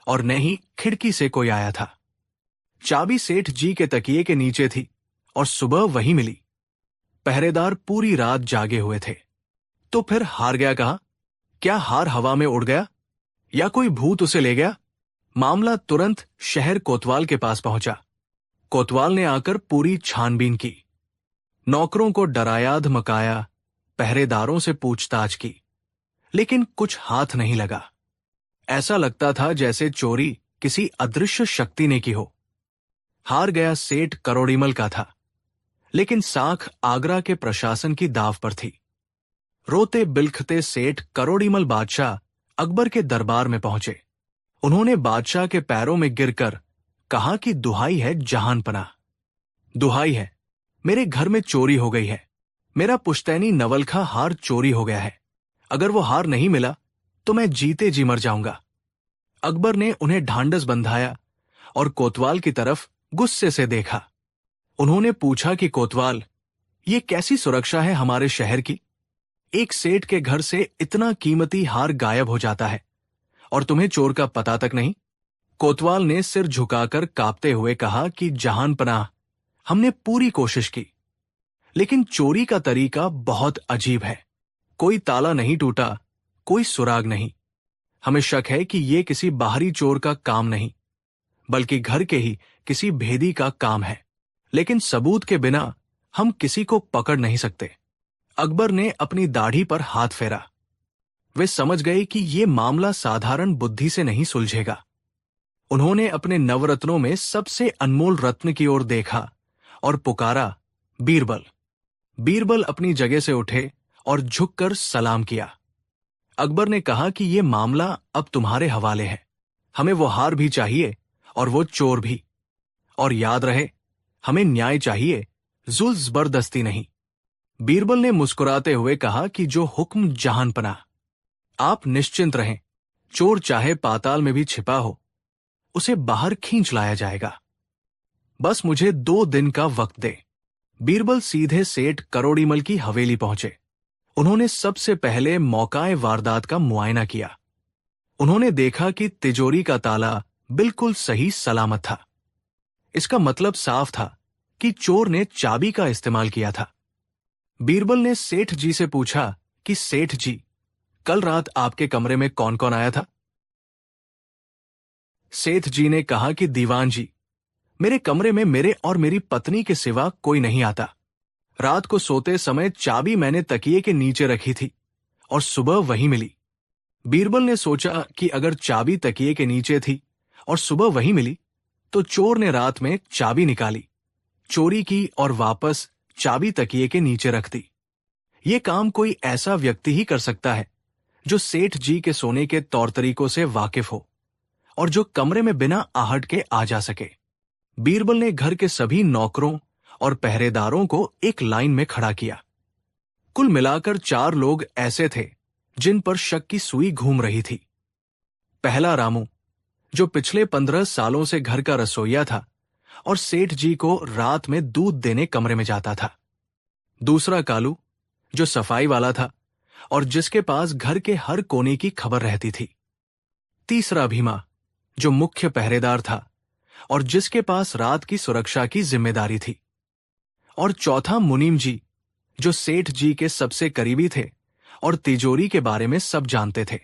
और न ही खिड़की से कोई आया था। चाबी सेठ जी के तकिए के नीचे थी और सुबह वही मिली। पहरेदार पूरी रात जागे हुए थे। तो फिर हार गया कहाँ? क्या हार हवा में उड़ गया या कोई भूत उसे ले गया? मामला तुरंत शहर कोतवाल के पास पहुंचा। कोतवाल ने आकर पूरी छानबीन की, नौकरों को डराया धमकाया, पहरेदारों से पूछताछ की, लेकिन कुछ हाथ नहीं लगा। ऐसा लगता था जैसे चोरी किसी अदृश्य शक्ति ने की हो। हार गया सेठ करोड़ीमल का था, लेकिन साख आगरा के प्रशासन की दाव पर थी। रोते बिलखते सेठ करोड़ीमल बादशाह अकबर के दरबार में पहुंचे। उन्होंने बादशाह के पैरों में गिरकर कहा कि दुहाई है जहानपना, दुहाई है, मेरे घर में चोरी हो गई है। मेरा पुश्तैनी नवलखा हार चोरी हो गया है। अगर वो हार नहीं मिला तो मैं जीते जी मर जाऊंगा। अकबर ने उन्हें ढांढस बंधाया और कोतवाल की तरफ गुस्से से देखा। उन्होंने पूछा कि कोतवाल, ये कैसी सुरक्षा है हमारे शहर की? एक सेठ के घर से इतना कीमती हार गायब हो जाता है और तुम्हें चोर का पता तक नहीं? कोतवाल ने सिर झुकाकर कांपते हुए कहा कि जहानपनाह, हमने पूरी कोशिश की, लेकिन चोरी का तरीका बहुत अजीब है। कोई ताला नहीं टूटा, कोई सुराग नहीं। हमें शक है कि यह किसी बाहरी चोर का काम नहीं, बल्कि घर के ही किसी भेदी का काम है, लेकिन सबूत के बिना हम किसी को पकड़ नहीं सकते। अकबर ने अपनी दाढ़ी पर हाथ फेरा। वे समझ गए कि यह मामला साधारण बुद्धि से नहीं सुलझेगा। उन्होंने अपने नवरत्नों में सबसे अनमोल रत्न की ओर देखा और पुकारा, बीरबल। बीरबल अपनी जगह से उठे और झुककर सलाम किया। अकबर ने कहा कि यह मामला अब तुम्हारे हवाले है। हमें वो हार भी चाहिए और वो चोर भी। और याद रहे, हमें न्याय चाहिए, जुल्म जबरदस्ती नहीं। बीरबल ने मुस्कुराते हुए कहा कि जो हुक्म जहानपनाह। आप निश्चिंत रहें, चोर चाहे पाताल में भी छिपा हो, उसे बाहर खींच लाया जाएगा। बस मुझे 2 दिन का वक्त दे। बीरबल सीधे सेठ करोड़ीमल की हवेली पहुंचे। उन्होंने सबसे पहले मौकाए वारदात का मुआयना किया। उन्होंने देखा कि तिजोरी का ताला बिल्कुल सही सलामत था। इसका मतलब साफ था कि चोर ने चाबी का इस्तेमाल किया था। बीरबल ने सेठ जी से पूछा कि सेठ जी, कल रात आपके कमरे में कौन कौन आया था? सेठ जी ने कहा कि दीवान जी, मेरे कमरे में मेरे और मेरी पत्नी के सिवा कोई नहीं आता। रात को सोते समय चाबी मैंने तकिए के नीचे रखी थी और सुबह वही मिली। बीरबल ने सोचा कि अगर चाबी तकिए के नीचे थी और सुबह वही मिली, तो चोर ने रात में चाबी निकाली, चोरी की और वापस चाबी तकिए के नीचे रख दी। ये काम कोई ऐसा व्यक्ति ही कर सकता है जो सेठ जी के सोने के तौर तरीकों से वाकिफ हो और जो कमरे में बिना आहट के आ जा सके। बीरबल ने घर के सभी नौकरों और पहरेदारों को एक लाइन में खड़ा किया। कुल मिलाकर 4 लोग ऐसे थे जिन पर शक की सुई घूम रही थी। पहला रामू, जो पिछले 15 सालों से घर का रसोइया था और सेठ जी को रात में दूध देने कमरे में जाता था। दूसरा कालू, जो सफाई वाला था और जिसके पास घर के हर कोने की खबर रहती थी। तीसरा भीमा, जो मुख्य पहरेदार था और जिसके पास रात की सुरक्षा की जिम्मेदारी थी। और चौथा मुनीम जी, जो सेठ जी के सबसे करीबी थे और तिजोरी के बारे में सब जानते थे।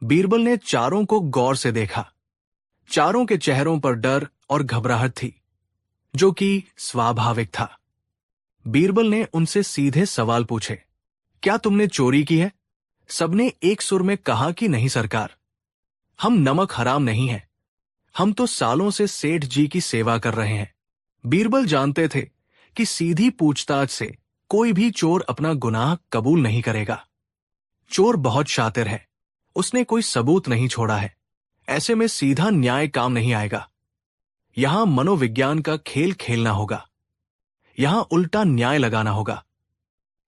बीरबल ने चारों को गौर से देखा। चारों के चेहरों पर डर और घबराहट थी, जो कि स्वाभाविक था। बीरबल ने उनसे सीधे सवाल पूछे, क्या तुमने चोरी की है? सबने एक सुर में कहा कि नहीं सरकार, हम नमक हराम नहीं हैं। हम तो सालों से सेठ जी की सेवा कर रहे हैं। बीरबल जानते थे कि सीधी पूछताछ से कोई भी चोर अपना गुनाह कबूल नहीं करेगा। चोर बहुत शातिर है, उसने कोई सबूत नहीं छोड़ा है। ऐसे में सीधा न्याय काम नहीं आएगा। यहां मनोविज्ञान का खेल खेलना होगा, यहां उल्टा न्याय लगाना होगा।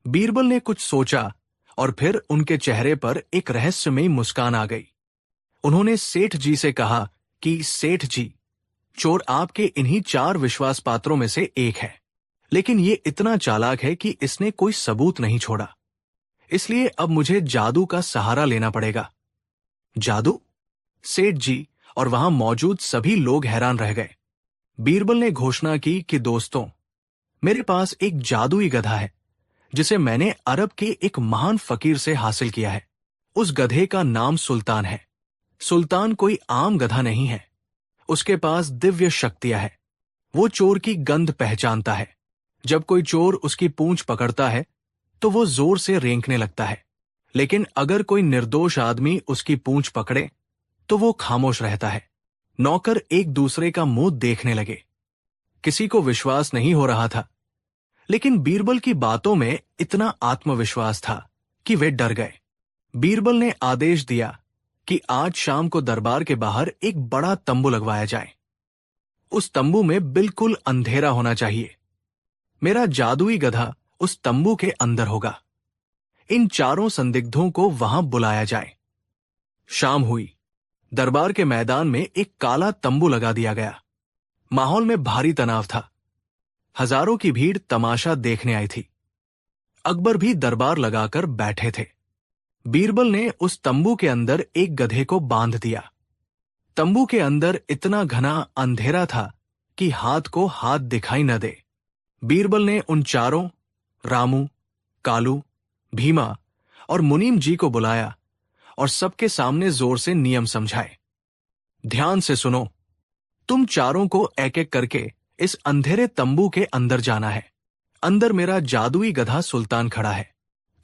बीरबल ने कुछ सोचा और फिर उनके चेहरे पर एक रहस्यमयी मुस्कान आ गई। उन्होंने सेठ जी से कहा कि सेठ जी, चोर आपके इन्हीं 4 विश्वास पात्रों में से एक है, लेकिन ये इतना चालाक है कि इसने कोई सबूत नहीं छोड़ा। इसलिए अब मुझे जादू का सहारा लेना पड़ेगा। जादू? सेठ जी और वहां मौजूद सभी लोग हैरान रह गए। बीरबल ने घोषणा की कि दोस्तों, मेरे पास एक जादुई गधा है जिसे मैंने अरब के एक महान फकीर से हासिल किया है। उस गधे का नाम सुल्तान है। सुल्तान कोई आम गधा नहीं है। उसके पास दिव्य शक्तियां है। वो चोर की गंध पहचानता है। जब कोई चोर उसकी पूंछ पकड़ता है तो वो जोर से रेंकने लगता है, लेकिन अगर कोई निर्दोष आदमी उसकी पूंछ पकड़े तो वो खामोश रहता है। नौकर एक दूसरे का मुंह देखने लगे। किसी को विश्वास नहीं हो रहा था, लेकिन बीरबल की बातों में इतना आत्मविश्वास था कि वे डर गए। बीरबल ने आदेश दिया कि आज शाम को दरबार के बाहर एक बड़ा तंबू लगवाया जाए। उस तंबू में बिल्कुल अंधेरा होना चाहिए। मेरा जादुई गधा उस तंबू के अंदर होगा। इन चारों संदिग्धों को वहां बुलाया जाए। शाम हुई। दरबार के मैदान में एक काला तंबू लगा दिया गया। माहौल में भारी तनाव था। हजारों की भीड़ तमाशा देखने आई थी। अकबर भी दरबार लगाकर बैठे थे। बीरबल ने उस तंबू के अंदर एक गधे को बांध दिया। तंबू के अंदर इतना घना अंधेरा था कि हाथ को हाथ दिखाई न दे। बीरबल ने उन चारों, रामू, कालू, भीमा और मुनीम जी को बुलाया और सबके सामने जोर से नियम समझाए। ध्यान से सुनो। तुम चारों को एक एक करके इस अंधेरे तंबू के अंदर जाना है। अंदर मेरा जादुई गधा सुल्तान खड़ा है।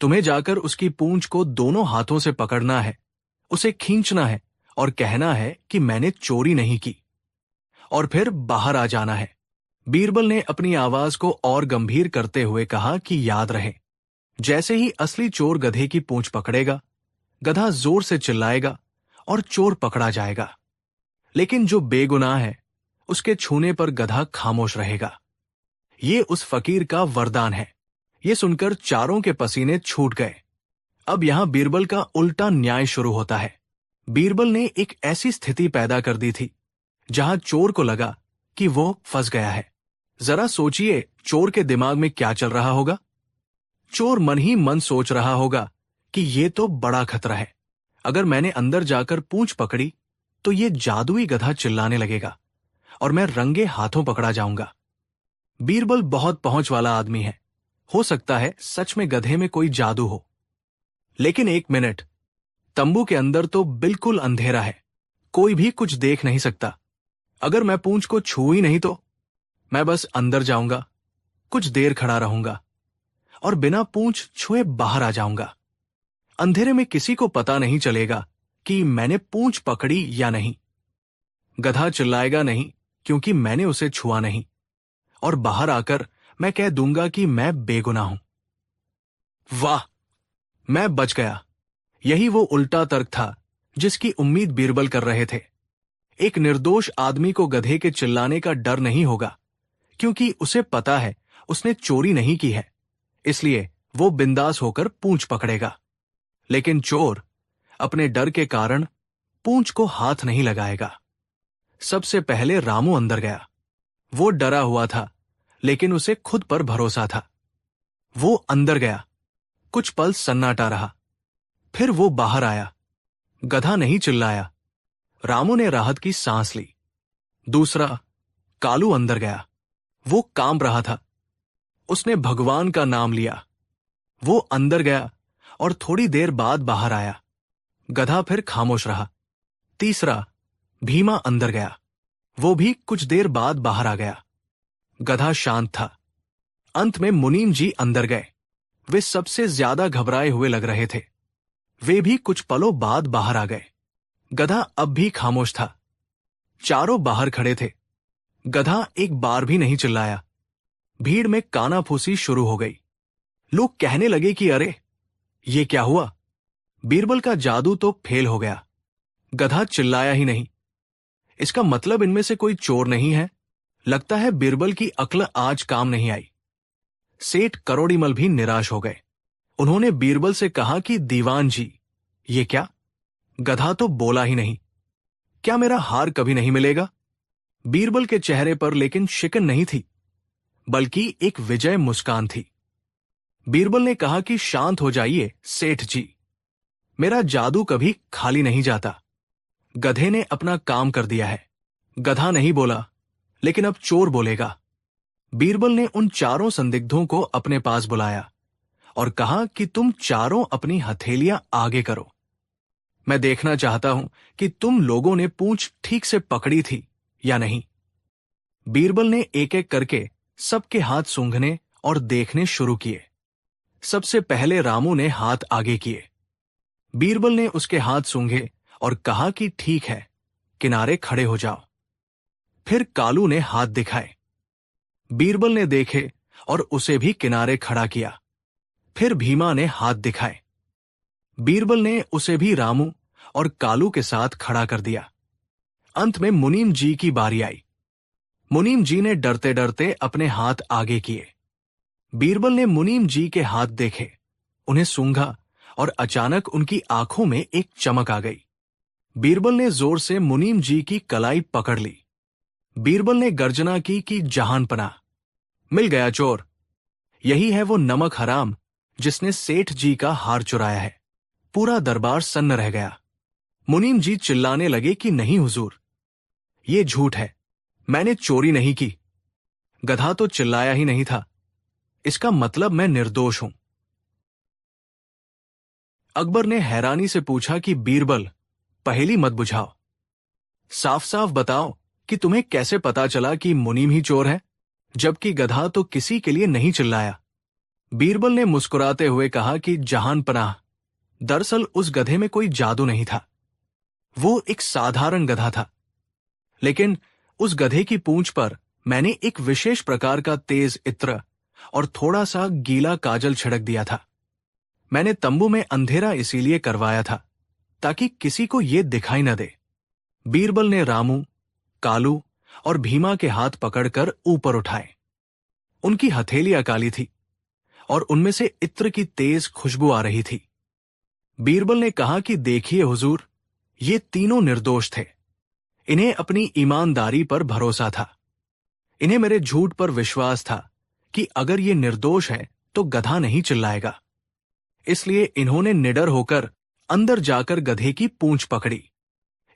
तुम्हें जाकर उसकी पूंछ को दोनों हाथों से पकड़ना है, उसे खींचना है और कहना है कि मैंने चोरी नहीं की, और फिर बाहर आ जाना है। बीरबल ने अपनी आवाज को और गंभीर करते हुए कहा कि याद रहे, जैसे ही असली चोर गधे की पूंछ पकड़ेगा, गधा जोर से चिल्लाएगा और चोर पकड़ा जाएगा। लेकिन जो बेगुनाह है, उसके छूने पर गधा खामोश रहेगा। ये उस फकीर का वरदान है। ये सुनकर चारों के पसीने छूट गए। अब यहां बीरबल का उल्टा न्याय शुरू होता है। बीरबल ने एक ऐसी स्थिति पैदा कर दी थी जहां चोर को लगा कि वो फंस गया है। जरा सोचिए, चोर के दिमाग में क्या चल रहा होगा। चोर मन ही मन सोच रहा होगा कि ये तो बड़ा खतरा है। अगर मैंने अंदर जाकर पूंछ पकड़ी तो ये जादुई गधा चिल्लाने लगेगा और मैं रंगे हाथों पकड़ा जाऊंगा। बीरबल बहुत पहुंच वाला आदमी है। हो सकता है सच में गधे में कोई जादू हो। लेकिन एक मिनट, तंबू के अंदर तो बिल्कुल अंधेरा है। कोई भी कुछ देख नहीं सकता। अगर मैं पूंछ को छू ही नहीं तो मैं बस अंदर जाऊंगा, कुछ देर खड़ा रहूंगा और बिना पूंछ छुए बाहर आ जाऊंगा। अंधेरे में किसी को पता नहीं चलेगा कि मैंने पूंछ पकड़ी या नहीं। गधा चिल्लाएगा नहीं क्योंकि मैंने उसे छुआ नहीं, और बाहर आकर मैं कह दूंगा कि मैं बेगुनाह हूं। वाह, मैं बच गया। यही वो उल्टा तर्क था जिसकी उम्मीद बीरबल कर रहे थे। एक निर्दोष आदमी को गधे के चिल्लाने का डर नहीं होगा, क्योंकि उसे पता है उसने चोरी नहीं की है, इसलिए वो बिंदास होकर पूंछ पकड़ेगा। लेकिन चोर अपने डर के कारण पूंछ को हाथ नहीं लगाएगा। सबसे पहले रामू अंदर गया। वो डरा हुआ था, लेकिन उसे खुद पर भरोसा था। वो अंदर गया। कुछ पल सन्नाटा रहा। फिर वो बाहर आया। गधा नहीं चिल्लाया। रामू ने राहत की सांस ली। दूसरा, कालू अंदर गया। वो कांप रहा था। उसने भगवान का नाम लिया। वो अंदर गया और थोड़ी देर बाद बाहर आया। गधा फिर खामोश रहा। तीसरा, भीमा अंदर गया। वो भी कुछ देर बाद बाहर आ गया। गधा शांत था। अंत में मुनीम जी अंदर गए। वे सबसे ज्यादा घबराए हुए लग रहे थे। वे भी कुछ पलों बाद बाहर आ गए। गधा अब भी खामोश था। चारों बाहर खड़े थे। गधा एक बार भी नहीं चिल्लाया। भीड़ में कानाफूसी शुरू हो गई। लोग कहने लगे कि अरे, ये क्या हुआ? बीरबल का जादू तो फेल हो गया। गधा चिल्लाया ही नहीं। इसका मतलब इनमें से कोई चोर नहीं है। लगता है बीरबल की अक्ल आज काम नहीं आई। सेठ करोड़ीमल भी निराश हो गए। उन्होंने बीरबल से कहा कि दीवान जी, ये क्या? गधा तो बोला ही नहीं। क्या मेरा हार कभी नहीं मिलेगा? बीरबल के चेहरे पर लेकिन शिकन नहीं थी, बल्कि एक विजय मुस्कान थी। बीरबल ने कहा कि शांत हो जाइए सेठ जी, मेरा जादू कभी खाली नहीं जाता। गधे ने अपना काम कर दिया है। गधा नहीं बोला, लेकिन अब चोर बोलेगा। बीरबल ने उन चारों संदिग्धों को अपने पास बुलाया और कहा कि तुम चारों अपनी हथेलियां आगे करो। मैं देखना चाहता हूं कि तुम लोगों ने पूंछ ठीक से पकड़ी थी या नहीं। बीरबल ने एक एक करके सबके हाथ सूंघने और देखने शुरू किए। सबसे पहले रामू ने हाथ आगे किए। बीरबल ने उसके हाथ सूंघे और कहा कि ठीक है, किनारे खड़े हो जाओ। फिर कालू ने हाथ दिखाए। बीरबल ने देखे और उसे भी किनारे खड़ा किया। फिर भीमा ने हाथ दिखाए। बीरबल ने उसे भी रामू और कालू के साथ खड़ा कर दिया। अंत में मुनीम जी की बारी आई। मुनीम जी ने डरते डरते अपने हाथ आगे किए। बीरबल ने मुनीम जी के हाथ देखे, उन्हें सूंघा और अचानक उनकी आंखों में एक चमक आ गई। बीरबल ने जोर से मुनीम जी की कलाई पकड़ ली। बीरबल ने गर्जना की कि जहान पनाह, मिल गया चोर। यही है वो नमक हराम जिसने सेठ जी का हार चुराया है। पूरा दरबार सन्न रह गया। मुनीम जी चिल्लाने लगे कि नहीं हुजूर, ये झूठ है, मैंने चोरी नहीं की। गधा तो चिल्लाया ही नहीं था, इसका मतलब मैं निर्दोष हूं। अकबर ने हैरानी से पूछा कि बीरबल, पहेली मत बुझाओ, साफ साफ बताओ कि तुम्हें कैसे पता चला कि मुनीम ही चोर है, जबकि गधा तो किसी के लिए नहीं चिल्लाया। बीरबल ने मुस्कुराते हुए कहा कि जहान पनाह, दरअसल उस गधे में कोई जादू नहीं था। वो एक साधारण गधा था, लेकिन उस गधे की पूंछ पर मैंने एक विशेष प्रकार का तेज इत्र और थोड़ा सा गीला काजल छिड़क दिया था। मैंने तंबू में अंधेरा इसीलिए करवाया था ताकि किसी को यह दिखाई न दे। बीरबल ने रामू, कालू और भीमा के हाथ पकड़कर ऊपर उठाए। उनकी हथेलियां काली थी और उनमें से इत्र की तेज खुशबू आ रही थी। बीरबल ने कहा कि देखिए हुजूर, ये तीनों निर्दोष थे। इन्हें अपनी ईमानदारी पर भरोसा था। इन्हें मेरे झूठ पर विश्वास था कि अगर ये निर्दोष है तो गधा नहीं चिल्लाएगा। इसलिए इन्होंने निडर होकर अंदर जाकर गधे की पूंछ पकड़ी।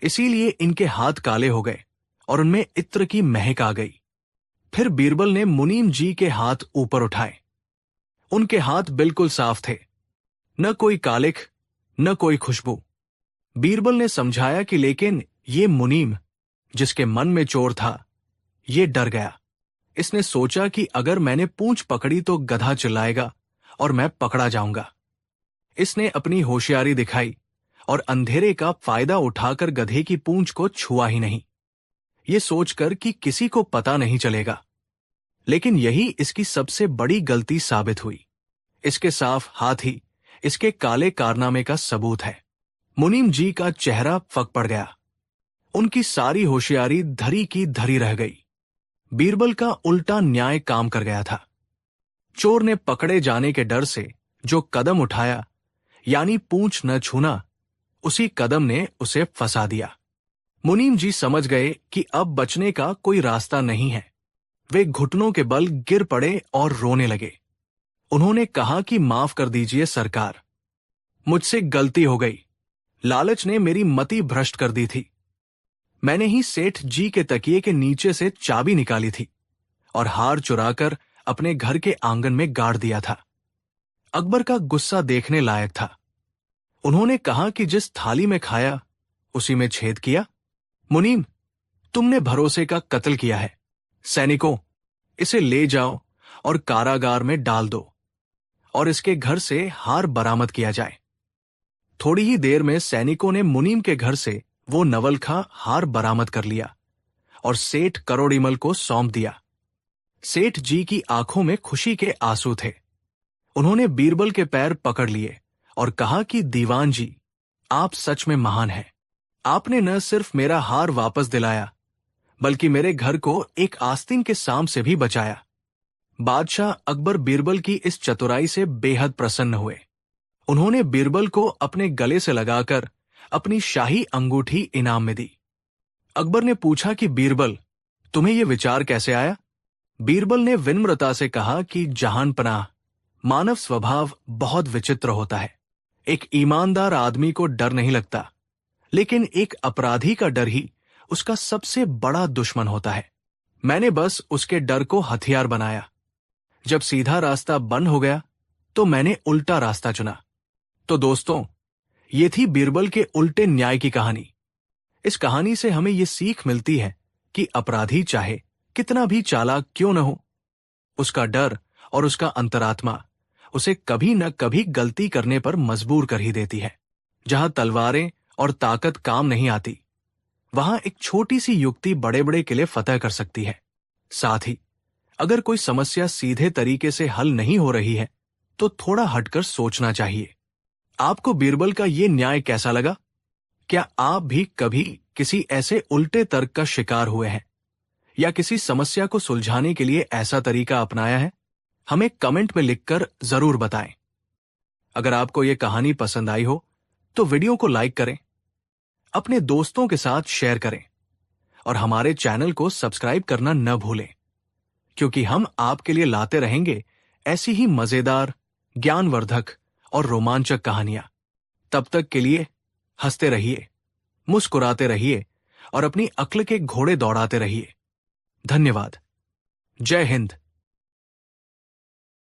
इसीलिए इनके हाथ काले हो गए और उनमें इत्र की महक आ गई। फिर बीरबल ने मुनीम जी के हाथ ऊपर उठाए। उनके हाथ बिल्कुल साफ थे, न कोई कालिख, न कोई खुशबू। बीरबल ने समझाया कि लेकिन ये मुनीम, जिसके मन में चोर था, ये डर गया। इसने सोचा कि अगर मैंने पूंछ पकड़ी तो गधा चिल्लाएगा और मैं पकड़ा जाऊंगा। इसने अपनी होशियारी दिखाई और अंधेरे का फायदा उठाकर गधे की पूंछ को छुआ ही नहीं, ये सोचकर कि किसी को पता नहीं चलेगा। लेकिन यही इसकी सबसे बड़ी गलती साबित हुई। इसके साफ हाथ ही इसके काले कारनामे का सबूत है। मुनीम जी का चेहरा फक पड़ गया। उनकी सारी होशियारी धरी की धरी रह गई। बीरबल का उल्टा न्याय काम कर गया था। चोर ने पकड़े जाने के डर से जो कदम उठाया, यानी पूंछ न छूना, उसी कदम ने उसे फंसा दिया। मुनीम जी समझ गए कि अब बचने का कोई रास्ता नहीं है। वे घुटनों के बल गिर पड़े और रोने लगे। उन्होंने कहा कि माफ कर दीजिए सरकार, मुझसे गलती हो गई। लालच ने मेरी मति भ्रष्ट कर दी थी। मैंने ही सेठ जी के तकिए के नीचे से चाबी निकाली थी और हार चुराकर अपने घर के आंगन में गाड़ दिया था। अकबर का गुस्सा देखने लायक था। उन्होंने कहा कि जिस थाली में खाया उसी में छेद किया। मुनीम, तुमने भरोसे का कत्ल किया है। सैनिकों, इसे ले जाओ और कारागार में डाल दो और इसके घर से हार बरामद किया जाए। थोड़ी ही देर में सैनिकों ने मुनीम के घर से वो नवलखा हार बरामद कर लिया और सेठ करोड़ीमल को सौंप दिया। सेठ जी की आंखों में खुशी के आंसू थे। उन्होंने बीरबल के पैर पकड़ लिए और कहा कि दीवान जी, आप सच में महान हैं। आपने न सिर्फ मेरा हार वापस दिलाया, बल्कि मेरे घर को एक आस्तीन के सांप से भी बचाया। बादशाह अकबर बीरबल की इस चतुराई से बेहद प्रसन्न हुए। उन्होंने बीरबल को अपने गले से लगाकर अपनी शाही अंगूठी इनाम में दी। अकबर ने पूछा कि बीरबल, तुम्हें यह विचार कैसे आया? बीरबल ने विनम्रता से कहा कि जहानपनाह, मानव स्वभाव बहुत विचित्र होता है। एक ईमानदार आदमी को डर नहीं लगता, लेकिन एक अपराधी का डर ही उसका सबसे बड़ा दुश्मन होता है। मैंने बस उसके डर को हथियार बनाया। जब सीधा रास्ता बंद हो गया तो मैंने उल्टा रास्ता चुना। तो दोस्तों, ये थी बीरबल के उल्टे न्याय की कहानी। इस कहानी से हमें ये सीख मिलती है कि अपराधी चाहे कितना भी चालाक क्यों न हो, उसका डर और उसका अंतरात्मा उसे कभी न कभी गलती करने पर मजबूर कर ही देती है। जहां तलवारें और ताकत काम नहीं आती, वहां एक छोटी सी युक्ति बड़े बड़े किले फतह कर सकती है। साथ ही अगर कोई समस्या सीधे तरीके से हल नहीं हो रही है तो थोड़ा हटकर सोचना चाहिए। आपको बीरबल का ये न्याय कैसा लगा? क्या आप भी कभी किसी ऐसे उल्टे तर्क का शिकार हुए हैं या किसी समस्या को सुलझाने के लिए ऐसा तरीका अपनाया है? हमें कमेंट में लिखकर जरूर बताएं। अगर आपको यह कहानी पसंद आई हो तो वीडियो को लाइक करें, अपने दोस्तों के साथ शेयर करें और हमारे चैनल को सब्सक्राइब करना न भूलें, क्योंकि हम आपके लिए लाते रहेंगे ऐसी ही मजेदार, ज्ञानवर्धक और रोमांचक कहानियां। तब तक के लिए हंसते रहिए, मुस्कुराते रहिए और अपनी अक्ल के घोड़े दौड़ाते रहिए। धन्यवाद। जय हिंद।